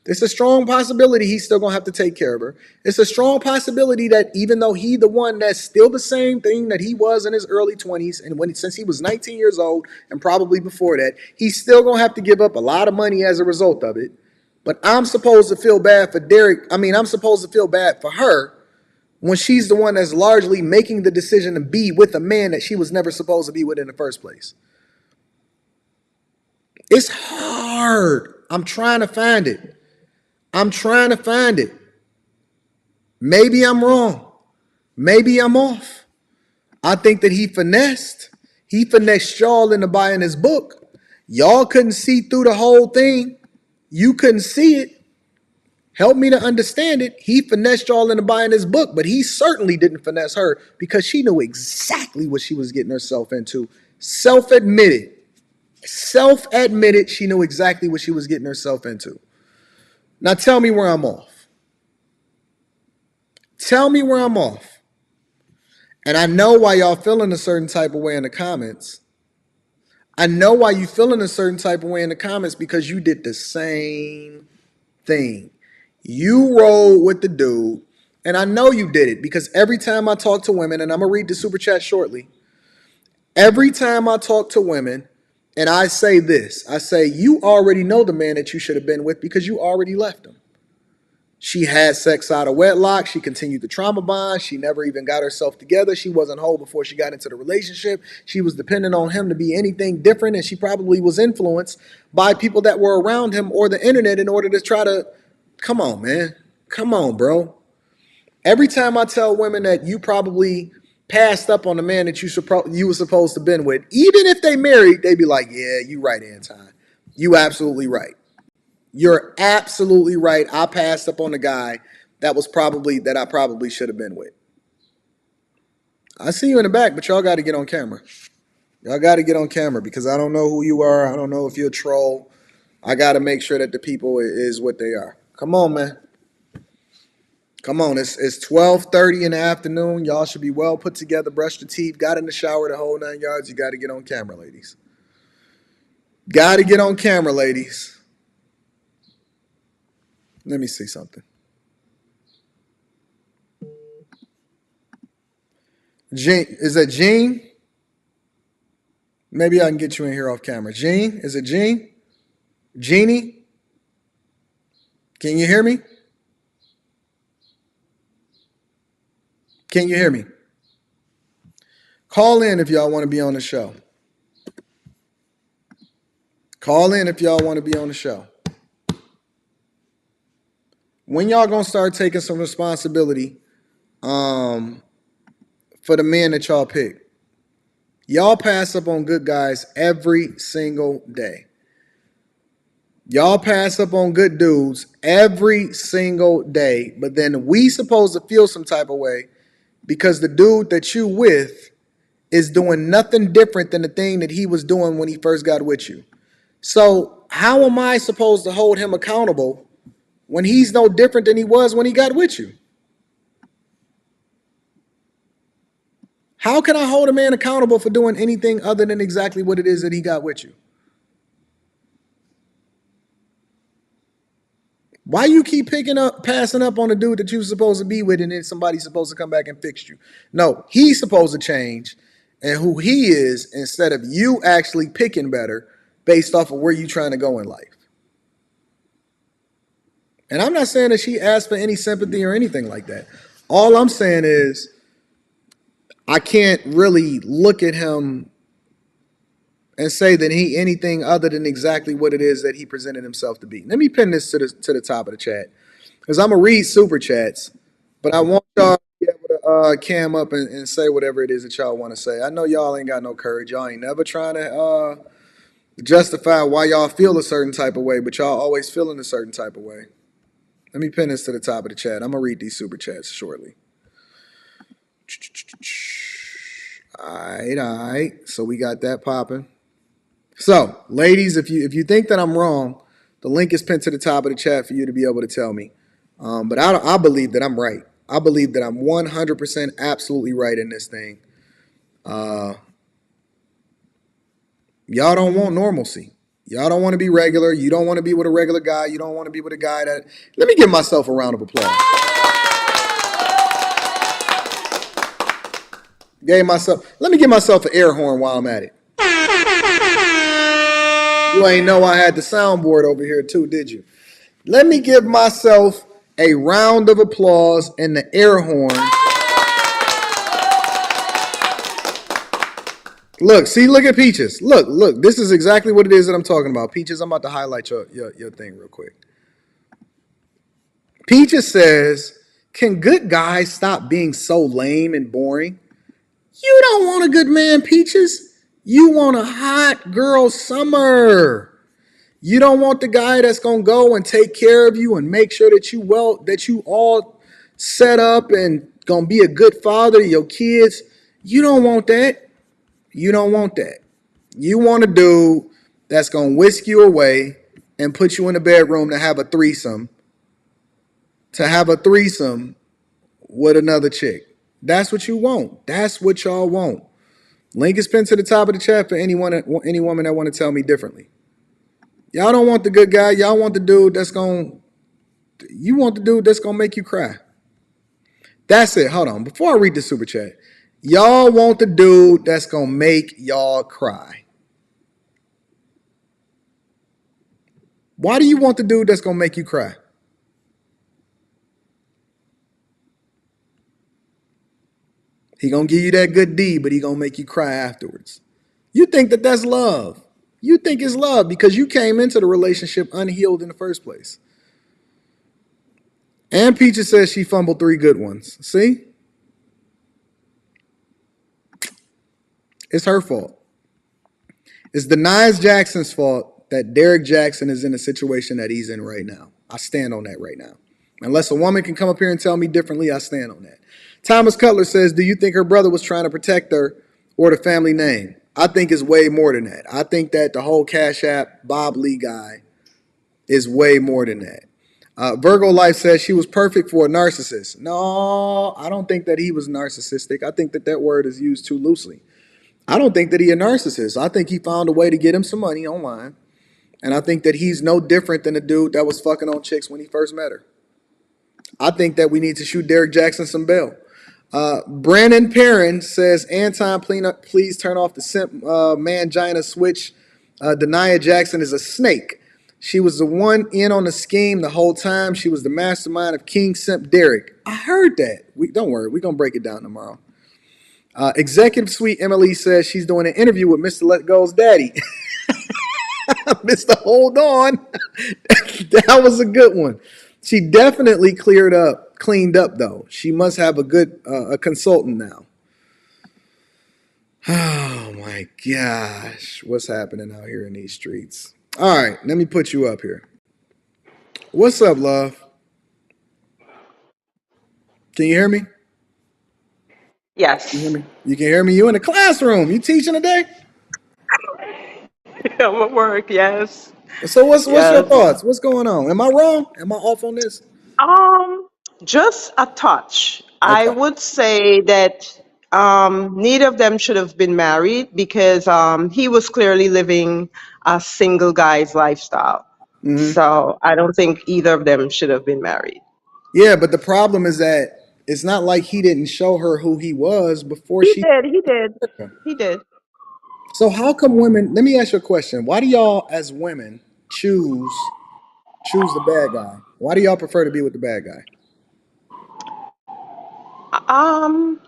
It's a strong possibility he's still gonna have to take care of her. It's a strong possibility that even though he the one that's still the same thing that he was in his early 20s, and since he was 19 years old and probably before that, he's still gonna have to give up a lot of money as a result of it. But I'm supposed to feel bad for Derrick. I'm supposed to feel bad for her when she's the one that's largely making the decision to be with a man that she was never supposed to be with in the first place. It's hard. I'm trying to find it. Maybe I'm wrong. Maybe I'm off. I think that he finessed y'all into buying his book. Y'all couldn't see through the whole thing. You couldn't see it. Help me to understand it. He finessed y'all into buying his book, but he certainly didn't finesse her, because she knew exactly what she was getting herself into. Self-admitted, she knew exactly what she was getting herself into. Now tell me where I'm off. Tell me where I'm off. And I know why y'all feeling a certain type of way in the comments. I know why you feeling a certain type of way in the comments, because you did the same thing. You rolled with the dude, and I know you did it, because every time I talk to women, and I'm going to read the super chat shortly, every time I talk to women, and I say this, I say, you already know the man that you should have been with because you already left him. She had sex out of wedlock. She continued the trauma bond. She never even got herself together. She wasn't whole before she got into the relationship. She was dependent on him to be anything different, and she probably was influenced by people that were around him or the internet in order to try to, come on, man. Come on, bro. Every time I tell women that you probably passed up on the man that you were supposed to been with, even if they married, they be like, yeah, you right, Anton. You absolutely right. You're absolutely right. I passed up on the guy that I probably should have been with. I see you in the back, but y'all got to get on camera. Y'all got to get on camera, because I don't know who you are. I don't know if you're a troll. I got to make sure that the people is what they are. Come on, man. Come on, it's 12:30 in the afternoon. Y'all should be well put together, brushed your teeth, got in the shower, the whole 9 yards. You got to get on camera, ladies. Got to get on camera, ladies. Let me see something. Jean, is that Jean? Maybe I can get you in here off camera. Jean, is it Jean? Jeannie? Can you hear me? Can you hear me? Call in if y'all want to be on the show. Call in if y'all want to be on the show. When y'all gonna start taking some responsibility for the men that y'all pick? Y'all pass up on good guys every single day. Y'all pass up on good dudes every single day, but then we supposed to feel some type of way because the dude that you with is doing nothing different than the thing that he was doing when he first got with you. So how am I supposed to hold him accountable when he's no different than he was when he got with you? How can I hold a man accountable for doing anything other than exactly what it is that he got with you? Why you keep passing up on a dude that you're supposed to be with, and then somebody's supposed to come back and fix you? No, he's supposed to change and who he is instead of you actually picking better based off of where you're trying to go in life. And I'm not saying that she asked for any sympathy or anything like that. All I'm saying is I can't really look at him and say that he anything other than exactly what it is that he presented himself to be. Let me pin this to the top of the chat because I'm gonna read super chats, but I want y'all to be able to cam up and say whatever it is that y'all want to say. I know y'all ain't got no courage. Y'all ain't never trying to justify why y'all feel a certain type of way, but y'all always feeling a certain type of way. Let me pin this to the top of the chat. I'm gonna read these super chats shortly. All right. So we got that popping. So, ladies, if you think that I'm wrong, the link is pinned to the top of the chat for you to be able to tell me. But I believe that I'm right. I believe that I'm 100% absolutely right in this thing. Y'all don't want normalcy. Y'all don't want to be regular. You don't want to be with a regular guy. You don't want to be with a guy that... Let me give myself a round of applause. Let me give myself an air horn while I'm at it. You ain't know I had the soundboard over here too, did you? Let me give myself a round of applause and the air horn. Look at Peaches. Look, this is exactly what it is that I'm talking about. Peaches, I'm about to highlight your thing real quick. Peaches says, can good guys stop being so lame and boring? You don't want a good man, Peaches. You want a hot girl summer. You don't want the guy that's gonna go and take care of you and make sure that you all set up and gonna be a good father to your kids. You don't want that. You don't want that. You want a dude that's gonna whisk you away and put you in the bedroom to have a threesome. With another chick. That's what you want. That's what y'all want. Link is pinned to the top of the chat for any woman that want to tell me differently. Y'all don't want the good guy. Y'all want the dude that's going to make you cry. That's it. Hold on. Before I read the super chat, y'all want the dude that's going to make y'all cry. Why do you want the dude that's going to make you cry? He going to give you that good D, but he going to make you cry afterwards. You think that that's love. You think it's love because you came into the relationship unhealed in the first place. And Peaches says she fumbled 3 good ones. See? It's her fault. It's Derrick Jaxn's fault that Derrick Jaxn is in the situation that he's in right now. I stand on that right now. Unless a woman can come up here and tell me differently, I stand on that. Thomas Cutler says, do you think her brother was trying to protect her or the family name? I think it's way more than that. I think that the whole Cash App Bob Lee guy is way more than that. Virgo Life says she was perfect for a narcissist. No, I don't think that he was narcissistic. I think that word is used too loosely. I don't think that he's a narcissist. I think he found a way to get him some money online. And I think that he's no different than a dude that was fucking on chicks when he first met her. I think that we need to shoot Derrick Jaxn some bail. Brandon Perrin says, Anton, please turn off the simp mangina switch. Derrick Jaxn is a snake. She was the one in on the scheme the whole time. She was the mastermind of King Simp Derrick. I heard that. Don't worry. We're going to break it down tomorrow. Executive Suite Emily says she's doing an interview with Mr. Let Go's daddy. Mr. Hold On. That was a good one. She definitely cleaned up though. She must have a good a consultant now. Oh my gosh, what's happening out here in these streets? All right, let me put you up here. What's up, love? Can you hear me? Yes. You hear me? You can hear me? You in the classroom. You teaching today? I'm at work, yes. So what's your Yes. thoughts? What's going on? Am I wrong? Am I off on this? Um, just a touch. I Okay. would say that neither of them should have been married because he was clearly living a single guy's lifestyle. So I don't think either of them should have been married. Yeah, but the problem is that it's not like he didn't show her who he was before He she. did, he did, he did. So how come women? Let me ask you a question. Why do y'all, as women, choose the bad guy? Why do y'all prefer to be with the bad guy? Um,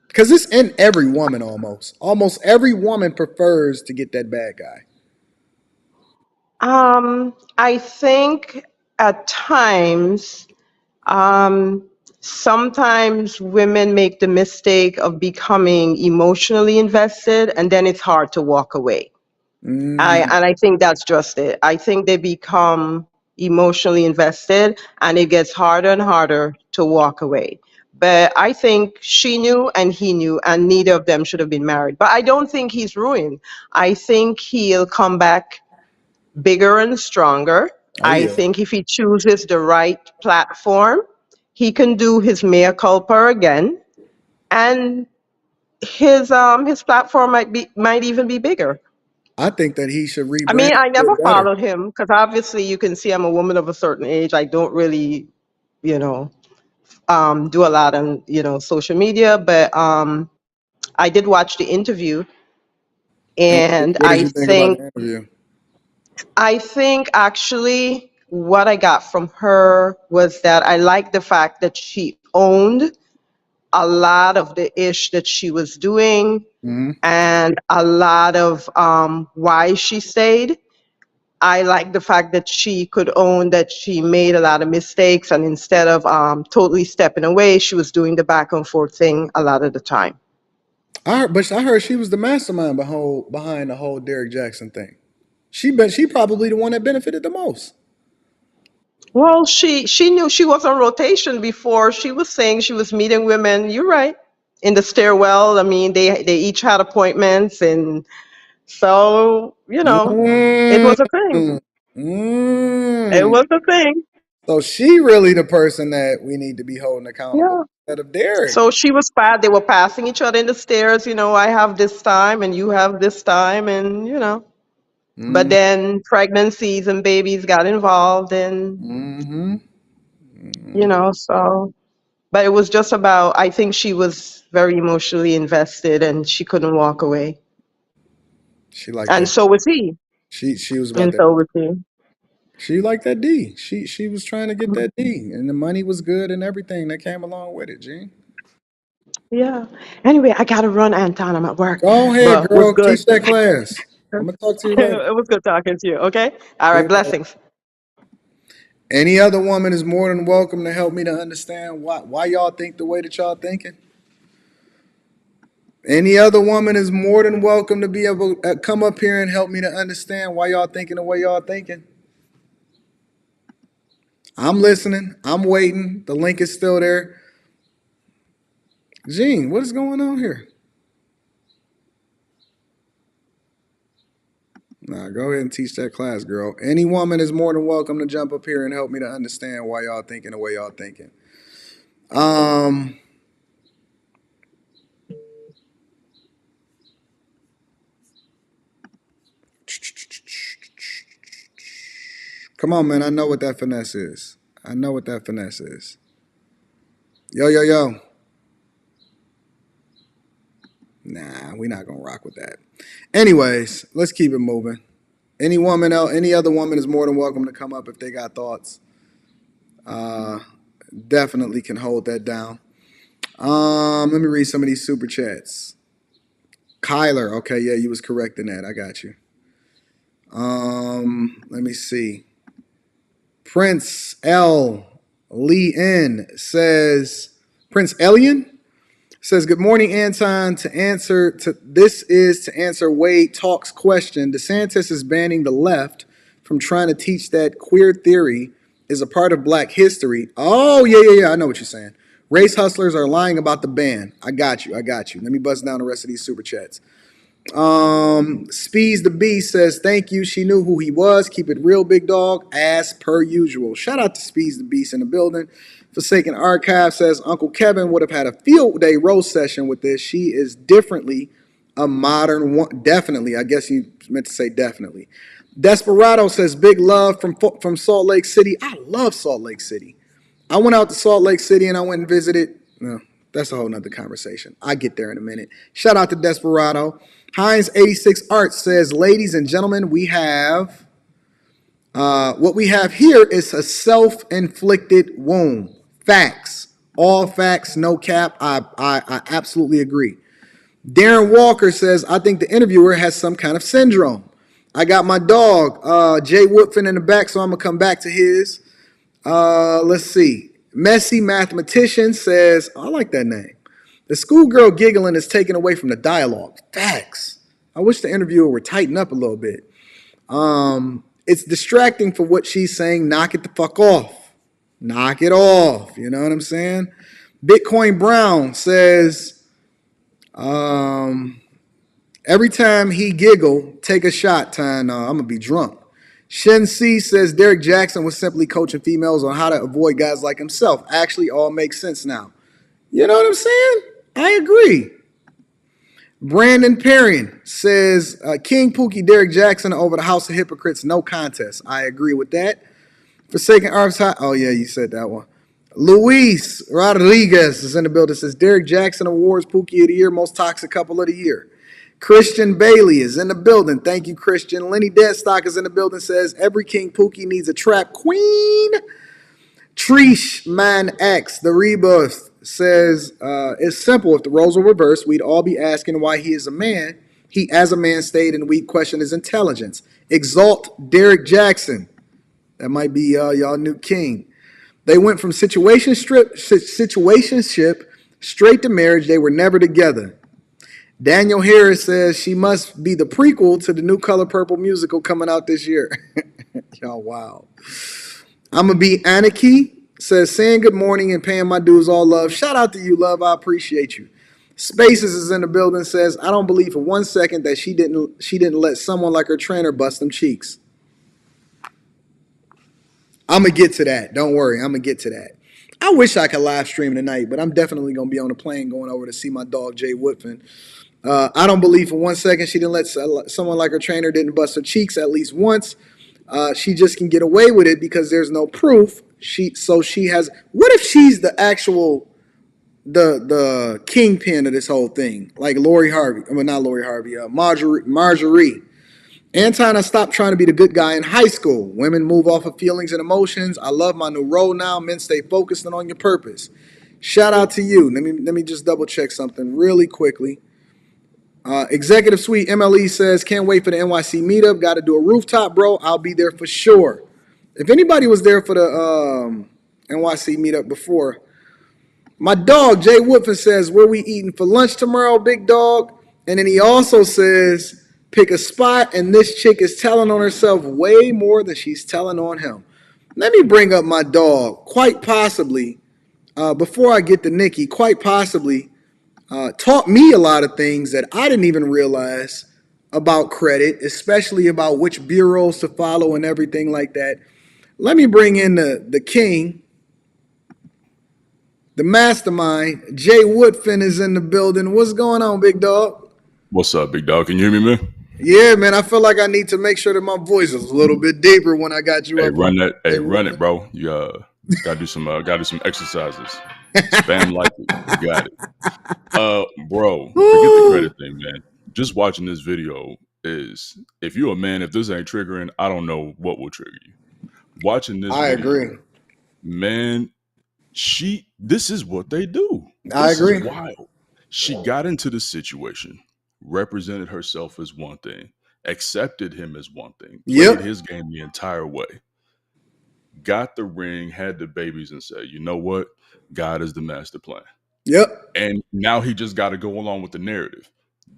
Because it's in every woman almost. Almost every woman prefers to get that bad guy. I think at times Um, sometimes women make the mistake of becoming emotionally invested, and then it's hard to walk away. I think that's just it. I think they become emotionally invested, and it gets harder and harder to walk away. But I think she knew and he knew, and neither of them should have been married. But I don't think he's ruined. I think he'll come back bigger and stronger. Oh I yeah. think if he chooses the right platform, he can do his mea culpa again, and his platform might even be bigger. I think that he should I rebrand mean, I and never get better. followed him because obviously you can see I'm a woman of a certain age. I don't really, you know, do a lot on social media, but I did watch the interview, And and what did you think about the interview? I think actually what I got from her was that I liked the fact that she owned a lot of the ish that she was doing and a lot of why she stayed. I like the fact that she could own that she made a lot of mistakes, and instead of totally stepping away, she was doing the back and forth thing a lot of the time. I heard she was the mastermind behind the whole Derrick Jaxn thing. She probably the one that benefited the most. Well, she knew she was on rotation before. She was saying she was meeting women. You're right. In the stairwell. I mean, they each had appointments, and so it Mm, was a thing. It mm. was a thing. So she really the person that we need to be holding accountable Yeah. instead of Derrick. So she was bad. They were passing each other in the stairs. I have this time, and you have this time, and But Mm, then pregnancies and babies got involved, and mm-hmm. so. But it was just about, I think she was very emotionally invested and she couldn't walk away. She liked And that. so was he. She was about And that. so was he. She liked that D. She was trying to get that D, and the money was good and everything that came along with it. Gene, Yeah. Anyway, I got to run, Anton. I'm at work. go ahead, But was girl. good. Teach that class. I'm gonna talk to you later. It was good talking to you. Okay. All See right. you later. Blessings. Any other woman is more than welcome to help me to understand why y'all think the way that y'all thinking. Any other woman is more than welcome to be able to come up here and help me to understand why y'all thinking the way y'all thinking. I'm listening. I'm waiting. The link is still there. Gene, what is going on here? Nah, go ahead and teach that class, girl. Any woman is more than welcome to jump up here and help me to understand why y'all thinking the way y'all thinking. Um, come on, man. I know what that finesse is. I know what that finesse is. Yo, yo, yo. Nah, we not gonna rock with that. Anyways, let's keep it moving. Any other woman is more than welcome to come up if they got thoughts. Definitely can hold that down. Let me read some of these super chats. Kyler, okay, yeah, you was correct in that. I got you. Let me see. Prince L. Lee N says, Prince Elian says, good morning, Anton. To answer Wade Talk's question. DeSantis is banning the left from trying to teach that queer theory is a part of Black history. Oh, yeah. I know what you're saying. Race hustlers are lying about the ban. I got you. Let me bust down the rest of these super chats. Speeds the Beast says, thank you. She knew who he was. Keep it real, big dog, as per usual. Shout out to Speeds the Beast in the building. Forsaken Archive says, Uncle Kevin would have had a field day roast session with this. She is definitely a modern one. Definitely. I guess you meant to say definitely. Desperado says, big love from Salt Lake City. I love Salt Lake City. I went out to Salt Lake City and I went and visited. No, that's a whole nother conversation. I get there in a minute. Shout out to Desperado. Hines86 Arts says, ladies and gentlemen, we have what we have here is a self-inflicted wound. Facts. All facts, no cap. I absolutely agree. Darren Walker says, I think the interviewer has some kind of syndrome. I got my dog, Jay Woodfin, in the back, so I'm going to come back to his. Let's see. Messy Mathematician says, I like that name. The schoolgirl giggling is taken away from the dialogue. Facts. I wish the interviewer would tighten up a little bit. It's distracting for what she's saying. Knock it the fuck off. Knock it off. You know what I'm saying? Bitcoin Brown says, every time he giggle, take a shot, time. I'm going to be drunk. Shen C says, Derrick Jaxn was simply coaching females on how to avoid guys like himself. Actually, all makes sense now. You know what I'm saying? I agree. Brandon Perrin says, King Pookie, Derrick Jaxn over the House of Hypocrites, no contest. I agree with that. Forsaken Arts, oh yeah, you said that one. Luis Rodriguez is in the building, says, Derrick Jaxn awards Pookie of the Year, most toxic couple of the year. Christian Bailey is in the building. Thank you, Christian. Lenny Deadstock is in the building, says, every King Pookie needs a trap queen. Trish Man X, the rebirth, says, it's simple. If the roles were reversed, we'd all be asking why he is a man. He, as a man, stayed, and we'd question his intelligence. Exalt Derrick Jaxn. That might be y'all new king. They went from situationship straight to marriage. They were never together. Daniel Harris says she must be the prequel to the new Color Purple musical coming out this year. Y'all, wow. I'm going to be Anarchy. Says, saying good morning and paying my dues, all love. Shout out to you, love. I appreciate you. Spaces is in the building, says, I don't believe for 1 second that she didn't let someone like her trainer bust them cheeks. I'm going to get to that. Don't worry. I'm going to get to that. I wish I could live stream tonight, but I'm definitely going to be on a plane going over to see my dog, Jay Woodfin. I don't believe for 1 second she didn't let someone like her trainer didn't bust her cheeks at least once. She just can get away with it because there's no proof. She has. What if she's the actual the kingpin of this whole thing, like Lori Harvey? I mean, not Lori Harvey. Marjorie. Anton, I stopped trying to be the good guy in high school. Women move off of feelings and emotions. I love my new role now. Men, stay focused and on your purpose. Shout out to you. Let me just double check something really quickly. Executive Suite MLE says, can't wait for the NYC meetup. Got to do a rooftop, bro. I'll be there for sure. If anybody was there for the NYC meetup before, my dog, Jay Woodfin, says, where we eating for lunch tomorrow, big dog? And then he also says, pick a spot, and this chick is telling on herself way more than she's telling on him. Let me bring up my dog. Quite possibly, before I get to Nikki, quite possibly taught me a lot of things that I didn't even realize about credit, especially about which bureaus to follow and everything like that. Let me bring in the king, the mastermind. Jay Woodfin is in the building. What's going on, big dog? What's up, big dog? Can you hear me, man? Yeah, man. I feel like I need to make sure that my voice is a little bit deeper when I got you up. Run that. Hey, run it, bro. You gotta do some exercises. Spam like it. You got it. Bro, forget the credit thing, man. Just watching this video is, if you're a man, if this ain't triggering, I don't know what will trigger you. Watching this, I agree, man. This is what they do. I agree. Is wild. She got into the situation, represented herself as one thing, accepted him as one thing, played his game the entire way, got the ring, had the babies, and said, you know what? God is the master plan. Yep. And now he just got to go along with the narrative.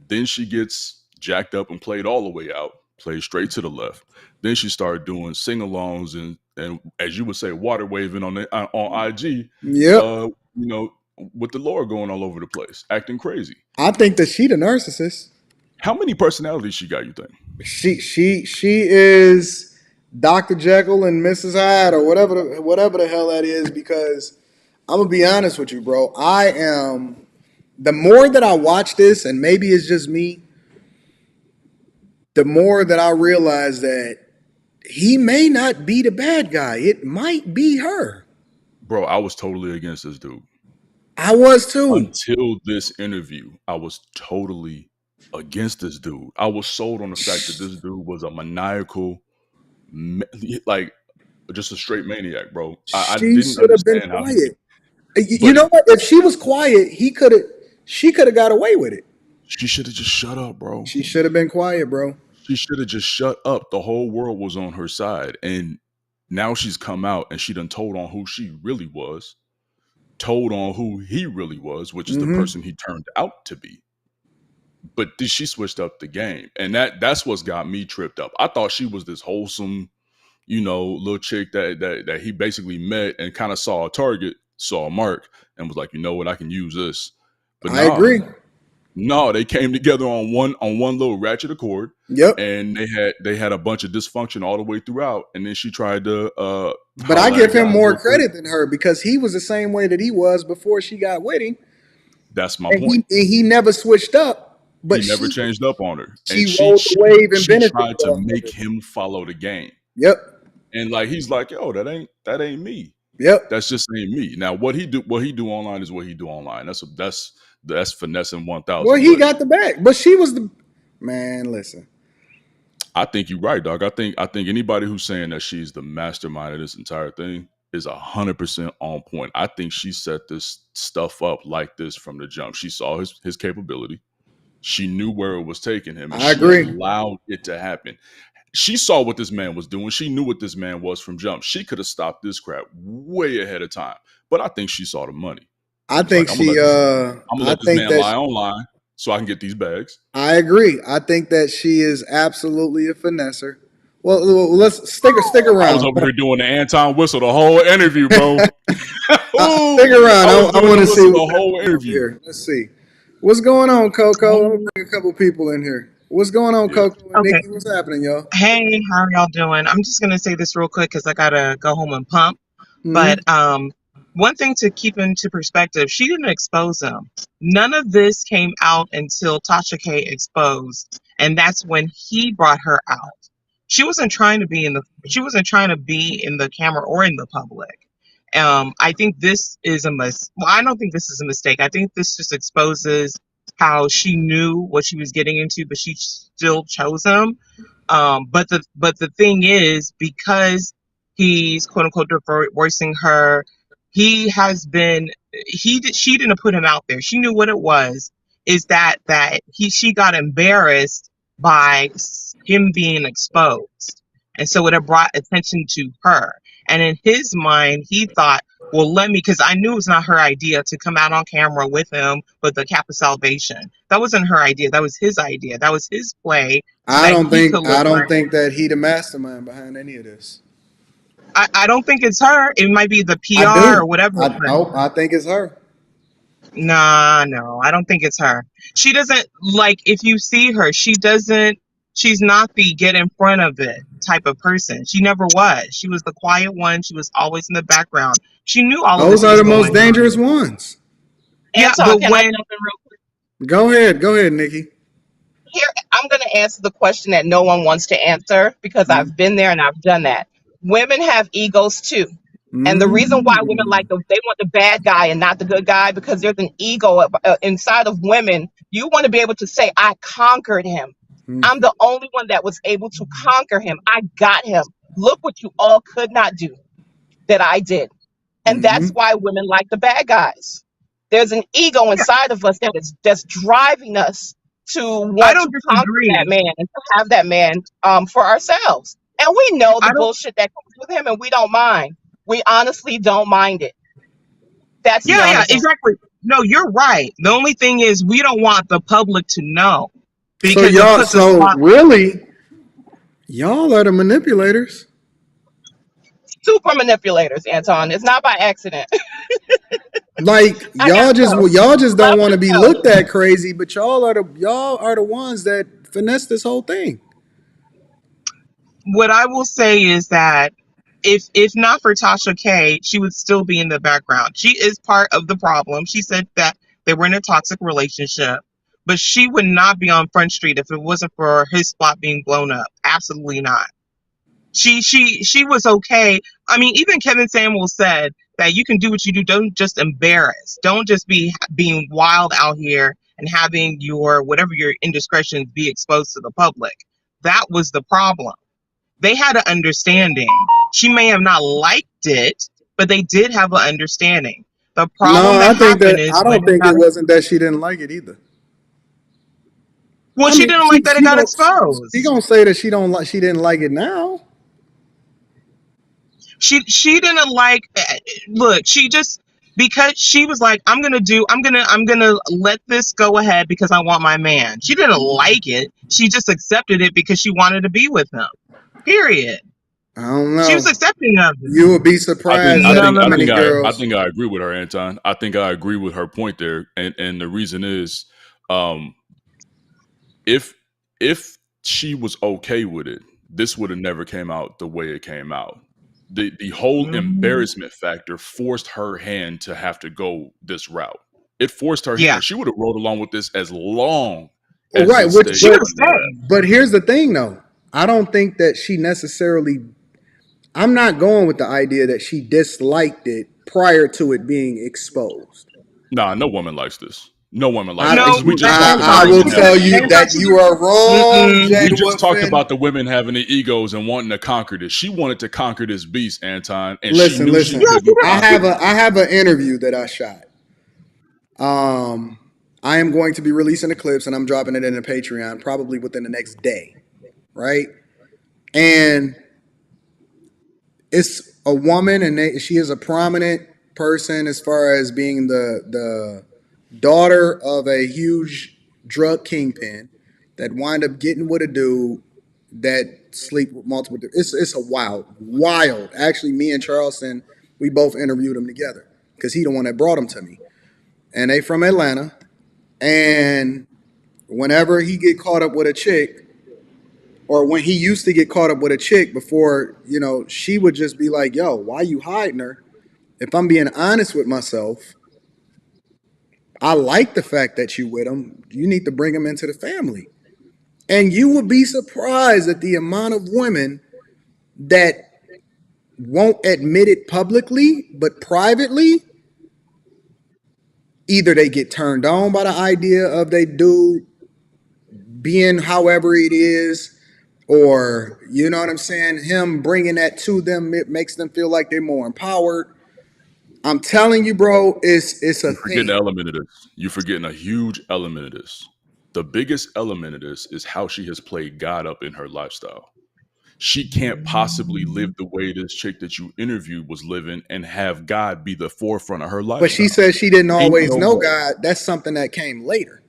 Then she gets jacked up and played all the way out, played straight to the left. Then she started doing sing-alongs and as you would say, water waving on IG. Yep. You know, with the Lord going all over the place, acting crazy. I think that she the narcissist. How many personalities she got, you think? She is Dr. Jekyll and Mrs. Hyde or whatever the hell that is, because I'm gonna be honest with you, bro. The more that I watch this, and maybe it's just me, the more that I realize that he may not be the bad guy. It might be her. Bro, I was totally against this dude. I was too. Until this interview, I was totally against this dude. I was sold on the fact that this dude was a maniacal, like just a straight maniac, bro. I didn't should have been understand how. quiet. You know what? If she was quiet, she could have got away with it. She should have just shut up, bro. She should have been quiet, bro. She should have just shut up. The whole world was on her side. And now she's come out and she done told on who she really was, told on who he really was, which is the person he turned out to be. But she switched up the game. And that's what's got me tripped up. I thought she was this wholesome, you know, little chick that he basically met and kind of saw a target, saw a mark, and was like, you know what, I can use this. But I agree. No, they came together on one little ratchet accord. Yep. And they had a bunch of dysfunction all the way throughout. And then she tried to but I give him more credit than her, because he was the same way that he was before she got with him. That's my point. He never switched up. But he never changed up on her. She rode the wave and she benefited. Tried to make him follow the game. Yep. And like he's like, yo, that ain't me. Yep. That's just ain't me. Now what he do online is what he do online. That's finessing 1,000. Well, he got the bag, but she was the man. Listen, I think you're right, dog. I think anybody who's saying that she's the mastermind of this entire thing is 100% on point. I think she set this stuff up like this from the jump. She saw his capability. She knew where it was taking him. And I agree. She allowed it to happen. She saw what this man was doing. She knew what this man was from jump. She could have stopped this crap way ahead of time. But I think she saw the money. I think I'm gonna let this man lie online so I can get these bags. I agree. I think that she is absolutely a finesser. Well, let's stick around. I was over here doing the Anton whistle the whole interview, bro. Stick around. I want to see the whole interview. Here. Let's see. What's going on, Coco? Let me bring a couple people in here. What's going on, Coco? And Nikki, what's happening, y'all? Hey, how are y'all doing? I'm just gonna say this real quick because I gotta go home and pump. But one thing to keep into perspective, she didn't expose him. None of this came out until Tasha K exposed, and that's when he brought her out. She wasn't trying to be in the camera or in the public. I think this is I don't think this is a mistake. I think this just exposes how she knew what she was getting into, but she still chose him. But the thing is, because he's quote unquote divorcing her, she didn't put him out there. She knew what it was. Is that she got embarrassed by him being exposed, and so it brought attention to her. And in his mind, he thought, well, because I knew it was not her idea to come out on camera with him with the cap of salvation. That wasn't her idea. That was his idea. That was his play. I don't think that he the mastermind behind any of this. I don't think it's her. It might be the PR or whatever. I think it's her. Nah, no, I don't think it's her. She doesn't, if you see her, she's not the get in front of it type of person. She never was. She was the quiet one. She was always in the background. She knew all of this. Those are the most dangerous ones. Yeah, Anton, but can I jump in real quick? Go ahead, Nikki. Here, I'm going to answer the question that no one wants to answer because I've been there and I've done that. Women have egos too. And the reason why women they want the bad guy and not the good guy, because there's an ego inside of women. You want to be able to say, I conquered him. I'm the only one that was able to conquer him. I got him. Look what you all could not do that I did. And that's why women like the bad guys. There's an ego inside of us that's driving us to want to conquer that man and to have that man for ourselves. And we know the bullshit that comes with him, and we don't mind. We honestly don't mind it. That's exactly. No, you're right. The only thing is we don't want the public to know. So really, Y'all are the manipulators. Super manipulators, Anton. It's not by accident. Like I gotta go. y'all just don't Love want to the be show. looked at crazy, but y'all are the ones that finesse this whole thing. What I will say is that if not for Tasha K, she would still be in the background. She is part of the problem. She said that they were in a toxic relationship, but she would not be on Front Street if it wasn't for his spot being blown up. Absolutely not. She was okay. I mean, even Kevin Samuels said that you can do what you do. Don't just embarrass. Don't just be being wild out here and having your whatever your indiscretions be exposed to the public. That was the problem. They had an understanding. She may have not liked it, but they did have an understanding. The No, problem that happened I is don't women think got it wasn't that she didn't like it either. well, I she mean, didn't like that it got she exposed. gonna say that she didn't like it now. She didn't like look, she just because she was like, I'm gonna let this go ahead because I want my man. She didn't like it. She just accepted it because she wanted to be with him. Period. I don't She was know. accepting of You it. would be surprised at how many I girls. think I agree with her, Anton. I think I agree with her point there, and the reason is, um, if she was okay with it, this would have never came out the way it came out. The whole embarrassment factor forced her hand to have to go this route. It forced her Yeah. hand. She would have rolled along with this as long as Right, it which stayed under wraps. but here's the thing though. I don't think that she necessarily I'm not going with the idea that she disliked it prior to it being exposed. Nah, no woman likes this. No woman likes I, this. No, We just talked about I the will women tell having you egos. Anton, that you are wrong, We Jade just talked Woodfin. about the women having the egos and wanting to conquer this. She wanted to conquer this beast, Anton, and she Listen, knew she listen. couldn't conquer it. I have an interview that I shot. I am going to be releasing the clips and I'm dropping it in a Patreon probably within the next day, right? And it's a woman, and she is a prominent person as far as being the daughter of a huge drug kingpin that wind up getting with a dude that sleep with multiple. It's a wild. Actually, me and Charleston, we both interviewed him together because he the one that brought him to me, and they from Atlanta. And whenever he get caught up with a chick, or when he used to get caught up with a chick before, she would just be like, yo, why you hiding her? If I'm being honest with myself, I like the fact that you with him. You need to bring him into the family. And you would be surprised at the amount of women that won't admit it publicly, but privately, either they get turned on by the idea of they dude being however it is, or you know what I'm saying, him bringing that to them, it makes them feel like they're more empowered. I'm telling you, bro, it's a You're forgetting an thing. element of this. You're forgetting a huge element of this. The biggest element of this is how she has played God up in her lifestyle. She can't possibly live the way this chick that you interviewed was living and have God be the forefront of her But she lifestyle. says she didn't Ain't always no know way. God. That's something that came later.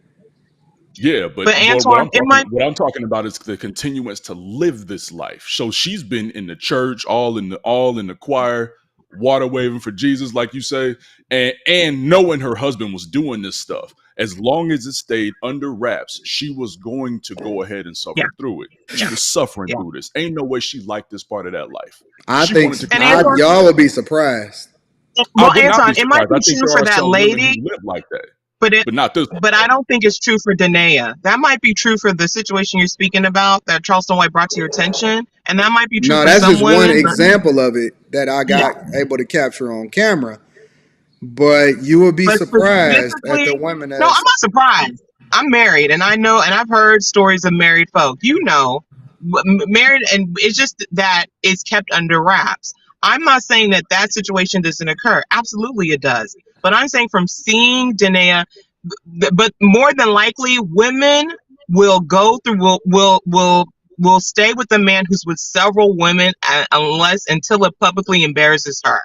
Yeah, but but Antoine, it might what I'm talking about is the continuance to live this life. So she's been in the church, all in the choir, water waving for Jesus, like you say, and knowing her husband was doing this stuff. As long as it stayed under wraps, she was going to go ahead and yeah, suffer through it. She yeah, was suffering yeah. through this. Ain't no way she liked this part of that life. I She think wanted to And control Antoine, people. y'all would be surprised. I well, would not be Anton, it might surprised. I be think true there for are that some women lady, who live like that, but but not this one. I don't think it's true for Danae. That might be true for the situation you're speaking about that Charleston White brought to your attention, and that might be true No, for that's some just one women. But example of it that I yeah, got able to capture on camera. But you would be but surprised at the specifically, women no, I'm that's not surprised. I'm married, and I know, and I've heard stories of married folk. Married, and it's just that it's kept under wraps. I'm not saying that that situation doesn't occur. Absolutely, it does. But I'm saying from seeing Danae, but more than likely, women will go through will stay with a man who's with several women until it publicly embarrasses her.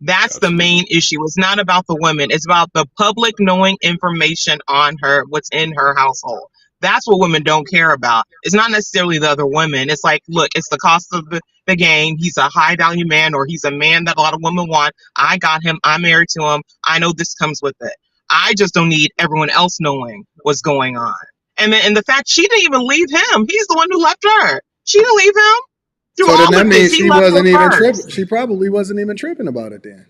That's the Absolutely. main issue. It's not about the women. It's about the public knowing information on her, what's in her household. That's what women don't care about. It's not necessarily the other women. It's like, look, it's the cost of the game. He's a high value man, or he's a man that a lot of women want. I got him. I'm married to him. I know this comes with it. I just don't need everyone else knowing what's going on. And the fact she didn't even leave him. He's the one who left her. She didn't leave him. Through So then all that of means this, he she left wasn't her even first. tripping. She probably wasn't even tripping about it then.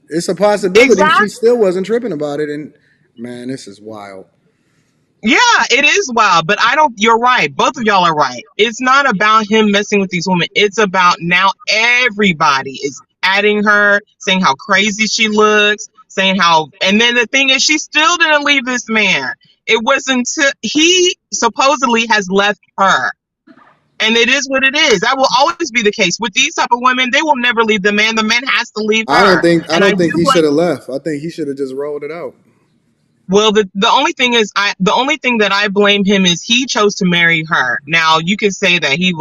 It's a possibility Exactly. she still wasn't tripping about it. And man, this is wild. Yeah, it is wild, but you're right. Both of y'all are right. It's not about him messing with these women. It's about now everybody is adding her, saying how crazy she looks, and then the thing is, she still didn't leave this man. It wasn't until he supposedly has left her. And it is what it is. That will always be the case with these type of women. They will never leave the man. The man has to leave her. I don't think do he blame- should have left. I think he should have just rolled it out. Well, the only thing is, the only thing that I blame him is he chose to marry her. Now you can say that he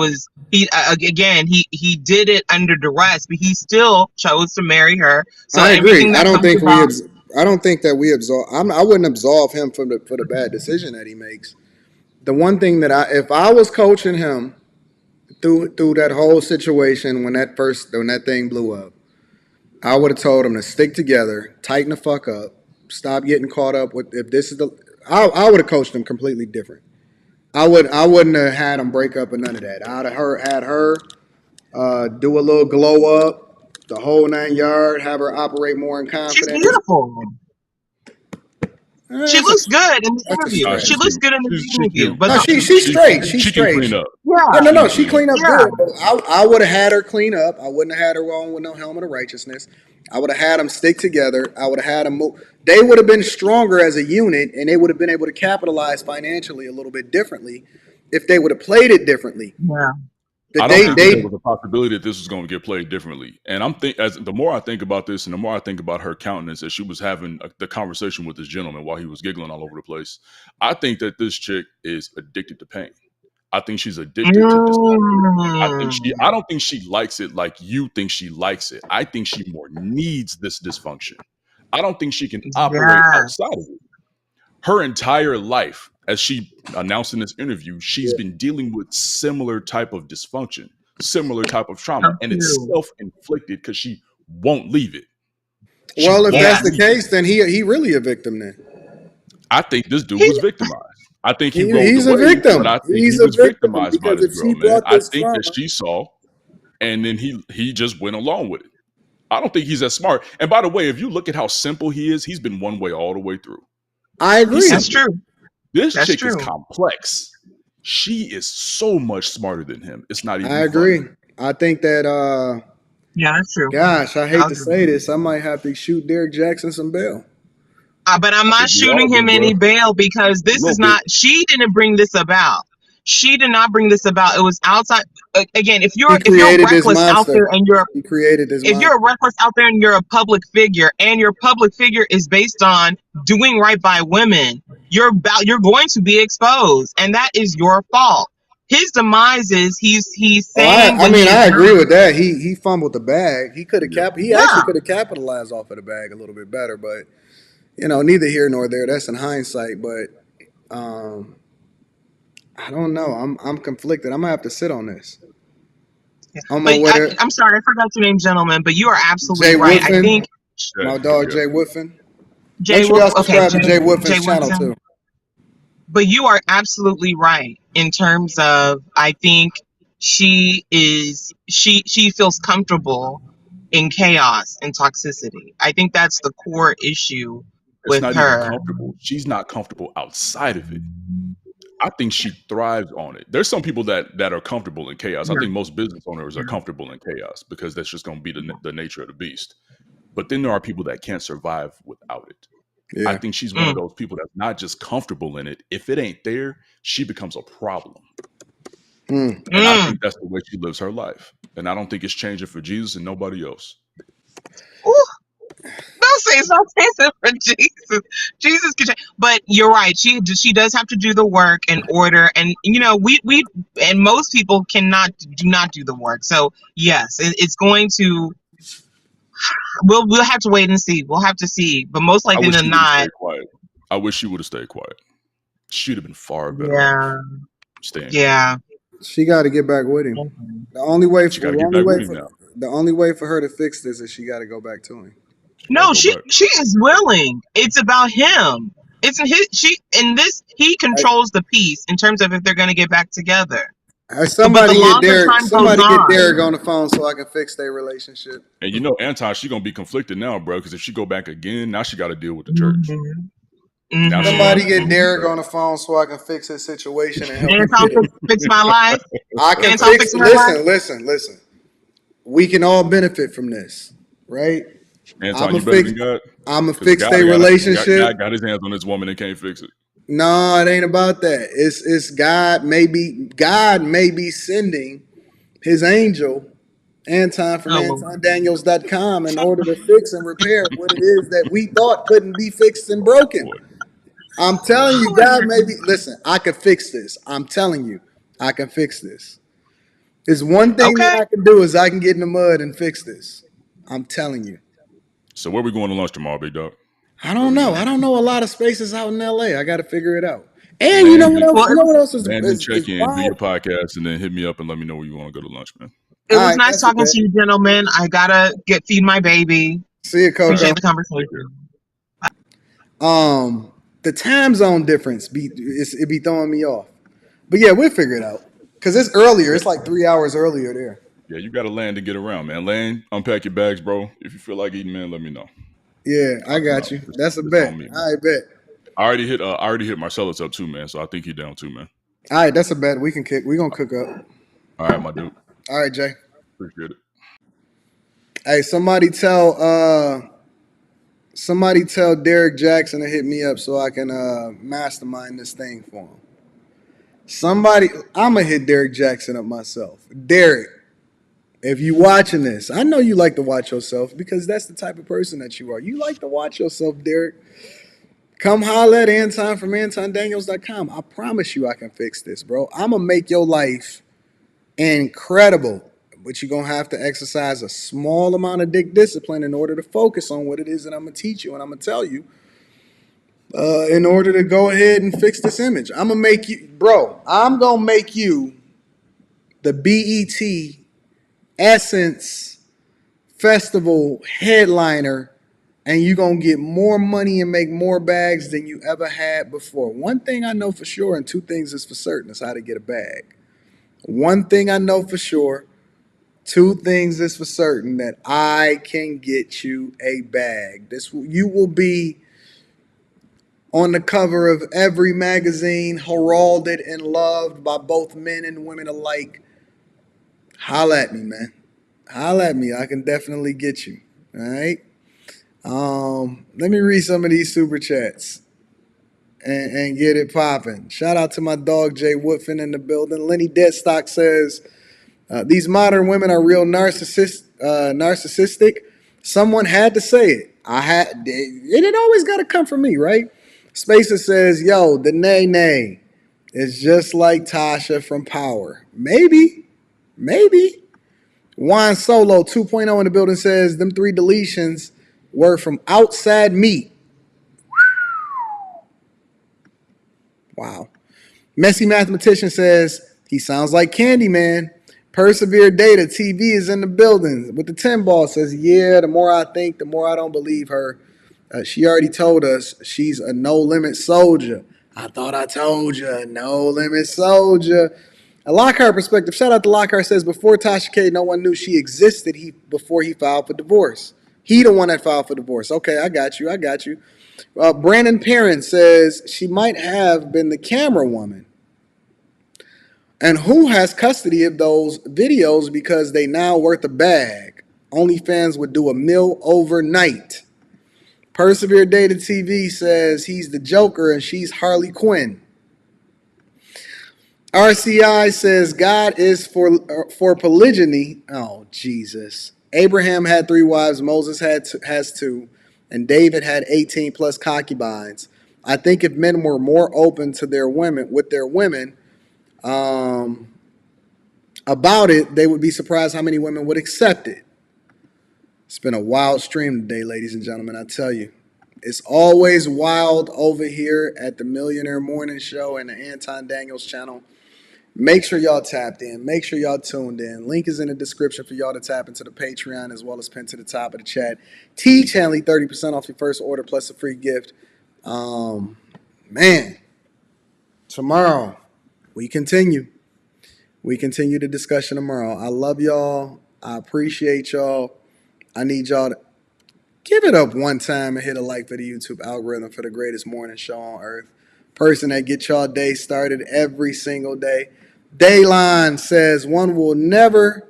did it under duress, but he still chose to marry her. So I agree. I don't think that we absolve. I wouldn't absolve him for the bad decision that he makes. The one thing that if I was coaching him through that whole situation when that thing blew up, I would have told him to stick together, tighten the fuck up. Stop getting caught up with if this is I would have coached him completely different. I wouldn't have had him break up and none of that. I'd have had her do a little glow up, the whole 9 yard, have her operate more in confidence. She's beautiful. She looks good in the interview. She looks good in the interview. But she's straight. She's straight. Clean up. No. She clean up good. I would have had her clean up. I wouldn't have had her on with no helmet of righteousness. I would have had them stick together. I would have had them move. They would have been stronger as a unit, and they would have been able to capitalize financially a little bit differently if they would have played it differently. Yeah. I don't think there was a possibility that this was going to get played differently. And the more I think about this, and the more I think about her countenance as she was having the conversation with this gentleman while he was giggling all over the place, I think that this chick is addicted to pain. I think she's addicted to discomfort. I don't think she likes it like you think she likes it. I think she more needs this dysfunction. I don't think she can operate outside of it. Her entire life, as she announced in this interview, she's been dealing with similar type of dysfunction, similar type of trauma, and it's self-inflicted because she won't leave it. Well, if that's the case, then he really a victim then. I think this dude was victimized. I think he's a victim. But I think he was victimized by this girl, man. I think that she saw, and then he just went along with it. I don't think he's as smart. And by the way, if you look at how simple he is, he's been one way all the way through. I agree. That's true. This chick is complex. She is so much smarter than him. It's not even I agree. funny. I think that yeah, that's true. Gosh, I hate to say this. I might have to shoot Derrick Jaxn some bail. But I'm not shooting him any bail because this is not, she didn't bring this about. She did not bring this about. It was outside. Again, if you're reckless out there and you're reckless out there and you're a public figure, and your public figure is based on doing right by women, you're going to be exposed, and that is your fault. His demise is he's saying. I agree with that. He fumbled the bag. He could have actually could have capitalized off of the bag a little bit better, but neither here nor there. That's in hindsight, but I don't know. I'm conflicted. I'm gonna have to sit on this. I'm sorry, I forgot your name, gentleman, but you are absolutely right. Woodfin, I think my dog Jay Woodfin. Make sure y'all subscribe to Jay Woodfin's channel too. But you are absolutely right in terms of I think she feels comfortable in chaos and toxicity. I think that's the core issue with her. It's not even comfortable. She's not comfortable outside of it. I think she thrives on it. There's some people that are comfortable in chaos. I think most business owners are comfortable in chaos because that's just going to be the nature of the beast. But then there are people that can't survive without it. Yeah. I think she's one of those people that's not just comfortable in it. If it ain't there, she becomes a problem. And I think that's the way she lives her life. And I don't think it's changing for Jesus and nobody else. Ooh. Don't say it's not changing for Jesus. Jesus can change. But you're right. She does have to do the work in order. And we and most people do not do the work. So yes, it's going to. We'll have to wait and see. We'll have to see. But most likely than not, I wish she would have stayed quiet. She'd have been far better off Yeah. staying. Yeah. She got to get back with him. Mhm. The only way She got to get back with him now. the only way for her to fix this is she got to go back to him. No, she is willing. It's about him. It's his. She in this. He controls the piece in terms of if they're going to get back together. Somebody the get longer Derrick. time Somebody goes get on- Derrick on the phone so I can fix their relationship. And you know, Anton, she gonna be conflicted now, bro. Because if she go back again, now she got to deal with the church. Now she Somebody gotta get deal Derrick with on the phone so I can fix his situation and help him Anton get it. fix my life. I can Anton fix. fix my life. Listen. We can all benefit from this, right? Anton, you better than God. I'm gonna 'Cause fix their relationship. God got his hands on this woman and can't fix it. No, it ain't about that. It's God may be sending his angel, Anton from AntonDaniels.com, in order to fix and repair what it is that we thought couldn't be fixed and broken. I'm telling you, God may be. Listen, I can fix this. I'm telling you, I can fix this. There's one thing that I can do is I can get in the mud and fix this. I'm telling you. So where we going to lunch tomorrow, big dog? I don't know. I don't know a lot of spaces out in LA. I got to figure it out. And you know what else? You know what else is check in, do wild? your podcast, and then hit me up and let me know where you want to go to lunch, man. It was nice talking to you, gentlemen. I gotta feed my baby. See you, Coco. Appreciate the conversation. The time zone difference it be throwing me off. But yeah, we'll figure it out. Because it's earlier. It's like 3 hours earlier there. Yeah, you got to land to get around, man. Land, unpack your bags, bro. If you feel like eating, man, let me know. Yeah, I got you. That's a bet. I bet. I already hit Marcellus up too, man. So I think he's down too, man. All right, that's a bet. We can kick. We gonna cook up. All right, my dude. All right, Jay. Appreciate it. Hey, somebody tell Derrick Jaxn to hit me up so I can mastermind this thing for him. I'm gonna hit Derrick Jaxn up myself. Derrick, if you watching this, I know you like to watch yourself because that's the type of person that you are. You like to watch yourself, Derrick. Come holler at Anton from AntonDaniels.com. I promise you I can fix this, bro. I'm gonna make your life incredible. But you're going to have to exercise a small amount of dick discipline in order to focus on what it is that I'm going to teach you and I'm going to tell you in order to go ahead and fix this image. I'm going to make you the BET Essence Festival headliner, and you're going to get more money and make more bags than you ever had before. One thing I know for sure, and two things is for certain, is how to get a bag. One thing I know for sure, two things is for certain, that I can get you a bag. You will be on the cover of every magazine, heralded and loved by both men and women alike. Holla at me, man. Holla at me. I can definitely get you. All right. Let me read some of these super chats and get it popping. Shout out to my dog Jay Woodfin in the building. Lenny Deadstock says, these modern women are real narcissistic. Someone had to say it. It ain't always got to come from me, right? Spacer says, yo, the nay is just like Tasha from Power. Maybe. Juan Solo 2.0 in the building says, them 3 deletions were from outside meat. Wow. Messy Mathematician says, he sounds like Candyman. Persevere Data TV is in the building with the 10 ball. Says, yeah, the more I think, the more I don't believe her. She already told us she's a no-limit soldier. I thought I told you, no-limit soldier. A Lockhart perspective. Shout out to Lockhart says, before Tasha K, no one knew she existed before he filed for divorce. He the one that filed for divorce. Okay, I got you. Brandon Perrin says, she might have been the camera woman. And who has custody of those videos because they now worth a bag? OnlyFans would do a mill overnight. Persevere Data TV says he's the Joker and she's Harley Quinn. RCI says God is for polygyny. Oh, Jesus. Abraham had 3 wives, Moses has 2, and David had 18 plus concubines. I think if men were more open to their women about it, they would be surprised how many women would accept it. It's been a wild stream today, ladies and gentlemen. I tell you, It's always wild over here at the Millionaire Morning Show and the Anton Daniels channel. Make sure y'all tapped in. Make sure y'all tuned in. Link is in the description for y'all to tap into the Patreon as well as pinned to the top of the chat. Teach Hanley 30% off your first order plus a free gift. Man, tomorrow we continue. We continue the discussion tomorrow. I love y'all. I appreciate y'all. I need y'all to give it up one time and hit a like for the YouTube algorithm for the greatest morning show on earth. Person that gets y'all day started every single day. Dayline says one will never,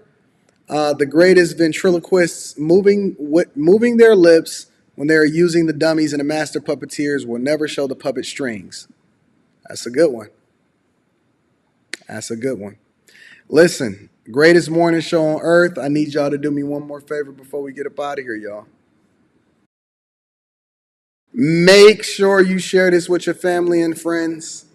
the greatest ventriloquists moving their lips when they are using the dummies and the master puppeteers will never show the puppet strings. That's a good one. That's a good one. Listen, greatest morning show on earth. I need y'all to do me one more favor before we get up out of here, y'all. Make sure you share this with your family and friends.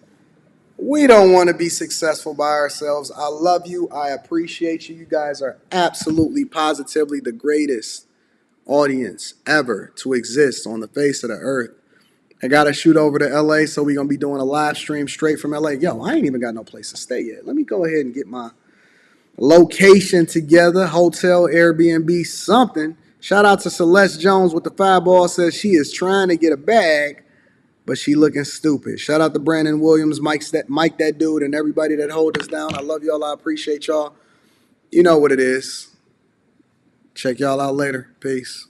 We don't want to be successful by ourselves. I love you. I appreciate you. You guys are absolutely, positively the greatest audience ever to exist on the face of the earth. I got to shoot over to LA, so we're going to be doing a live stream straight from LA. Yo, I ain't even got no place to stay yet. Let me go ahead and get my location together. Hotel, Airbnb, something. Shout out to Celeste Jones with the 5-ball. Says she is trying to get a bag, but she looking stupid. Shout out to Brandon Williams, Mike that dude, and everybody that hold us down. I love y'all. I appreciate y'all. You know what it is. Check y'all out later. Peace.